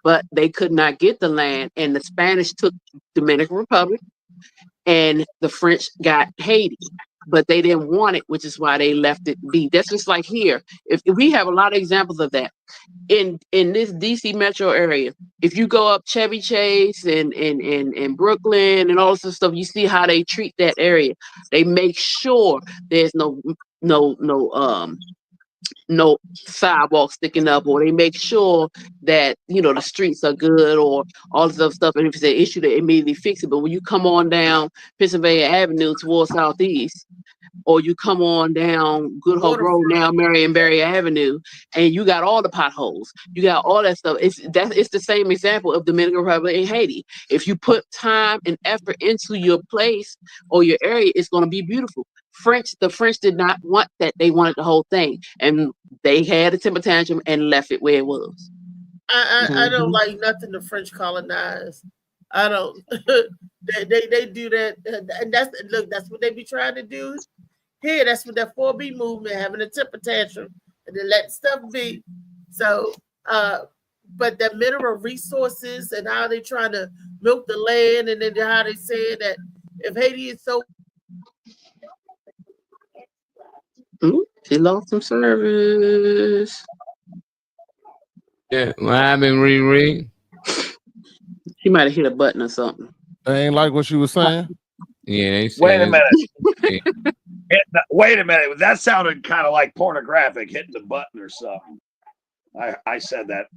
but they could not get the land. And the Spanish took Dominican Republic, and the French got Haiti, but they didn't want it, which is why they left it be. That's just like here. If we have a lot of examples of that in this DC metro area. If you go up Chevy Chase and Brooklyn and all this stuff, you see how they treat that area. They make sure there's no sidewalk sticking up, or they make sure that the streets are good, or all this other stuff. And if it's an issue, they immediately fix it. But when you come on down Pennsylvania Avenue towards Southeast, or you come on down Good Hope Road, now Marionberry Avenue, and you got all the potholes, you got all that stuff. It's the same example of Dominican Republic and Haiti. If you put time and effort into your place or your area, it's going to be beautiful. The French did not want that. They wanted the whole thing, and they had a temper tantrum and left it where it was. I don't like nothing the French colonized. I don't. they do that, and that's what they be trying to do here. That's what that 4B movement, having a temper tantrum and then let stuff be. So, but the mineral resources and how they trying to milk the land, and then how they say that if Haiti is so. She lost some service. Yeah, what happened, Riri? She might have hit a button or something. They ain't like what she was saying. Yeah, they said. Wait a minute. Wait a minute. That sounded kind of like pornographic, hitting the button or something. I said that,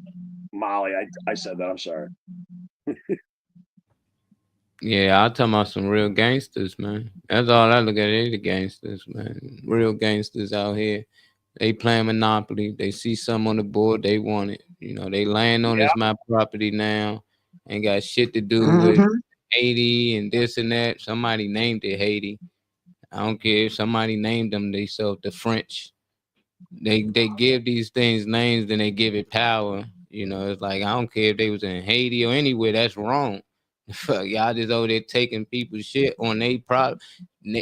Molly. I said that. I'm sorry. Yeah, I'm talking about some real gangsters, man. That's all I look at. They the gangsters, man. Real gangsters out here. They playing Monopoly. They see something on the board, they want it. They land on it's my property now. Ain't got shit to do with Haiti and this and that. Somebody named it Haiti. I don't care if somebody named them themselves the French. They give these things names, then they give it power. It's like I don't care if they was in Haiti or anywhere. That's wrong. Fuck, y'all just over there taking people's shit on they problem.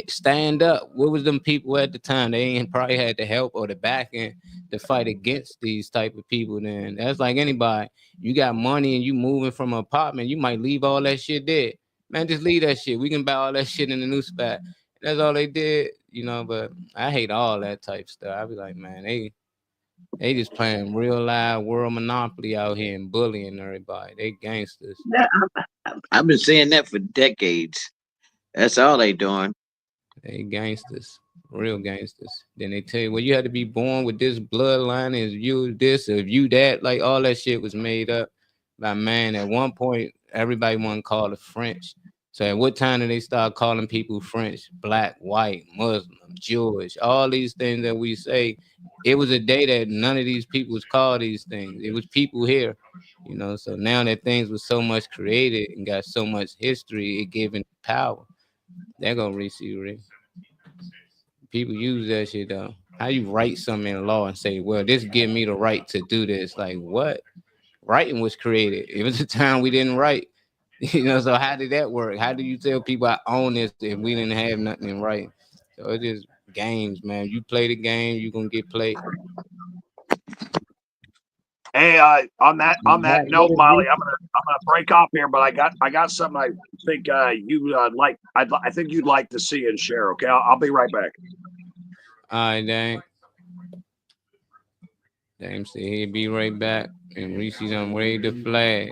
Stand up. What was them people at the time? They ain't probably had the help or the backing to fight against these type of people. Then that's like anybody. You got money and you moving from an apartment, you might leave all that shit there. Man, just leave that shit. We can buy all that shit in the new spot. That's all they did, you know. But I hate all that type stuff. I be like, man, they just playing real live world monopoly out here and bullying everybody. They gangsters. Yeah, I've been saying that for decades. That's all they doing. They gangsters, real gangsters. Then they tell you, well, you had to be born with this bloodline, is you this, or you that. Like all that shit was made up by man. At one point, everybody wanted to call the French. So at what time did they start calling people French, black, white, Muslim, Jewish, all these things that we say? It was a day that none of these people was called these things. It was people here, you know. So now that things were so much created and got so much history, it given power. They're gonna receive it. People use that shit though. How you write something in law and say, well, this give me the right to do this? Like what? Writing was created. It was a time we didn't write. You know, so how did that work? How do you tell people I own this if we didn't have nothing in writing? So it's just games, man. You play the game, you're gonna get played. Hey, on that note, Molly, I'm gonna break off here, but I got something I think you like. I think you'd like to see and share. Okay, I'll be right back. All right, dang. Dame said he'll be right back, and Reese's on ready to flag.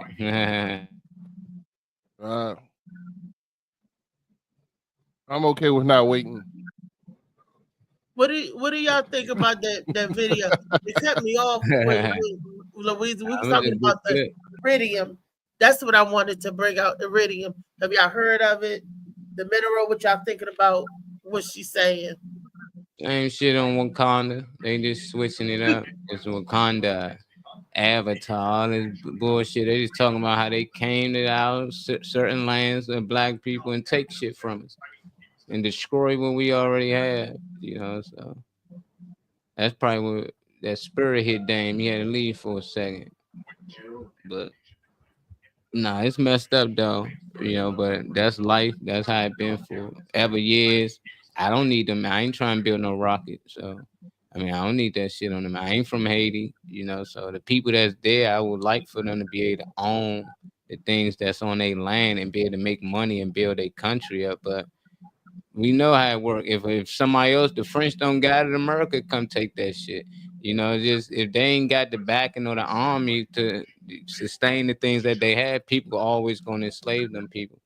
I'm okay with not waiting. What do y'all think about that video? It cut me off. Louise, we was talking about the iridium. That's what I wanted to bring out. Iridium. Have y'all heard of it? The mineral. What y'all thinking about? What she's saying? Same shit on Wakanda. They just switching it up. It's Wakanda, Avatar, all this bullshit. They just talking about how they came to our certain lands of black people and take shit from us and destroy what we already have. You know, so that's probably what that spirit hit Dame. He had to leave for a second, but nah, it's messed up though. You know, but that's life. That's how it been for ever years. I don't need them. I ain't trying to build no rocket. So, I mean, I don't need that shit on them. I ain't from Haiti, you know. So the people that's there, I would like for them to be able to own the things that's on their land and be able to make money and build their country up. But we know how it works. If somebody else, the French don't got it, America come take that shit. You know, just if they ain't got the backing or the army to sustain the things that they have, people are always going to enslave them people,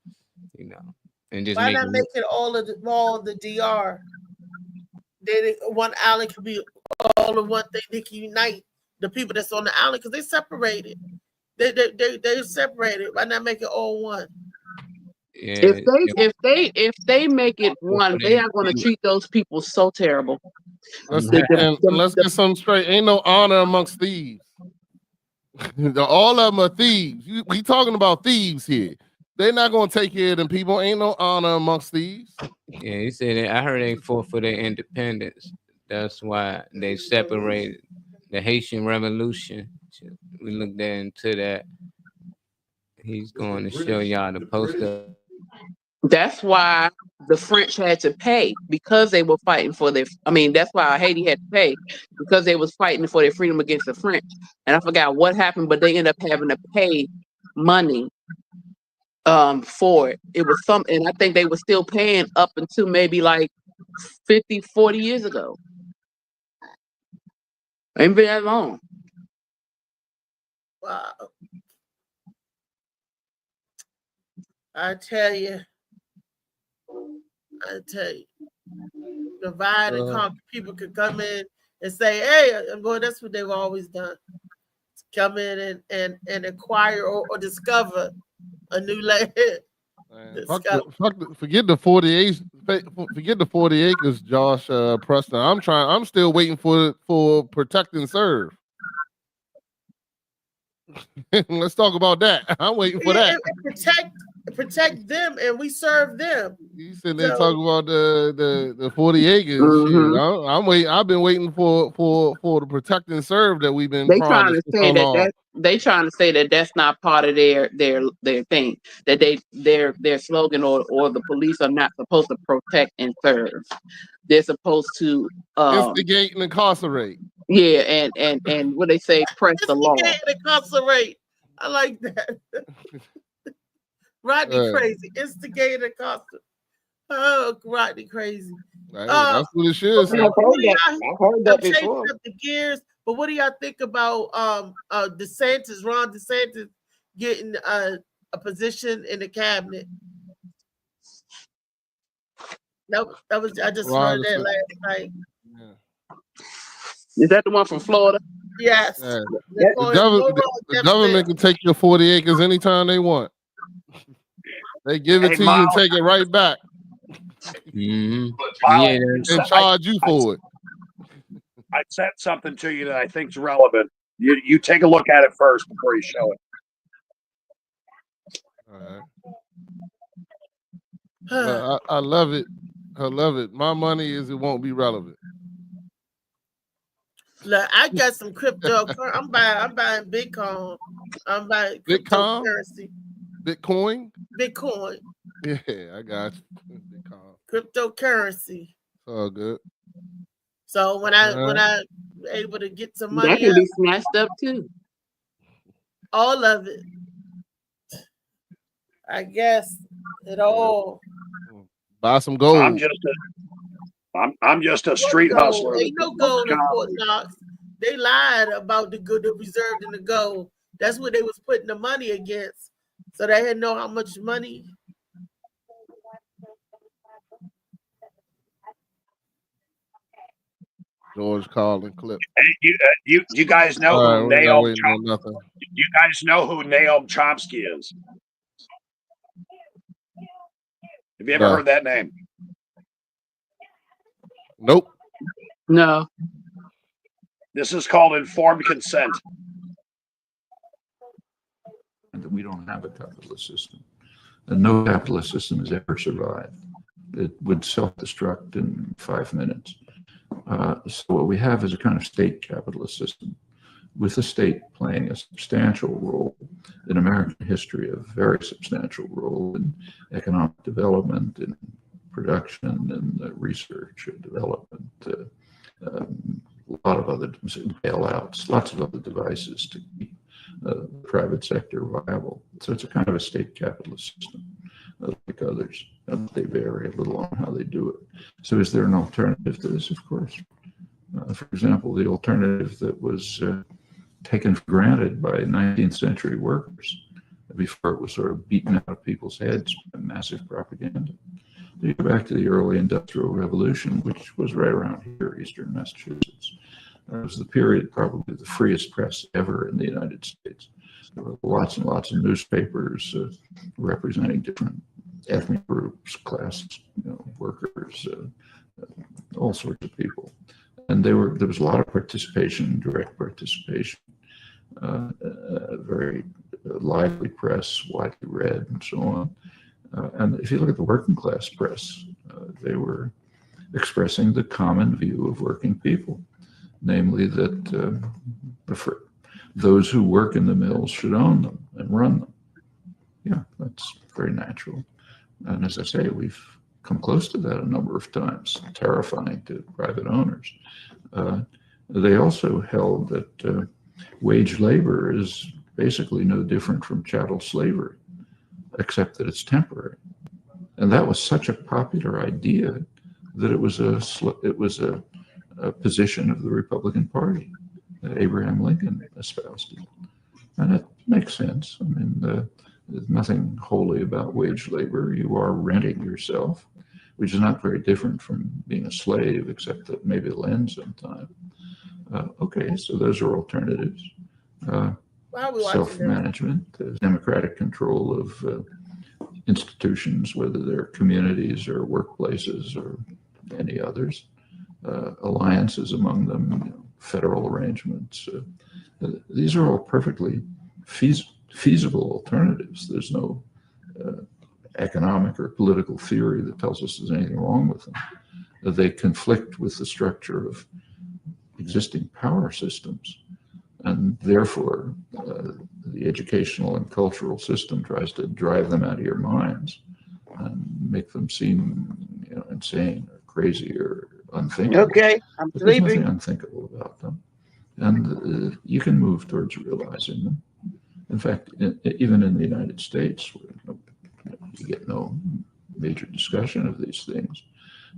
you know. And just why not make it all the DR? One island could be all of one thing. They can unite the people that's on the island because they separated. They're separated. Why not make it all one? Yeah, if they make it one, they are going to treat those people so terrible. Let's get something straight. Ain't no honor amongst thieves. All of them are thieves. We talking about thieves here. They're not gonna take care of them people. Ain't no honor amongst thieves. Yeah, he said that. I heard they fought for their independence. That's why they separated the Haitian Revolution. We looked into that. He's going to show y'all the poster. That's why the French had to pay because they were fighting for their. I mean, that's why Haiti had to pay because they was fighting for their freedom against the French. And I forgot what happened, but they ended up having to pay money for it. It was something, and I think they were still paying up until maybe like 50, 40 years ago. Ain't been that long. Wow. I tell you, divide and conquer. People could come in and say, hey, boy, that's what they've always done. Come in and acquire or discover a new land. Forget the 48. Forget the 40 acres, Josh Preston. I'm still waiting for protect and serve. Let's talk about that. I'm waiting for that. protect them, and we serve them. You sitting there talking about the 40 acres. Shit. I'm waiting. I've been waiting for the protect and serve that we've been They trying promised to for say so long. they trying to say that that's not part of their thing, that their slogan or the police are not supposed to protect and serve. They're supposed to instigate and incarcerate. Yeah, and what they say, press the law. Instigate and incarcerate. I like that. Rodney crazy. Instigate and incarcerate. Oh, Rodney crazy. Right, that's what it should say. I've heard that before. Up the gears, but what do y'all think about DeSantis, Ron DeSantis, getting a position in the cabinet? That was I just Ron heard that DeSantis. last night. Is that the one from Florida? Yes. Yeah. The government can take your 40 acres anytime they want. They give it Hey, to you and Miles. take it right back Yeah, and charge you for it. I sent something to you that I think's relevant. You take a look at it first before you show it. All right. I love it. I love it. My money is it won't be relevant. Look, I got some crypto. I'm buying Bitcoin. I'm buying Bitcoin? cryptocurrency. Bitcoin? Bitcoin. Yeah, I got you. Bitcoin. Cryptocurrency. All good. So when I able to get some money, That can be out, snatched up too. all of it. I guess it all. Buy some gold. I'm just a street Gold. hustler. Ain't no gold in Fort Knox. They lied about the good, the reserved and the gold. That's what they was putting the money against. So they didn't know how much money. George Carlin clip. Hey, you guys know All right, who we're not Naomi waiting on Chomsky? nothing. You guys know who Naomi Chomsky is? Have you ever No. heard that name? Nope. No. This is called informed consent. That we don't have a capitalist system, and no capitalist system has ever survived. It would self-destruct in 5 minutes. So what we have is a kind of state capitalist system, with the state playing a substantial role in American history, a very substantial role in economic development, in production, and research and development. A lot of other bailouts, lots of other devices to keep the private sector viable. So it's a kind of a state capitalist system, like others. They vary a little on how they do it. So is there an alternative to this? Of course. For example, the alternative that was taken for granted by 19th century workers before it was sort of beaten out of people's heads by massive propaganda. You go back to the early Industrial Revolution, which was right around here, Eastern Massachusetts. It was the period, probably the freest press ever in the United States. There were lots and lots of newspapers representing different ethnic groups, classes, workers, all sorts of people. And there was a lot of participation, direct participation, very lively press, widely read, and so on. And if you look at the working class press, they were expressing the common view of working people, namely that those who work in the mills should own them and run them. Yeah, that's very natural. And as I say, we've come close to that a number of times, terrifying to private owners. They also held that wage labor is basically no different from chattel slavery, except that it's temporary. And that was such a popular idea that it was a position of the Republican Party that Abraham Lincoln espoused it. And it makes sense. I mean, there's nothing holy about wage labor. You are renting yourself, which is not very different from being a slave, except that maybe it'll end sometime. Okay, so those are alternatives. Self-management, democratic control of institutions, whether they're communities or workplaces or any others, alliances among them, federal arrangements. These are all perfectly feasible alternatives. There's no economic or political theory that tells us there's anything wrong with them. They conflict with the structure of existing power systems. And therefore, the educational and cultural system tries to drive them out of your minds and make them seem, insane or crazy or unthinkable. Okay, I'm But there's sleeping. nothing unthinkable about them. And you can move towards realizing them. In fact, even in the United States, where you get no major discussion of these things,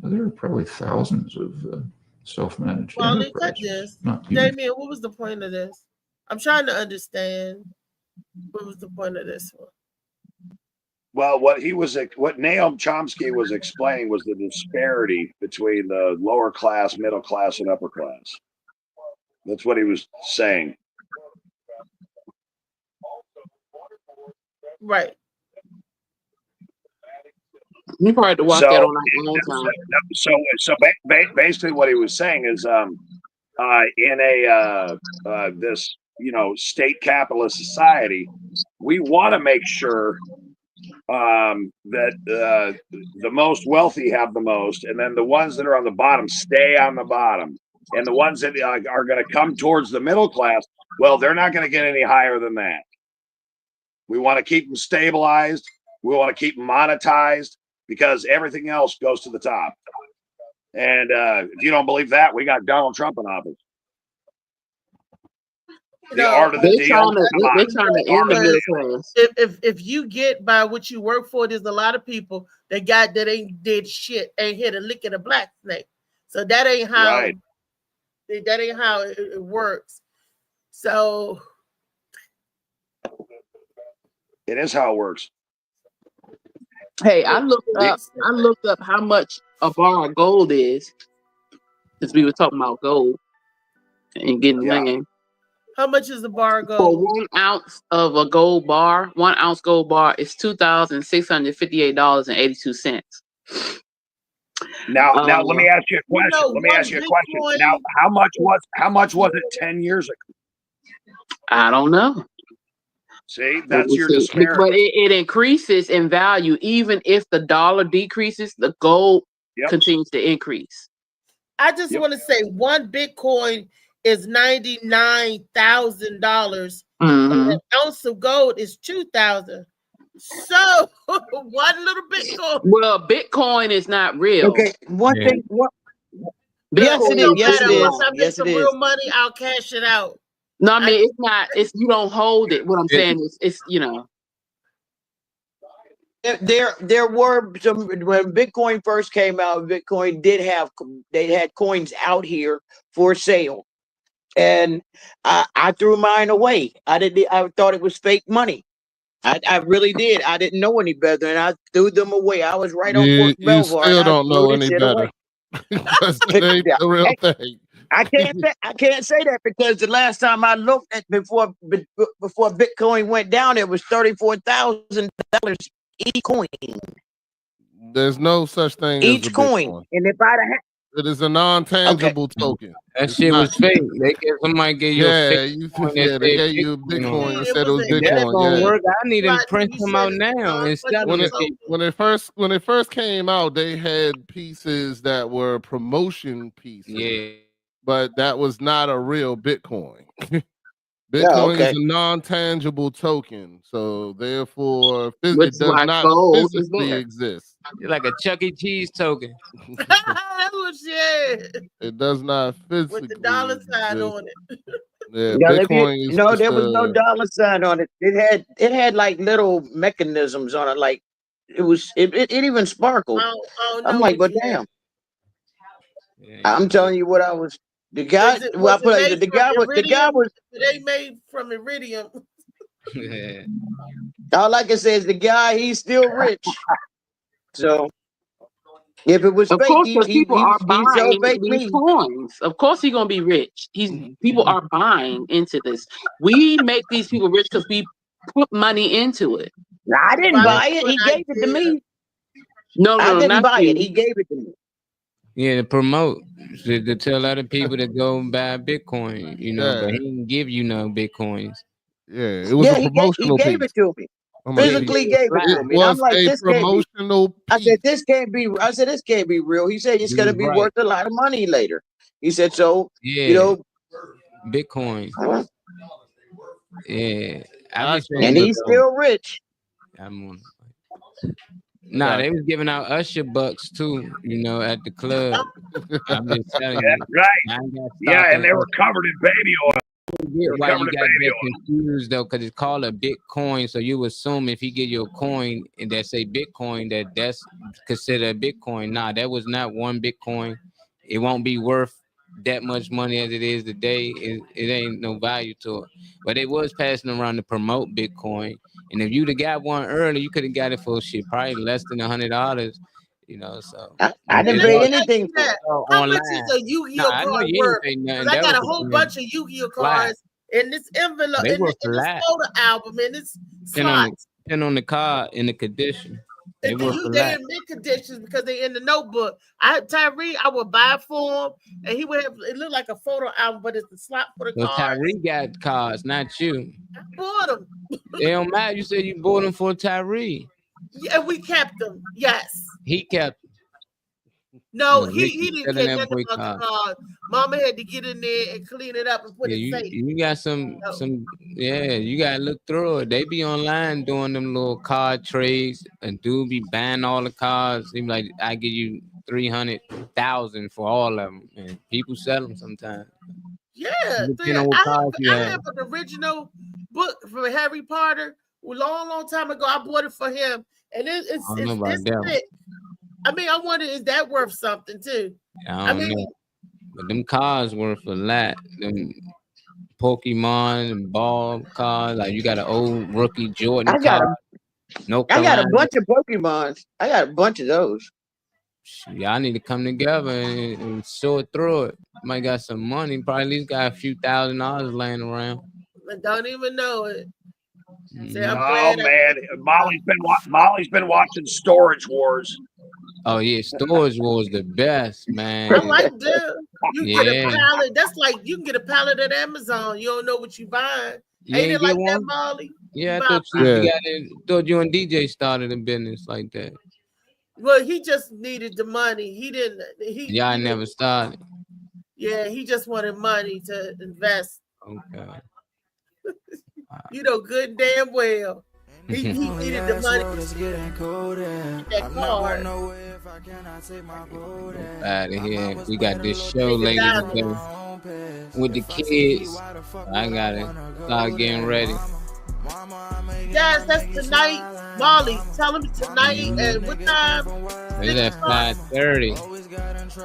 there are probably thousands of self-managed Wally, cut enterprises. this. Not huge. Damien, what was the point of this? I'm trying to understand. What was the point of this one? Well, what Noam Chomsky was explaining was the disparity between the lower class, middle class, and upper class. That's what he was saying. Right. You probably had to watch that on our own time. Basically, what he was saying is, in this state capitalist society, we want to make sure that the most wealthy have the most, and then the ones that are on the bottom stay on the bottom, and the ones that are going to come towards the middle class, well, they're not going to get any higher than that. We want to keep them stabilized. We want to keep them monetized, because everything else goes to the top. And if you don't believe that, we got Donald Trump in office. The art of the deal. They're trying to end the middle class. If you get by what you work for, there's a lot of people that ain't did shit, ain't hit a lick of a black snake. So that ain't how it works. So it is how it works. Hey, I looked up how much a bar of gold is, since we were talking about gold and getting land. How much is the bar For gold? 1 ounce of a gold bar, 1 ounce gold bar is $2,658.82. Now, let me ask you a question. Now, how much was it 10 years ago? I don't know. See, that's your disparity. But it increases in value even if the dollar decreases. The gold continues to increase. I just want to say 1 Bitcoin is $99,000. And an ounce of gold is 2,000. So 1 little Bitcoin. Well, Bitcoin is not real. Okay, one thing. Yes, it is. Yes, it is. Once I make some real money, I'll cash it out. No, I mean it's not. It's you don't hold it. What I'm saying is, it's There were some when Bitcoin first came out. Bitcoin they had coins out here for sale, and I threw mine away. I thought it was fake money. I really did. I didn't know any better, and I threw them away. I was right on Fort You Belvoir. still and I don't know threw any this shit better. away. Because it ain't the real thing. I can't say that because the last time I looked at before Bitcoin went down, it was $34,000 each coin. There's no such thing Each as a coin, Bitcoin. and if I'd have It is a non-tangible token. That It's shit was not- fake. Somebody gave you a fake coin that they said gave you a Bitcoin and said it was That Bitcoin. don't Yeah. work. I need to print them out now and sell When them it, to people. when it first came out, they had pieces that were promotion pieces. Yeah. But that was not a real Bitcoin. Bitcoin okay. is a non-tangible token, so therefore Which it is does why not gold is physically there. exist. You're like a Chuck E. Cheese token. That's what shit. It does not physically With the dollar sign exist. on it. Yeah, Yeah, Bitcoin is no, just there was no a- dollar sign on it. It had like little mechanisms on it, like it even sparkled. I don't I'm know like, what but you had. damn. I'm telling you what I was. The guy, Was it- well, I was it put it, made the guy from was the guy iridium? was. They made from iridium. Yeah. All I can say is the guy, he's still rich. So if it was Of fake, course, he because people are he'd sell buying fake these me. coins. Of course, he's gonna be rich. People are buying into this. We make these people rich because we put money into it. I didn't buy it. He gave it to me. No, I didn't not buy you. it. He gave it to me. Yeah, to promote, to tell other people to go buy Bitcoin, but Yeah. he didn't give you no Bitcoins. Yeah, it was Yeah, a he promotional gave piece. it to me. Physically gave it to It me. And I'm was like, a this can't be. promotional I said, this can't be. I said, this can't be real. He said it's He gonna was be right. worth a lot of money later. He said, so you Yeah, know, Bitcoin. Yeah, I I be can saying, and look he's though. still rich. I'm on. Nah, they was giving out Usher bucks too, you know, at the club. I'm just telling Yeah, you. right. I ain't got Yeah, stock and in they were Usher. covered in baby oil. They Get were why covered you in got baby that oil. confused though, because it's called a Bitcoin. So you assume if he get you a coin and that say Bitcoin, that's considered a Bitcoin. Nah, that was not one Bitcoin. It won't be worth that much money as it is today. It ain't no value to it. But they was passing around to promote Bitcoin. And if you'd have got one early, you could have got it for shit probably less than $100. You know, so I didn't Let pay me ask anything you for it. that. How online. much is a Nah, Yu-Gi-Oh I know card you ain't worth? pay nothing. Because I That got a was whole bunch of Yu-Gi-Oh flat. cards in this envelope, They were in this flat. photo album, in this slot. Depend on the car and the condition. They were They flat. in mid conditions because they in the notebook. Tyree, I would buy it for him, and he would have. It looked like a photo album, but it's the slot for the So cards. Tyree got cars, not you. I bought them. It don't matter. You said you bought them for Tyree. Yeah, we kept them. Yes. He kept. No, No, he Ricky didn't selling care that nothing boy about the car. cards. Mama had to get in there and clean it up and put Yeah, it safe. you got some. Yeah, you gotta look through it. They be online doing them little card trades, and dude be buying all the cards. He be like, I give you 300,000 for all of them, and people sell them sometimes. Yeah, Depending on what cards you I have. have an original book from Harry Potter a long time ago. I bought it for him, and it's I don't know about this that one. thick. I mean, I wonder, is that worth something too? I don't know. But them cards worth a lot. Them Pokemon and ball cards. Like you got an old rookie Jordan I got card. a, No I got a Kalani. bunch of Pokemons. I got a bunch of those. Y'all need to come together and sort through it. Might got some money. Probably at least got a few $1,000 laying around. I don't even know it. Say, I'm Oh glad man, Molly's been watching Storage Wars. Oh yeah, Storage was the best, man. I like that. You get a Yeah. pallet. That's like you can get a pallet at Amazon. You don't know what you buying. You Ain't ain't it like get that, one? Molly? Yeah, I buy thought a you, pallet. you got it. Thought you and DJ started a business like that. Well, he just needed the money. He didn't. Y'all never started. Yeah, he just wanted money to invest. Okay. You know, good and damn well. He needed the money. That card. Out of here. We got this show later today with the kids. I gotta start getting ready. Guys, that's tonight. Molly, tell him tonight at what time? It's at 5:30.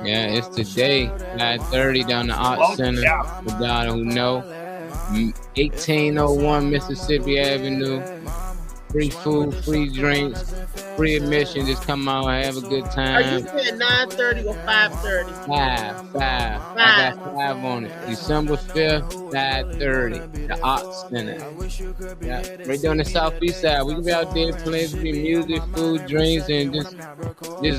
Yeah, it's today. 5:30 down the Art Center. For y'all who know. 1801 Mississippi Avenue. Free food, free drinks, free admission. Just come out and have a good Are you time. saying 9:30 or 5:30? Five. I got 5 on it. December 5th, 5:30. The Arts Center. Yeah, right there on the southeast side. We can be out there playing be music, food, drinks, and just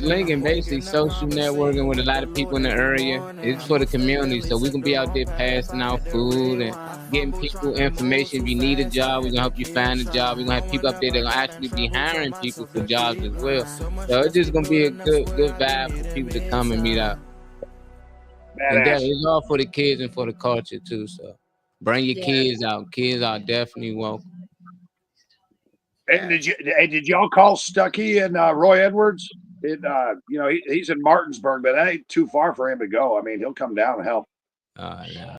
linking basically social networking with a lot of people in the area. It's for the community, so we can be out there passing out food and getting people information. If you need a job, we're gonna help you find a job. We're gonna have people up there that are gonna actually be hiring people for jobs as well. So it's just gonna be a good vibe for people to come and meet up. And that is all for the kids and for the culture too. So bring your kids out. Kids are definitely welcome. And did y'all call Stuckey and Roy Edwards? He's in Martinsburg, but that ain't too far for him to go. I mean, he'll come down and help. Yeah.